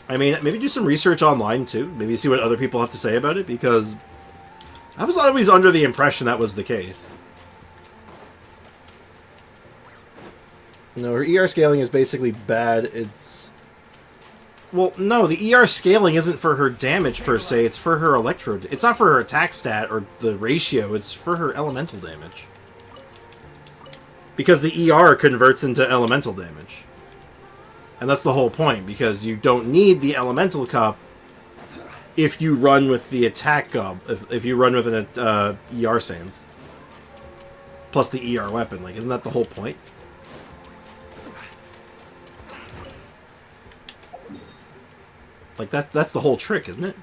I mean, maybe do some research online, too. Maybe see what other people have to say about it, because I was always under the impression that was the case. No, her ER scaling is basically bad. It's... Well, no, the ER scaling isn't for her damage, per se. It's for her electro... It's not for her attack stat or the ratio. It's for her elemental damage. Because the ER converts into elemental damage. And that's the whole point, because you don't need the elemental cup if you run with the attack gob, if you run with an ER Sands. Plus the ER weapon. Like, isn't that the whole point? Like, that's the whole trick, isn't it?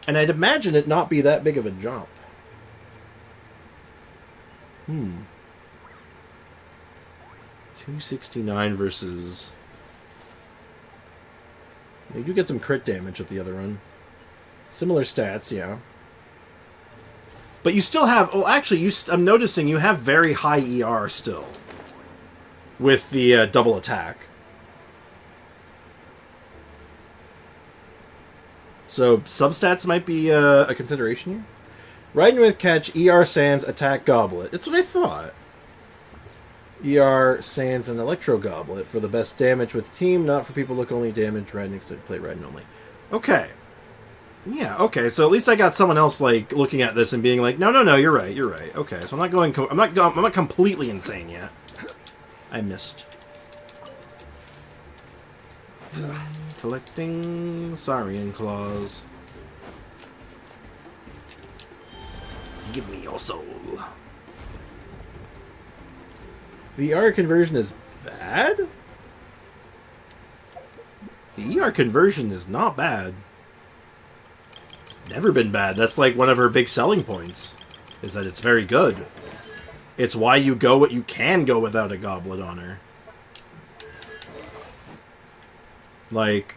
And I'd imagine it not be that big of a jump. 269 versus... You do get some crit damage with the other one. Similar stats, yeah. But you still have... Well, actually, I'm noticing you have very high ER still. With the double attack. So, substats might be a consideration here. Riding with catch, ER Sands, attack goblet. That's what I thought. ER Sands and Electro Goblet for the best damage with team, not for people look only damage, riding except play riding only. Okay. Yeah, okay, so at least I got someone else like looking at this and being like, no, you're right. Okay, so I'm not going I'm not completely insane yet. I missed. Collecting Saurian Claws. Give me your soul. The ER conversion is bad? The ER conversion is not bad. It's never been bad. That's like one of her big selling points. Is that it's very good. It's why you go what you can go without a goblet on her. Like...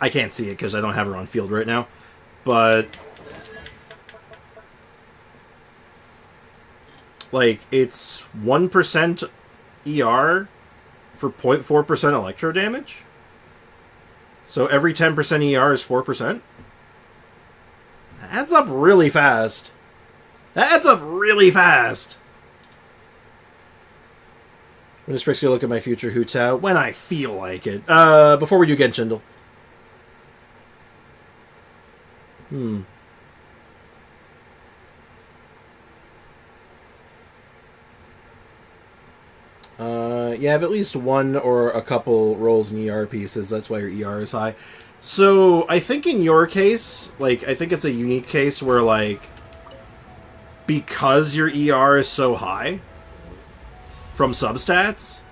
I can't see it because I don't have her on field right now. But... Like, it's 1% ER for 0.4% electro damage? So every 10% ER is 4%? That adds up really fast. That adds up really fast! I'm just basically look at my future Hoots out when I feel like it. Before we do Genshin. You have at least one or a couple rolls in ER pieces. That's why your ER is high. So, I think in your case, like, I think it's a unique case where, like, because your ER is so high from substats,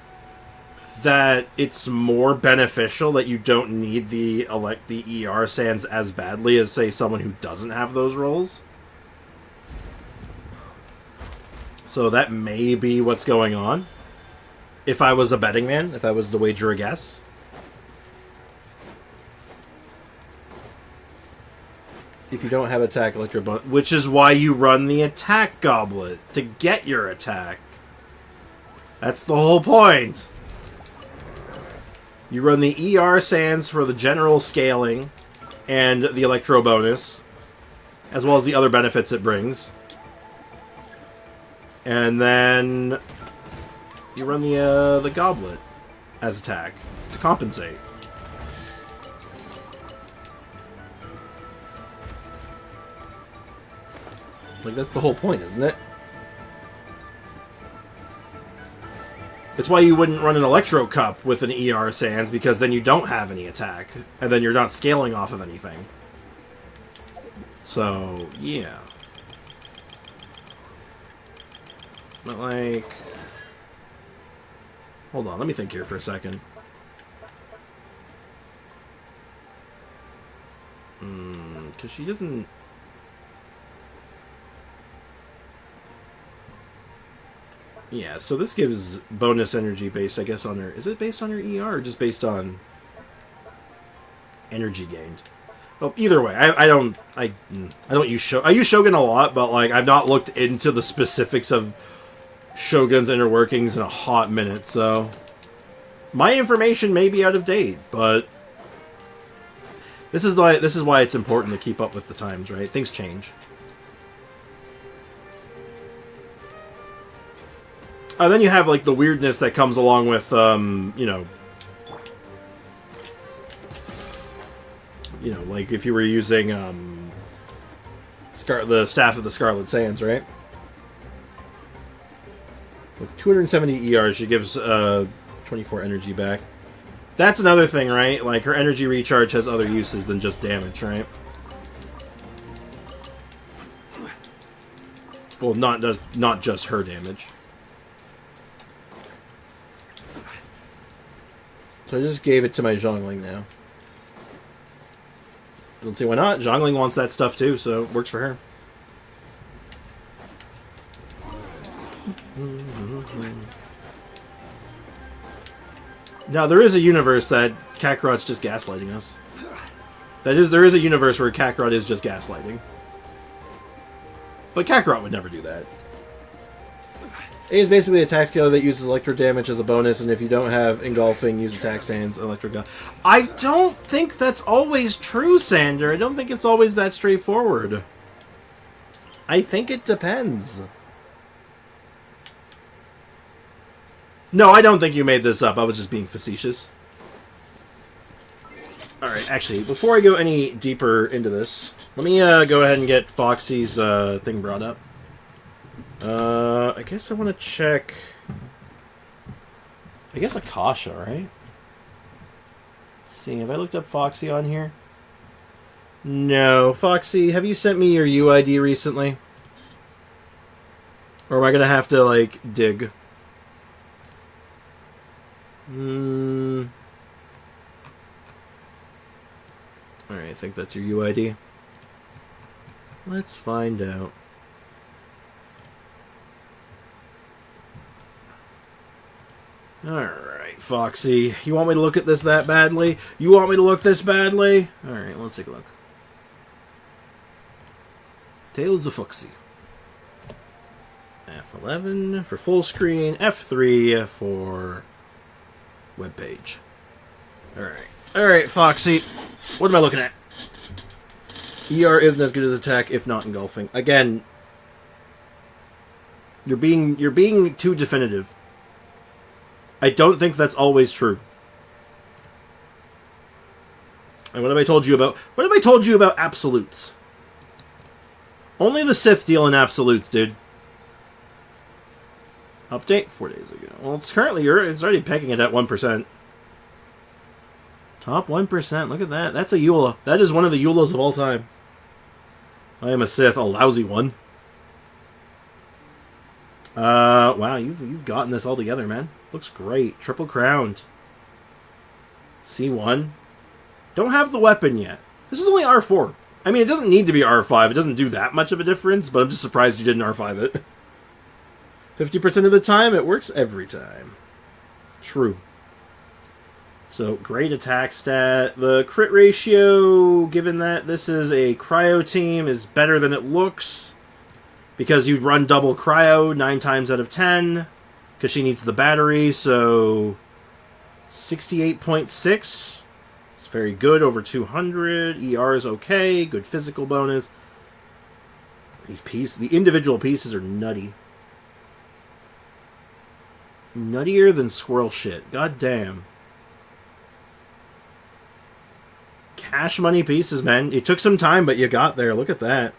that it's more beneficial that you don't need the ER Sands as badly as, say, someone who doesn't have those rolls. So that may be what's going on. If I was a betting man, if I was to wager a guess. If you don't have attack electro bonus, which is why you run the attack goblet to get your attack. That's the whole point. You run the ER Sands for the general scaling and the electro bonus, as well as the other benefits it brings. And then you run the goblet as attack to compensate. Like, that's the whole point, isn't it? It's why you wouldn't run an Electro Cup with an ER Sands, because then you don't have any attack, and then you're not scaling off of anything. So, yeah. But, like... Hold on, let me think here for a second. Because she doesn't... Yeah, so this gives bonus energy based, I guess, on her... Is it based on her ER or just based on energy gained? Well, either way, I don't use Shogun. I use Shogun a lot, but like I've not looked into the specifics of Shogun's inner workings in a hot minute, so my information may be out of date, but this is why it's important to keep up with the times, right? Things change. Then you have like the weirdness that comes along with like if you were using the Staff of the Scarlet Sands, right? With 270 ER, she gives 24 energy back. That's another thing, right? Like, her energy recharge has other uses than just damage, right? Well, not just her damage. So I just gave it to my Zhongling now. I don't see why not. Zhongling wants that stuff too, so it works for her. Now, there is a universe that Kakarot's just gaslighting us. There is a universe where Kakarot is just gaslighting. But Kakarot would never do that. A is basically a attack skill that uses electro damage as a bonus, and if you don't have engulfing, use attack sands, electro gun. I don't think that's always true, Sander. I don't think it's always that straightforward. I think it depends. No, I don't think you made this up. I was just being facetious. Alright, actually, before I go any deeper into this, let me go ahead and get Foxy's thing brought up. I guess I want to check... I guess Akasha, right? Let's see, have I looked up Foxy on here? No. Foxy, have you sent me your UID recently? Or am I going to have to, like, dig? Alright, I think that's your UID. Let's find out. Alright, Foxy. You want me to look at this that badly? You want me to look this badly? Alright, let's take a look. Tales of Foxy. F11 for full screen, F3 for web page. Alright. Alright, Foxy. What am I looking at? ER isn't as good as attack if not engulfing. Again, you're being too definitive. I don't think that's always true. And what have I told you about? What have I told you about absolutes? Only the Sith deal in absolutes, dude. Update 4 days ago. Well, it's already pegging it at 1%. Top 1%. Look at that. That's a Eula. That is one of the Eulas of all time. I am a Sith, a lousy one. Wow, you've gotten this all together, man. Looks great. Triple crowned. C1. Don't have the weapon yet. This is only R4. I mean, it doesn't need to be R5. It doesn't do that much of a difference, but I'm just surprised you didn't R5 it. 50% of the time, it works every time. True. So, great attack stat. The crit ratio, given that this is a cryo team, is better than it looks. Because you'd run double cryo 9 times out of 10. Because she needs the battery, so 68.6. It's very good, over 200. ER is okay, good physical bonus. These pieces, the individual pieces are nutty. Nuttier than squirrel shit. God damn. Cash money pieces, man. It took some time, but you got there. Look at that.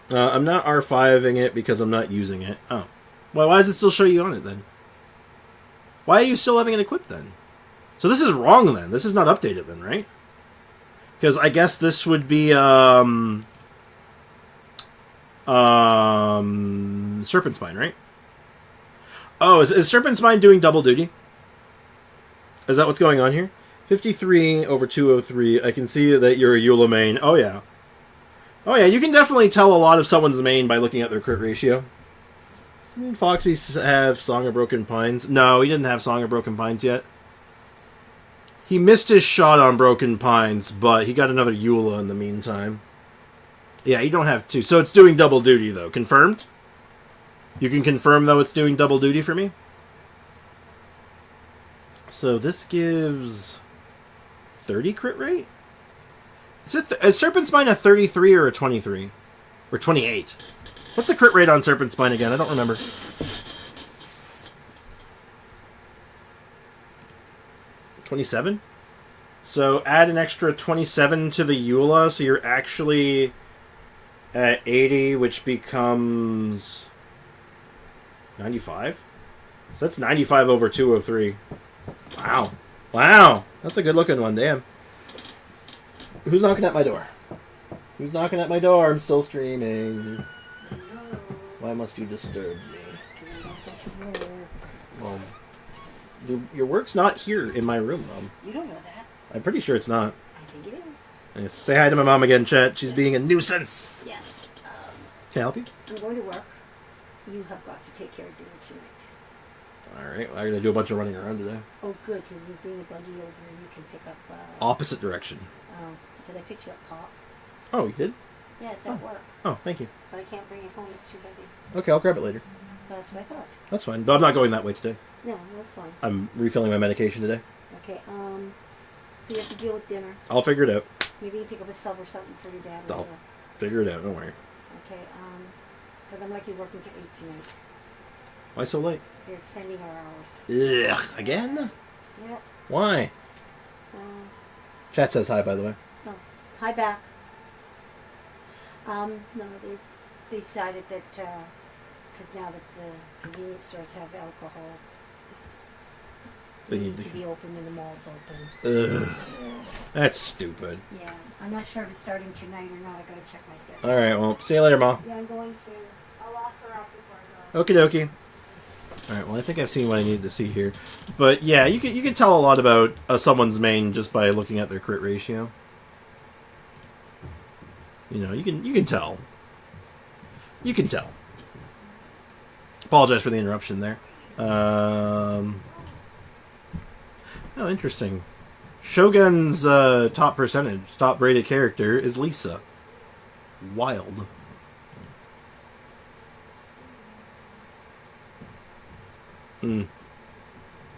I'm not R5ing it because I'm not using it. Oh. Well, why does it still show you on it, then? Why are you still having it equipped, then? So this is wrong, then. This is not updated, then, right? Because I guess this would be, Serpent Spine, right? Oh, is Serpent Spine doing double duty? Is that what's going on here? 53 over 203. I can see that you're a Eula main. Oh, yeah. Oh yeah, you can definitely tell a lot of someone's main by looking at their crit ratio. Did Foxy have Song of Broken Pines? No, he didn't have Song of Broken Pines yet. He missed his shot on Broken Pines, but he got another Eula in the meantime. Yeah, you don't have to. So it's doing double duty, though. Confirmed? You can confirm, though, it's doing double duty for me? So this gives 30 crit rate? Is Serpent Spine a 33 or a 23? Or 28? What's the crit rate on Serpent Spine again? I don't remember. $27? So add an extra 27 to the Eula, so you're actually at 80, which becomes 95? So that's 95 over 203. Wow. Wow! That's a good looking one, damn. Who's knocking at my door? Who's knocking at my door? I'm still streaming. Why must you disturb me? Well, your work's not here in my room, Mom. You don't know that. I'm pretty sure it's not. I think it is. Yes. Say hi to my mom again, chat. She's being a nuisance. Yes. Can I help you? I'm going to work. You have got to take care of dinner tonight. Alright, well, I gotta do a bunch of running around today. Oh, good. Because you bring the buggy over and you can pick up... Opposite direction. Did I pick you up Pop? Oh, you did? Yeah, it's at work. Oh, thank you. But I can't bring it home. It's too heavy. Okay, I'll grab it later. That's what I thought. That's fine. But I'm not going that way today. No, that's fine. I'm refilling my medication today. Okay, so you have to deal with dinner. I'll figure it out. Maybe you pick up a sub or something for your dad. I'll Or figure it out, don't worry. okay, because I'm likely working till 8 tonight. Why so late? They're extending our hours. Ugh, again? Yep. Why? Chat says hi, by the way. Oh, hi back. No, they decided that, because now that the convenience stores have alcohol, They they need need to be open when the mall's open. Ugh. That's stupid. Yeah, I'm not sure if it's starting tonight or not. I gotta check my schedule. Alright, well, see you later, Ma. Yeah, I'm going soon. I'll lock her up before I go. Okie dokie. Alright, well, I think I've seen what I need to see here. But, yeah, you can tell a lot about someone's main just by looking at their crit ratio. You know, you can tell. You can tell. Apologize for the interruption there. Oh, interesting. Shogun's top rated character is Lisa. Wild. And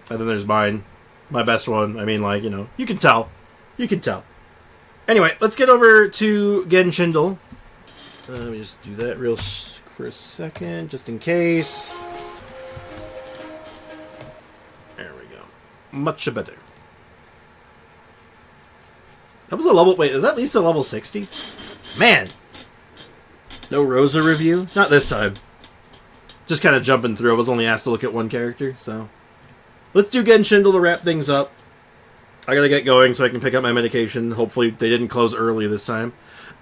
then there's mine. My best one. I mean, like, you know, you can tell. You can tell. Anyway, let's get over to Genshin. Let me just do that for a second, just in case. There we go. Much better. That was a level... Wait, is that Lisa level 60? Man! No Rosa review? Not this time. Just kind of jumping through. I was only asked to look at one character, so... Let's do Genshin to wrap things up. I gotta get going so I can pick up my medication. Hopefully they didn't close early this time.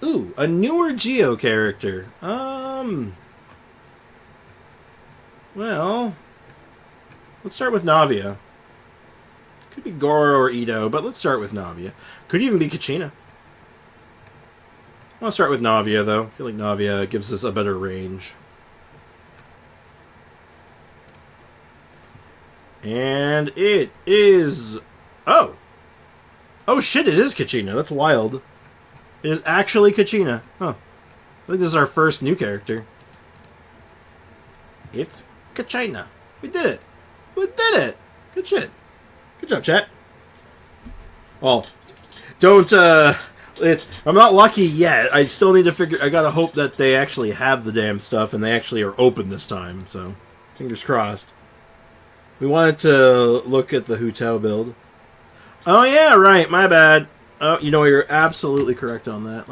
Ooh, a newer Geo character. Well... Let's start with Navia. Could be Goro or Ito, but let's start with Navia. Could even be Kachina. I'll start with Navia, though. I feel like Navia gives us a better range. And it is... Oh! Oh shit, it is Kachina. That's wild. It is actually Kachina. Huh. I think this is our first new character. It's Kachina. We did it. We did it. Good shit. Good job, chat. Well, don't, I'm not lucky yet. I still need to figure... I gotta hope that they actually have the damn stuff and they actually are open this time, so... Fingers crossed. We wanted to look at the Hu Tao build. Oh yeah, right, my bad. Oh, you know, you're absolutely correct on that.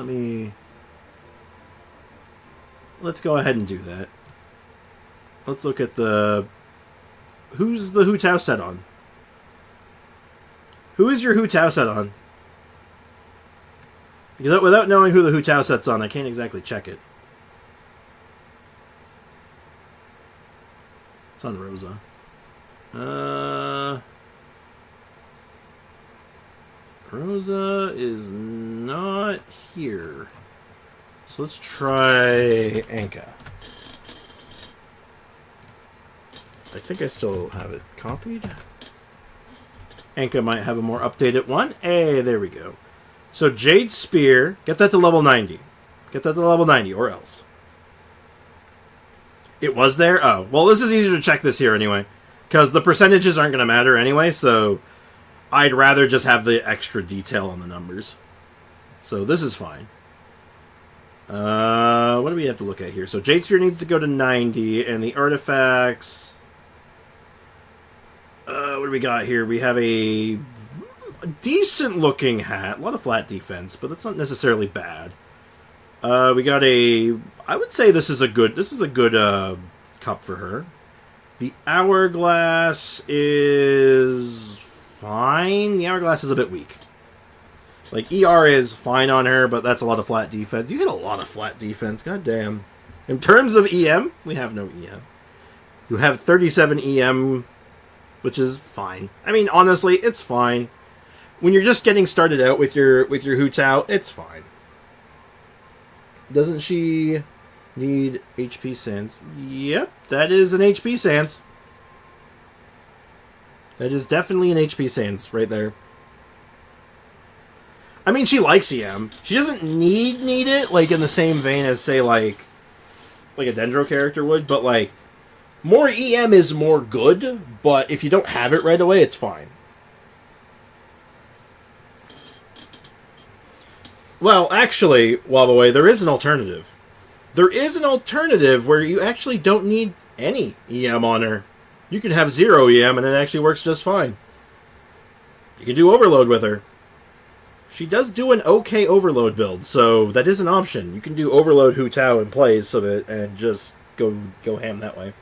Let's go ahead and do that. Let's look at the... Who's the Hu Tao set on? Who is your Hu Tao set on? Because without knowing who the Hu Tao set's on, I can't exactly check it. It's on Rosa. Rosa is not here. So let's try Ayaka. I think I still have it copied. Ayaka might have a more updated one. Hey, there we go. So Jade Spear, get that to level 90. Get that to level 90, or else. It was there? Oh, well, this is easier to check this here anyway. Because the percentages aren't going to matter anyway, so I'd rather just have the extra detail on the numbers. So this is fine. What do we have to look at here? So Jade Spear needs to go to 90, and the artifacts... what do we got here? We have a decent-looking hat. A lot of flat defense, but that's not necessarily bad. We got a... I would say this is a good cup for her. The hourglass is fine. The hourglass is a bit weak. Like, ER is fine on her, but that's a lot of flat defense. You get a lot of flat defense, god damn. In terms of EM, we have no EM. You have 37 EM, which is fine. I mean, honestly, it's fine. When you're just getting started out with your Hu Tao, it's fine. Doesn't she need HP Sans? Yep, that is an HP Sans. That is definitely an HP Sans right there. I mean, she likes EM. She doesn't need it, like, in the same vein as, say, like a Dendro character would, but, like, more EM is more good, but if you don't have it right away, it's fine. Well, actually, Wabaway, there is an alternative. There is an alternative where you actually don't need any EM on her. You can have 0 EM and it actually works just fine. You can do Overload with her. She does do an okay Overload build, so that is an option. You can do Overload Hu Tao in place of it and just go ham that way.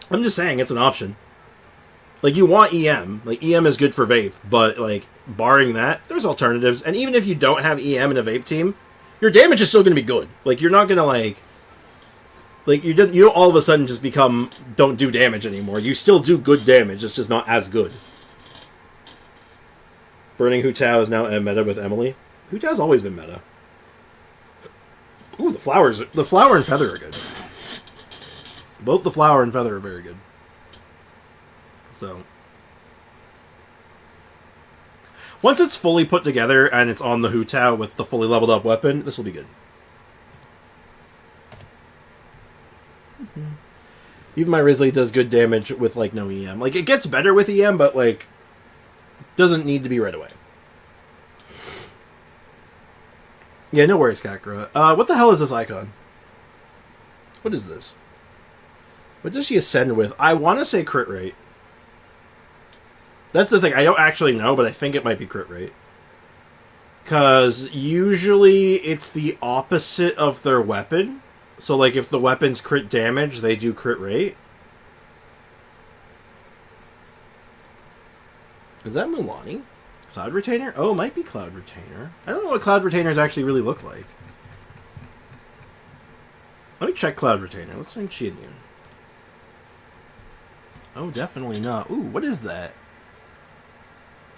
I'm just saying, it's an option. Like, you want EM. Like, EM is good for vape, but, like, barring that, there's alternatives. And even if you don't have EM in a vape team, your damage is still going to be good. Like, you're not going to, like, you don't all of a sudden just become don't do damage anymore. You still do good damage, it's just not as good. Burning Hu Tao is now meta with Emily. Hu Tao's always been meta. Ooh, the flower and feather are good. Both the flower and feather are very good. So, once it's fully put together and it's on the Hu Tao with the fully leveled up weapon, this will be good. Even my Risley does good damage with, like, no EM. Like, it gets better with EM, but, like, doesn't need to be right away. Yeah, no worries, Kakura. What the hell is this icon? What is this? What does she ascend with? I want to say crit rate. That's the thing. I don't actually know, but I think it might be crit rate. Because usually it's the opposite of their weapon. So, like, if the weapon's crit damage, they do crit rate. Is that Mulani? Cloud Retainer? Oh, it might be Cloud Retainer. I don't know what Cloud Retainers actually really look like. Let me check Cloud Retainer. Let's find Chidian. Oh, definitely not. Ooh, what is that?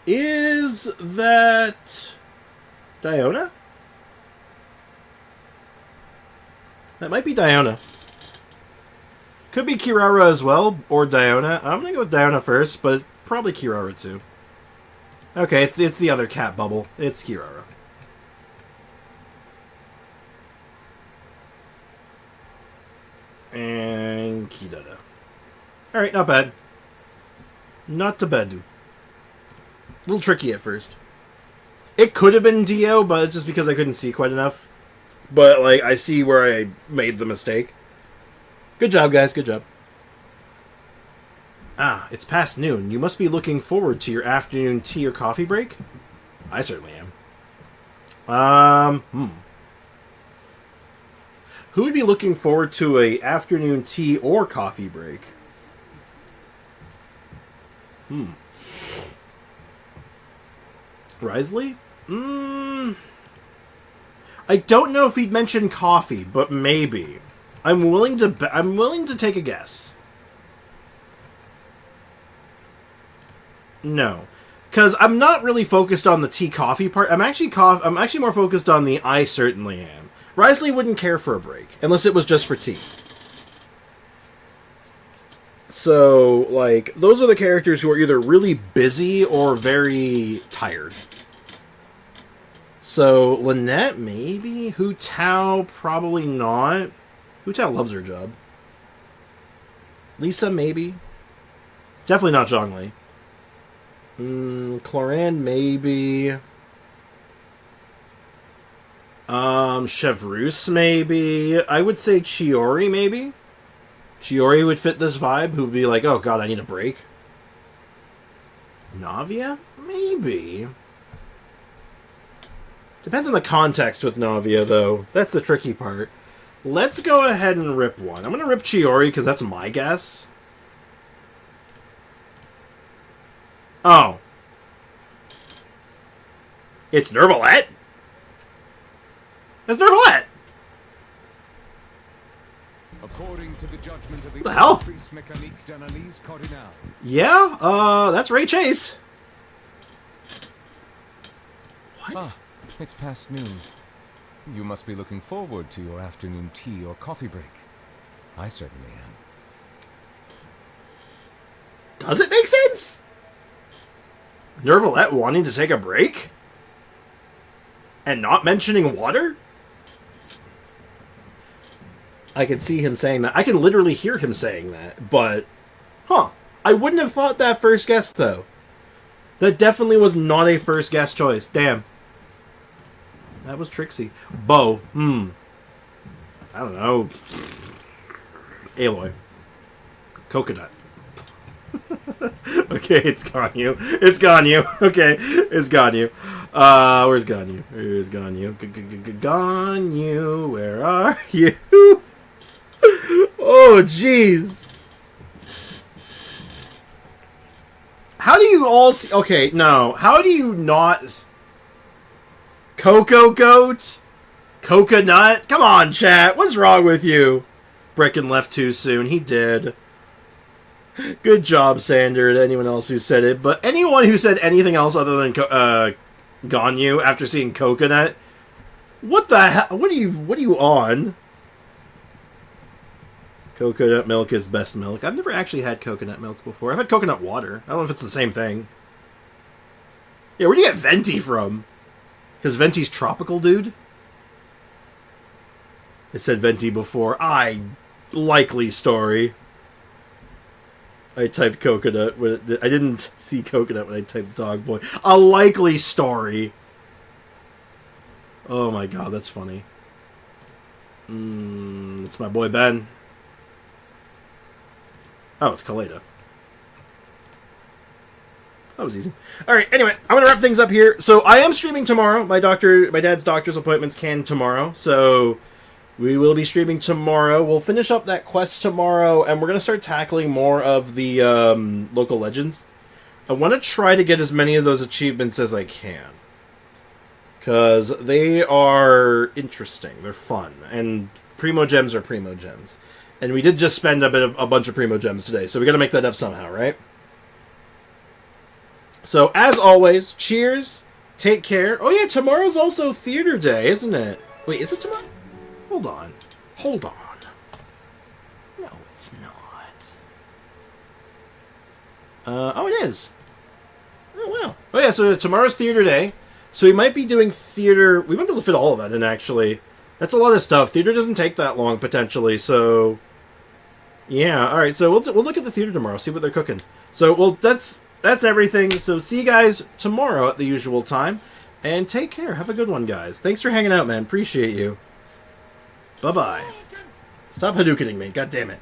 Is that Diona? That might be Diona. Could be Kirara as well, or Diona. I'm gonna go with Diona first, but probably Kirara too. Okay, it's the other cat bubble. It's Kirara. And Kidada. Alright, not bad. Not too bad. A little tricky at first. It could have been Dio, but it's just because I couldn't see quite enough. But, like, I see where I made the mistake. Good job, guys. Good job. Ah, it's past noon. You must be looking forward to your afternoon tea or coffee break? I certainly am. Who would be looking forward to a afternoon tea or coffee break? Risley? I don't know if he'd mentioned coffee, but maybe. I'm willing to take a guess. No. because I'm not really focused on the tea coffee part. I'm actually more focused on the I certainly am. Risley wouldn't care for a break unless it was just for tea. So, like, those are the characters who are either really busy or very tired. So, Lynette, maybe? Hu Tao, probably not. Hu Tao loves her job. Lisa, maybe. Definitely not Zhongli. Cloran, maybe. Chevreuse, maybe. I would say Chiori, maybe. Chiori would fit this vibe, who would be like, oh god, I need a break. Navia? Maybe. Depends on the context with Navia, though. That's the tricky part. Let's go ahead and rip one. I'm going to rip Chiori, because that's my guess. Oh. It's Nervalette? That's Nervalette! According to the judgment of the hell? Oratrice Mécanique d'Analyse Cardinal. Yeah, that's Ray Chase. What? Ah, it's past noon. You must be looking forward to your afternoon tea or coffee break. I certainly am. Does it make sense? Nervalette wanting to take a break? And not mentioning water? I can see him saying that. I can literally hear him saying that, but... Huh. I wouldn't have thought that first guess, though. That definitely was not a first guess choice. Damn. That was Trixie. Bo. I don't know. Aloy. Coconut. Okay, it's gone you. It's gone you. Okay, it's gone you. Where's gone you? Where's gone you? Gone you. Where are you? Oh, jeez. How do you all see... Okay, no. How do you not... Cocoa Goat? Coconut? Come on, chat. What's wrong with you? Brecken left too soon. He did. Good job, Sander, to anyone else who said it. But anyone who said anything else other than Ganyu after seeing Coconut, what the hell? What are you on? Coconut milk is best milk. I've never actually had coconut milk before. I've had coconut water. I don't know if it's the same thing. Yeah, where do you get Venti from? Because Venti's tropical, dude? I said Venti before. Likely story. I typed coconut. I didn't see coconut when I typed dog boy. A likely story. Oh my god, that's funny. It's my boy Ben. Oh, it's Kaleda. That was easy. Alright, anyway, I'm going to wrap things up here. So, I am streaming tomorrow. My dad's doctor's appointments can tomorrow. So, we will be streaming tomorrow. We'll finish up that quest tomorrow, and we're going to start tackling more of the local legends. I want to try to get as many of those achievements as I can. Because they are interesting. They're fun. And Primo Gems are Primo Gems. And we did just spend a bunch of Primo Gems today, so we got to make that up somehow, right? So, as always, cheers, take care. Oh yeah, tomorrow's also theater day, isn't it? Wait, is it tomorrow? Hold on. Hold on. No, it's not. Oh, it is. Oh, wow. Oh yeah, so tomorrow's theater day. So we might be doing theater... We might be able to fit all of that in, actually. That's a lot of stuff. Theater doesn't take that long, potentially, so... Yeah, alright, so we'll look at the theater tomorrow, see what they're cooking. So, well, that's everything. So, see you guys tomorrow at the usual time. And take care. Have a good one, guys. Thanks for hanging out, man. Appreciate you. Bye-bye. Stop Hadoukening me. God damn it.